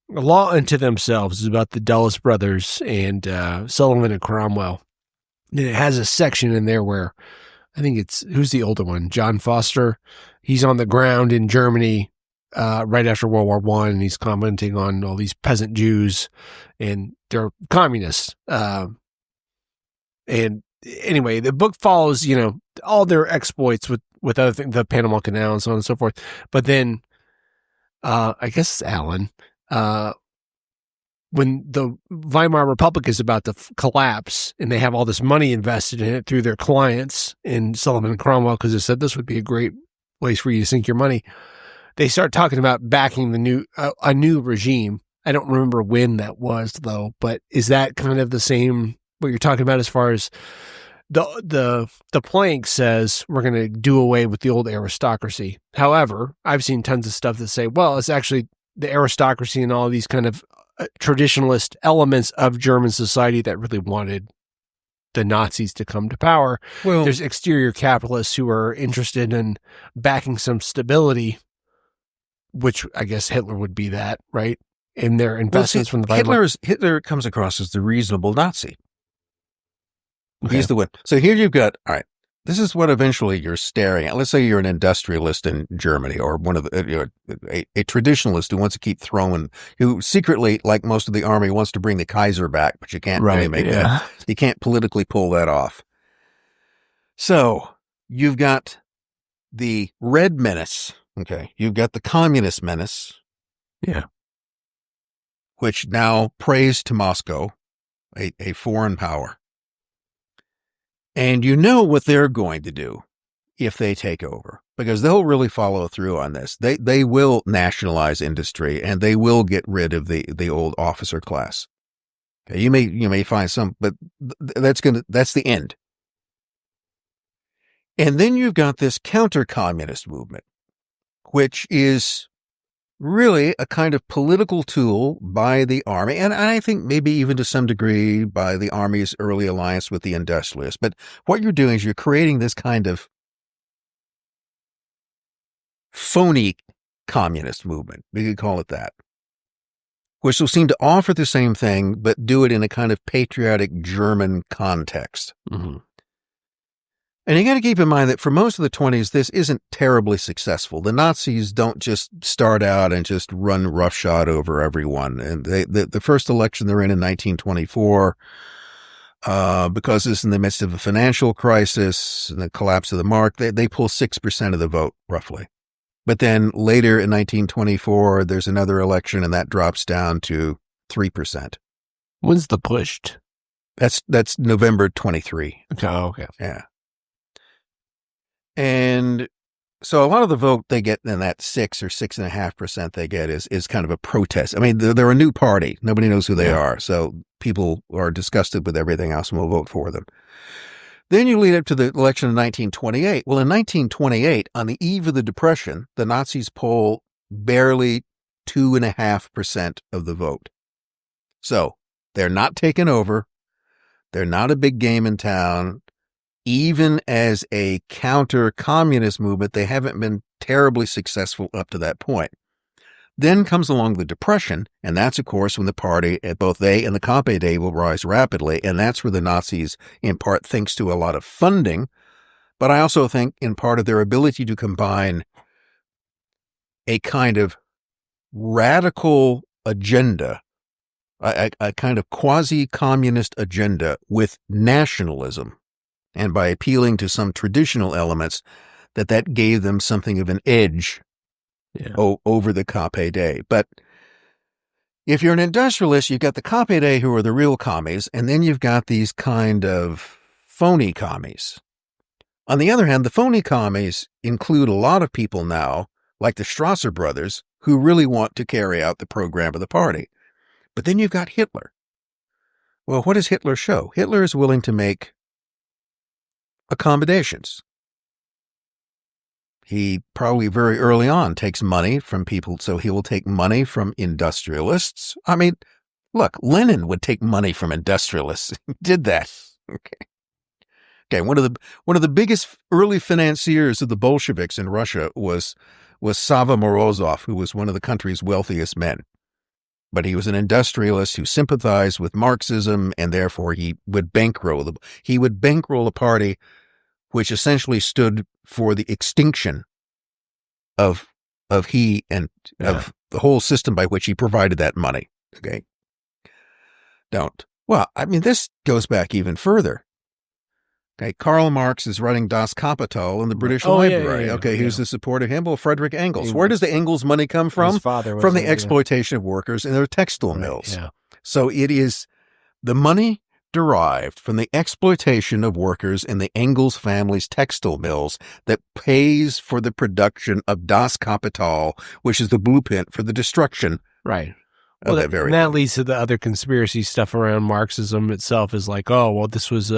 Law Unto Themselves is about the Dulles brothers and Sullivan and Cromwell. And it has a section in there where I think who's the older one? John Foster. He's on the ground in Germany right after World War I, and he's commenting on all these peasant Jews, and they're communists. And anyway, the book follows, all their exploits with other things, the Panama Canal and so on and so forth. But then, I guess it's Alan, when the Weimar Republic is about to collapse and they have all this money invested in it through their clients in Sullivan and Cromwell, because they said this would be a great place for you to sink your money. They start talking about backing a new regime. I don't remember when that was though, but is that kind of the same what you're talking about as far as the plank says we're going to do away with the old aristocracy. However, I've seen tons of stuff that say, well, it's actually the aristocracy and all these kind of traditionalist elements of German society that really wanted the Nazis to come to power. Well, there's exterior capitalists who are interested in backing some stability, which I guess Hitler would be that, right? In their investments from the Bible. Hitler comes across as the reasonable Nazi. Okay. He's the one. So here you've got, all right, this is what eventually you're staring at. Let's say you're an industrialist in Germany, or one of the, a traditionalist who wants to keep throwing, who secretly, like most of the army, wants to bring the Kaiser back, but you can't really make that. You can't politically pull that off. So you've got the Red Menace. Okay. You've got the Communist Menace. Yeah. Which now prays to Moscow, a foreign power. And you know what they're going to do if they take over, because they'll really follow through on this. They will nationalize industry, and they will get rid of the old officer class. Okay, you may find some, but that's the end. And then you've got this counter-communist movement, which is really a kind of political tool by the army, and I think maybe even to some degree by the army's early alliance with the industrialists. But what you're doing is you're creating this kind of phony communist movement, we could call it that, which will seem to offer the same thing, but do it in a kind of patriotic German context. Mm-hmm. And you got to keep in mind that for most of the 1920s, this isn't terribly successful. The Nazis don't just start out and just run roughshod over everyone. And the first election they're in 1924, because it's in the midst of a financial crisis and the collapse of the mark, they pull 6% of the vote, roughly. But then later in 1924, there's another election, and that drops down to 3%. When's the pushed? That's November 23. Oh, okay. Yeah. And so a lot of the vote they get in that 6 or 6.5% they get is kind of a protest. I mean, they're a new party. Nobody knows who they are. So people are disgusted with everything else and will vote for them. Then you lead up to the election in 1928. Well, in 1928, on the eve of the Depression, the Nazis poll barely 2.5% of the vote. So they're not taken over. They're not a big game in town. Even as a counter-communist movement, they haven't been terribly successful up to that point. Then comes along the Depression, and that's, of course, when the party, both they and the KPD, will rise rapidly, and that's where the Nazis, in part, thanks to a lot of funding, but I also think in part of their ability to combine a kind of radical agenda, a kind of quasi-communist agenda with nationalism, and by appealing to some traditional elements, that gave them something of an edge over the KPD. But if you're an industrialist, you've got the KPD, who are the real commies, and then you've got these kind of phony commies. On the other hand, the phony commies include a lot of people now, like the Strasser brothers, who really want to carry out the program of the party. But then you've got Hitler. Well, what does Hitler show? Hitler is willing to make accommodations. He probably very early on takes money from people, so he will take money from industrialists. I mean, look, Lenin would take money from industrialists. He did that. Okay. One of the biggest early financiers of the Bolsheviks in Russia was Sava Morozov, who was one of the country's wealthiest men. But he was an industrialist who sympathized with Marxism, and therefore he would bankroll a party which essentially stood for the extinction of he and of the whole system by which he provided that money. Okay. Well, I mean, this goes back even further. Okay. Karl Marx is running Das Kapital in the British Library. Okay. Who's the support of him? Well, Frederick Engels. Where does the Engels money come from? His father was from the exploitation of workers in their textile mills. Yeah. So it is the money derived from the exploitation of workers in the Engels family's textile mills that pays for the production of Das Kapital, which is the blueprint for the destruction. Right. Well, that leads to the other conspiracy stuff around Marxism itself is like, oh, well, this was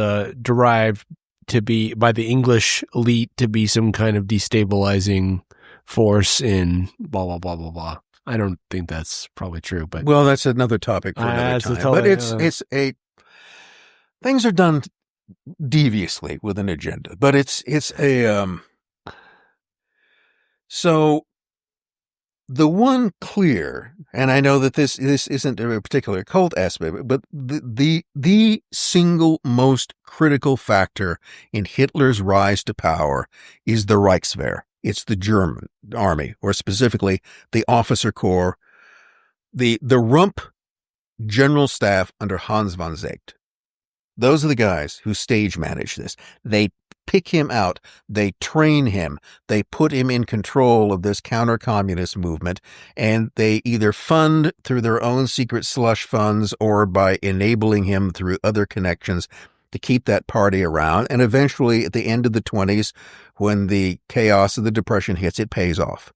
derived to be by the English elite to be some kind of destabilizing force in blah, blah, blah, blah, blah. I don't think that's probably true, but. Well, that's another topic for another time. But things are done deviously with an agenda, but so the one clear, and I know that this isn't a particular cult aspect, but the single most critical factor in Hitler's rise to power is the Reichswehr. It's the German army, or specifically the officer corps, the Rump general staff under Hans von Seeckt. Those are the guys who stage manage this. They pick him out. They train him. They put him in control of this counter-communist movement, and they either fund through their own secret slush funds or by enabling him through other connections to keep that party around. And eventually, at the end of the 1920s, when the chaos of the Depression hits, it pays off.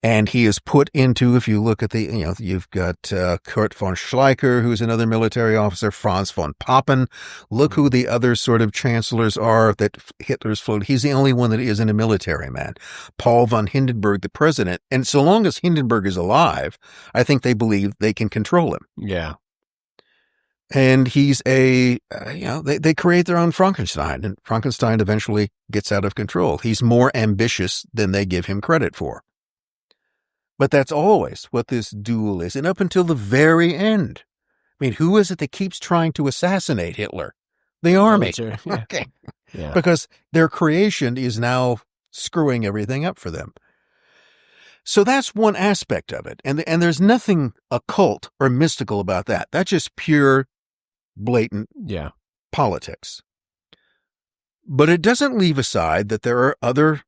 And he is put into, if you look at you've got Kurt von Schleicher, who's another military officer, Franz von Papen. Look who the other sort of chancellors are that Hitler's floated. He's the only one that isn't a military man. Paul von Hindenburg, the president. And so long as Hindenburg is alive, I think they believe they can control him. Yeah. And he's they create their own Frankenstein, and Frankenstein eventually gets out of control. He's more ambitious than they give him credit for. But that's always what this duel is. And up until the very end. I mean, who is it that keeps trying to assassinate Hitler? The army. Yeah. Okay. Yeah. Because their creation is now screwing everything up for them. So that's one aspect of it. And there's nothing occult or mystical about that. That's just pure, blatant politics. But it doesn't leave aside that there are other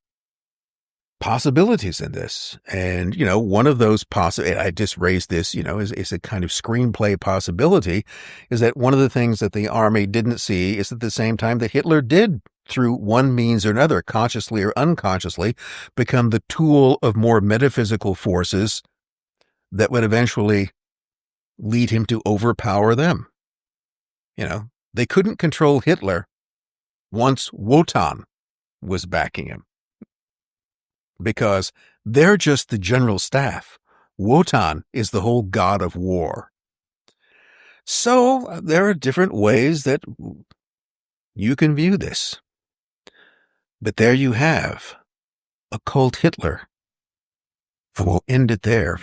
possibilities in this. And, one of those I just raised this, is a kind of screenplay possibility, is that one of the things that the army didn't see is at the same time that Hitler did, through one means or another, consciously or unconsciously, become the tool of more metaphysical forces that would eventually lead him to overpower them. They couldn't control Hitler once Wotan was backing him, because they're just the general staff. Wotan is the whole god of war. So there are different ways that you can view this. But there you have Occult Hitler. And we'll end it there.